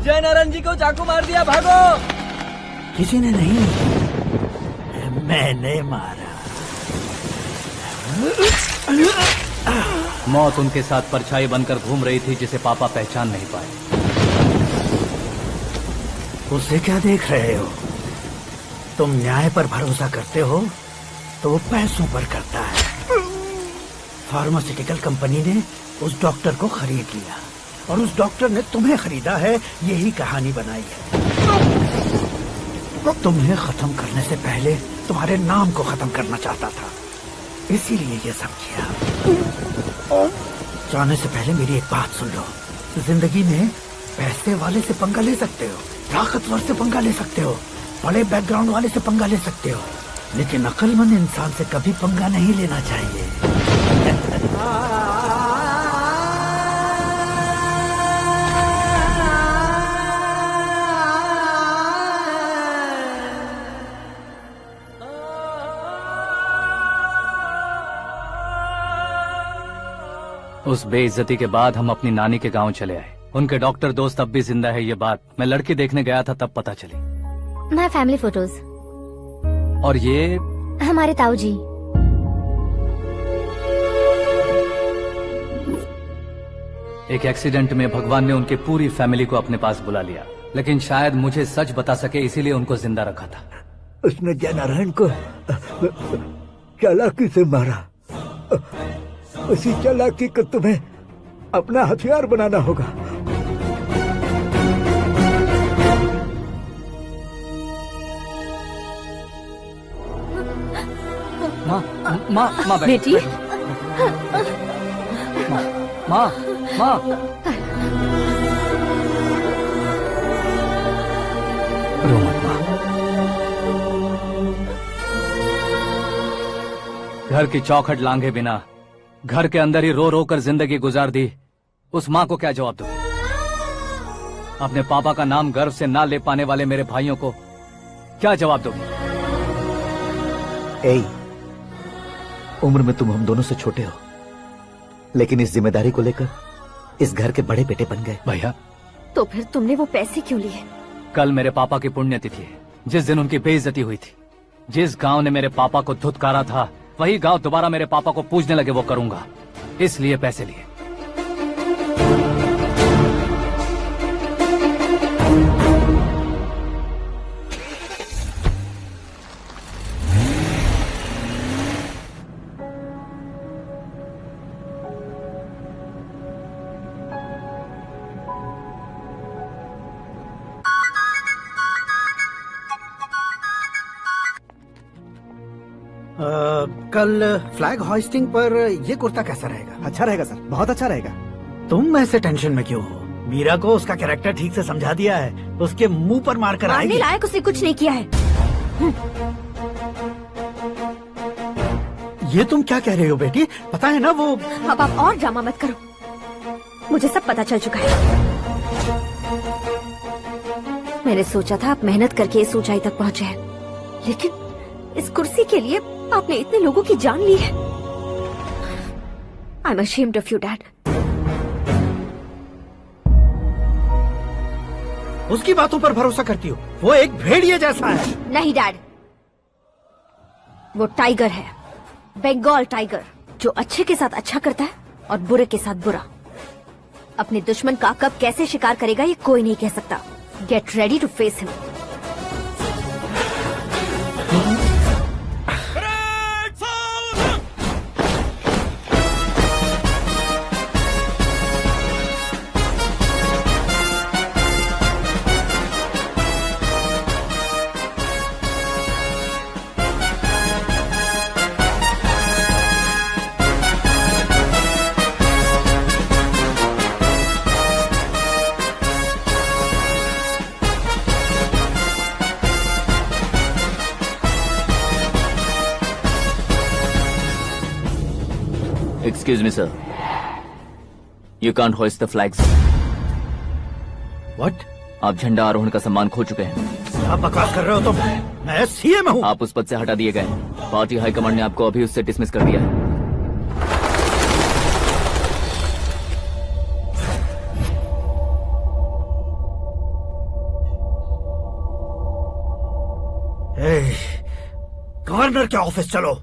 जयनारायण जी को चाकू मार दिया, भागो। किसी ने नहीं, मैंने मारा। मौत उनके साथ परछाई बनकर घूम रही थी, जिसे पापा पहचान नहीं पाए। उसे क्या देख रहे हो? तुम न्याय पर भरोसा करते हो तो वो पैसों पर करता है। फार्मास्यूटिकल कंपनी ने उस डॉक्टर को खरीद लिया और उस डॉक्टर ने तुम्हें खरीदा है, यही कहानी बनाई है। तुम्हें खत्म करने से पहले तुम्हारे नाम को खत्म करना चाहता था, इसीलिए ये सब किया। जाने से पहले मेरी एक बात सुन लो। जिंदगी में पैसे वाले से पंगा ले सकते हो, ताकतवर से पंगा ले सकते हो, बड़े बैकग्राउंड वाले से पंगा ले सकते हो, लेकिन अक्लमंद इंसान से कभी पंगा नहीं लेना चाहिए। उस बेइज्जती के बाद हम अपनी नानी के गांव चले आए। उनके डॉक्टर दोस्त अब भी जिंदा है, ये बात मैं लड़की देखने गया था तब पता चली। My family photos. और ये हमारे ताऊ जी। एक एक्सीडेंट में भगवान ने उनकी पूरी फैमिली को अपने पास बुला लिया, लेकिन शायद मुझे सच बता सके इसीलिए उनको जिंदा रखा था। उसने जयनारायण को चालाकी से मारा। उसी चालाकी को तुम्हें अपना हथियार बनाना होगा। माँ माँ माँ बेटी। माँ माँ रो मत माँ। घर की चौखट लांघे बिना घर के अंदर ही रो रो कर जिंदगी गुजार दी उस माँ को क्या जवाब दूं? अपने पापा का नाम गर्व से ना ले पाने वाले मेरे भाइयों को क्या जवाब दूं? उम्र में तुम हम दोनों से छोटे हो, लेकिन इस जिम्मेदारी को लेकर इस घर के बड़े बेटे बन गए। भैया, तो फिर तुमने वो पैसे क्यों लिए? कल मेरे पापा की पुण्यतिथि है, जिस दिन उनकी बेइज्जती हुई थी। जिस गांव ने मेरे पापा को धुतकारा था, वही गांव दोबारा मेरे पापा को पूजने लगे वो करूंगा, इसलिए पैसे लिए। कल फ्लैग होइस्टिंग पर ये कुर्ता कैसा रहेगा? अच्छा रहेगा सर, बहुत अच्छा रहेगा। तुम ऐसे टेंशन में क्यों हो? मीरा को उसका कैरेक्टर ठीक से समझा दिया है, उसके मुंह पर मारकर मारने आएगी। लायक उसने कुछ नहीं किया है। ये तुम क्या कह रहे हो बेटी? पता है ना वो। अब आप और ड्रामा मत करो, मुझे सब पता चल चुका है। मैंने सोचा था आप मेहनत करके इस ऊंचाई तक पहुंचे हैं, लेकिन इस कुर्सी के लिए आपने इतने लोगों की जान ली है। I am ashamed of you, Dad. उसकी बातों पर भरोसा करती हो? वो एक भेड़िए जैसा है। नहीं डैड, वो टाइगर है, बंगाल टाइगर, जो अच्छे के साथ अच्छा करता है और बुरे के साथ बुरा। अपने दुश्मन का कब कैसे शिकार करेगा ये कोई नहीं कह सकता। Get ready to face him. Excuse me, sir. You can't hoist the flags. What? आप झंडा आरोहण का सम्मान खो चुके हैं। क्या बकवास कर रहे हो तुम? मैं सीएम हूँ। आप उस पद से हटा दिए गए। पार्टी हाईकमांड ने आपको अभी उससे डिसमिस कर दिया है। गवर्नर के ऑफिस चलो।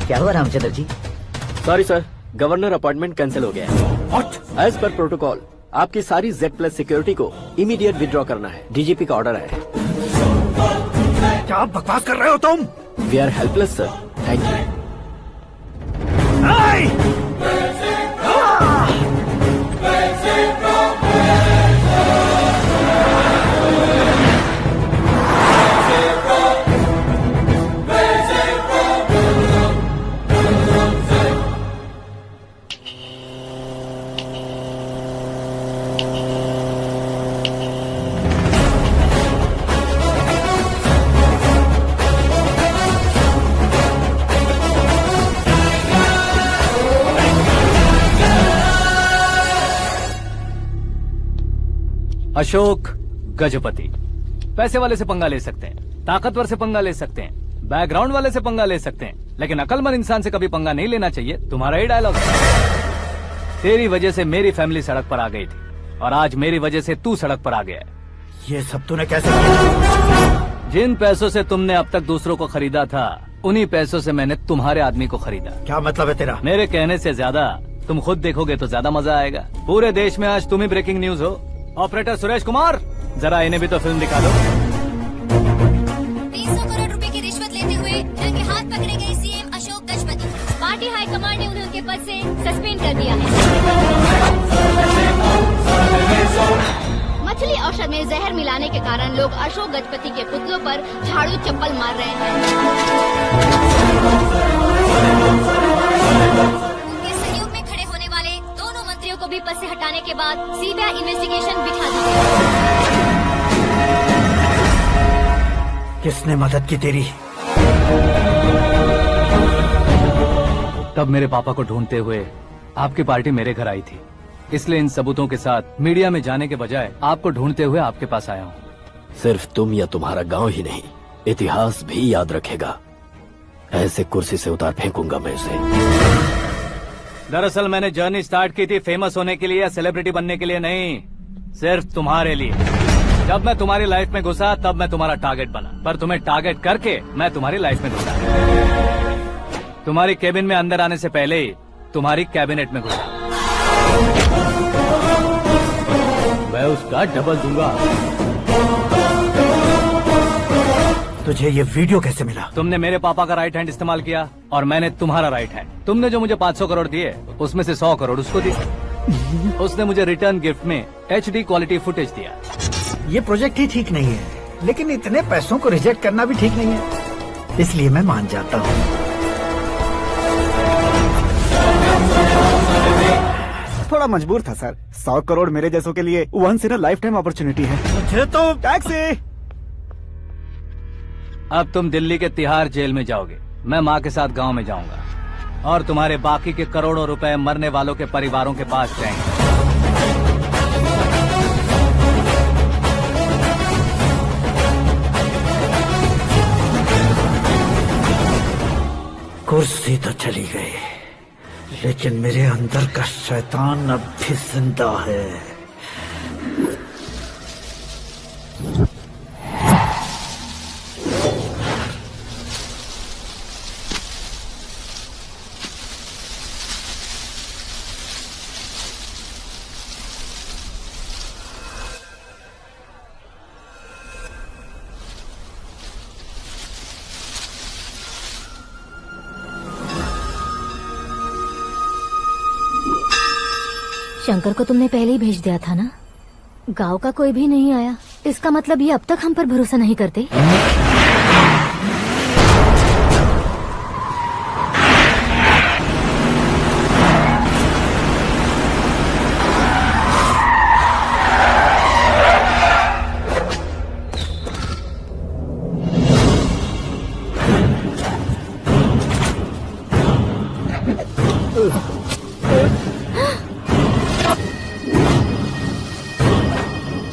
क्या हुआ Ramchandra ji? Sorry sir, governor appointment cancel हो गया है। What? एज पर प्रोटोकॉल आपकी सारी Z+ सिक्योरिटी को इमीडिएट विड्रॉ करना है। डीजीपी का ऑर्डर है। क्या बकवास कर रहे हो तुम? We are helpless sir. Thank you. Ashok Gajapati. पैसे वाले से पंगा ले सकते हैं, ताकतवर से पंगा ले सकते हैं, बैकग्राउंड वाले से पंगा ले सकते हैं, लेकिन अकलमंद इंसान से कभी पंगा नहीं लेना चाहिए। तुम्हारा ही डायलॉग। तेरी वजह से मेरी फैमिली सड़क पर आ गई थी और आज मेरी वजह से तू सड़क पर आ गया है। ये सब तूने कैसे किया? जिन पैसों से तुमने अब तक दूसरों को खरीदा था, उन्हीं पैसों से मैंने तुम्हारे आदमी को खरीदा। क्या मतलब है तेरा? मेरे कहने से ज्यादा तुम खुद देखोगे तो ज्यादा मजा आएगा। पूरे देश में आज तुम ही ब्रेकिंग न्यूज हो। ऑपरेटर सुरेश कुमार, जरा इन्हें भी तो फिल्म दिखा दो। 300 करोड़ रुपए की रिश्वत लेते हुए रंगे हाथ पकड़े गए CM Ashok Gajapati. Party high command ने उन्हें उनके पद से सस्पेंड कर दिया है। मछली औषध में जहर मिलाने के कारण लोग अशोक गजपति के पुतलों पर झाड़ू चप्पल मार रहे हैं। उनके सहयोग में खड़े होने वाले दोनों मंत्रियों को भी पद से हटा हटाने के बाद सीबीआई इन्वेस्टिगेशन बिठा दी गई। किसने मदद की तेरी? तब मेरे पापा को ढूंढते हुए आपकी पार्टी मेरे घर आई थी, इसलिए इन सबूतों के साथ मीडिया में जाने के बजाय आपको ढूंढते हुए आपके पास आया हूँ। सिर्फ तुम या तुम्हारा गांव ही नहीं, इतिहास भी याद रखेगा। ऐसे कुर्सी से उतार फेंकूंगा मैं उसे। दरअसल मैंने जर्नी स्टार्ट की थी फेमस होने के लिए या सेलिब्रिटी बनने के लिए नहीं, सिर्फ तुम्हारे लिए। जब मैं तुम्हारी लाइफ में घुसा तब मैं तुम्हारा टारगेट बना, पर तुम्हें टारगेट करके मैं तुम्हारी लाइफ में घुसा। तुम्हारी केबिन में अंदर आने से पहले ही तुम्हारी कैबिनेट में घुसा। मैं उसका डबल दूंगा। तुझे ये वीडियो कैसे मिला? तुमने मेरे पापा का राइट हैंड इस्तेमाल किया और मैंने तुम्हारा राइट हैंड। तुमने जो मुझे 500 करोड़ दिए उसमें से 100 करोड़ उसको दिए। उसने मुझे रिटर्न गिफ्ट में HD क्वालिटी फुटेज दिया। ये प्रोजेक्ट ही ठीक नहीं है, लेकिन इतने पैसों को रिजेक्ट करना भी ठीक नहीं है, इसलिए मैं मान जाता हूँ। थोड़ा मजबूर था सर। 100 करोड़ मेरे जैसों के लिए once in a lifetime opportunity है। मुझे तो टैक्सी। अब तुम दिल्ली के तिहाड़ जेल में जाओगे, मैं माँ के साथ गांव में जाऊंगा और तुम्हारे बाकी के करोड़ों रुपए मरने वालों के परिवारों के पास जाएंगे। कुर्सी तो चली गई, लेकिन मेरे अंदर का शैतान अब भी जिंदा है। शंकर को तुमने पहले ही भेज दिया था ना? गांव का कोई भी नहीं आया, इसका मतलब ये अब तक हम पर भरोसा नहीं करते।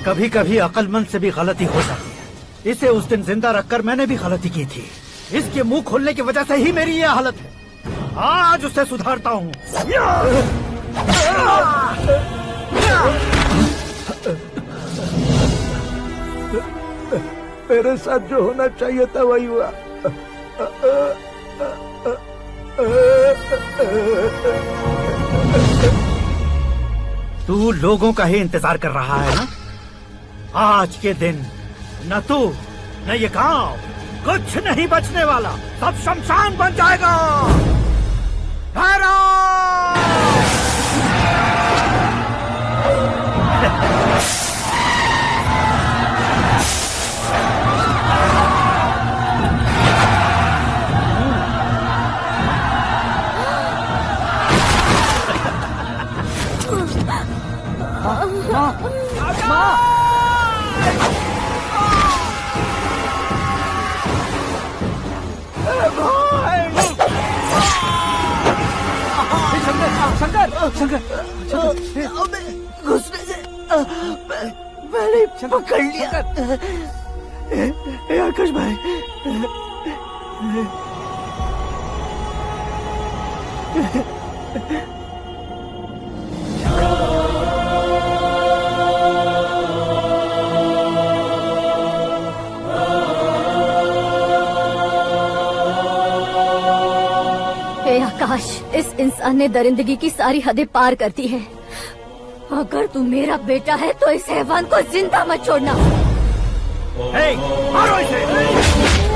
कभी कभी अक्लमंद से भी गलती हो जाती है। इसे उस दिन जिंदा रखकर मैंने भी गलती की थी। इसके मुंह खोलने की वजह से ही मेरी ये हालत है। आज उसे सुधारता हूँ। मेरे साथ जो होना चाहिए था वही हुआ। तू लोगों का ही इंतजार कर रहा है ना? आज के दिन न तू न ये गांव कुछ नहीं बचने वाला, सब शमशान बन जाएगा। घुसने से मैंने पकड़ लिया। आकाश भाई, आकाश, इस इंसान ने दरिंदगी की सारी हदें पार कर दी है। अगर तू मेरा बेटा है तो इस हैवान को जिंदा मत छोड़ना। मारो इसे।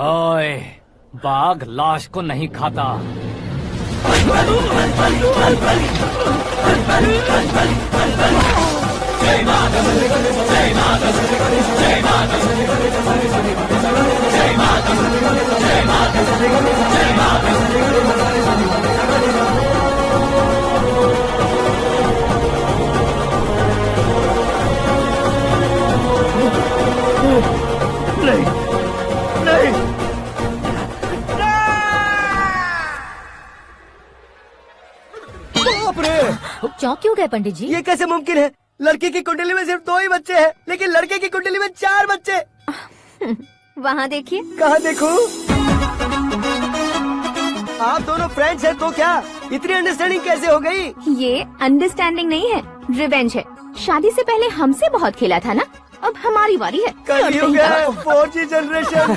ओए, बाघ लाश को नहीं खाता। नहीं नहीं बाप रे! चौंक क्यों गए पंडित जी? ये कैसे मुमकिन है? लड़की की कुंडली में सिर्फ 2 ही बच्चे हैं, लेकिन लड़के की कुंडली में 4 बच्चे। वहाँ देखिए। कहाँ देखूं? आप दोनों फ्रेंड्स हैं तो क्या इतनी अंडरस्टैंडिंग कैसे हो गई? ये अंडरस्टैंडिंग नहीं है, रिवेंज है। शादी से पहले हमसे बहुत खेला था ना, अब हमारी बारी है। कल हो गया 4G जनरेशन।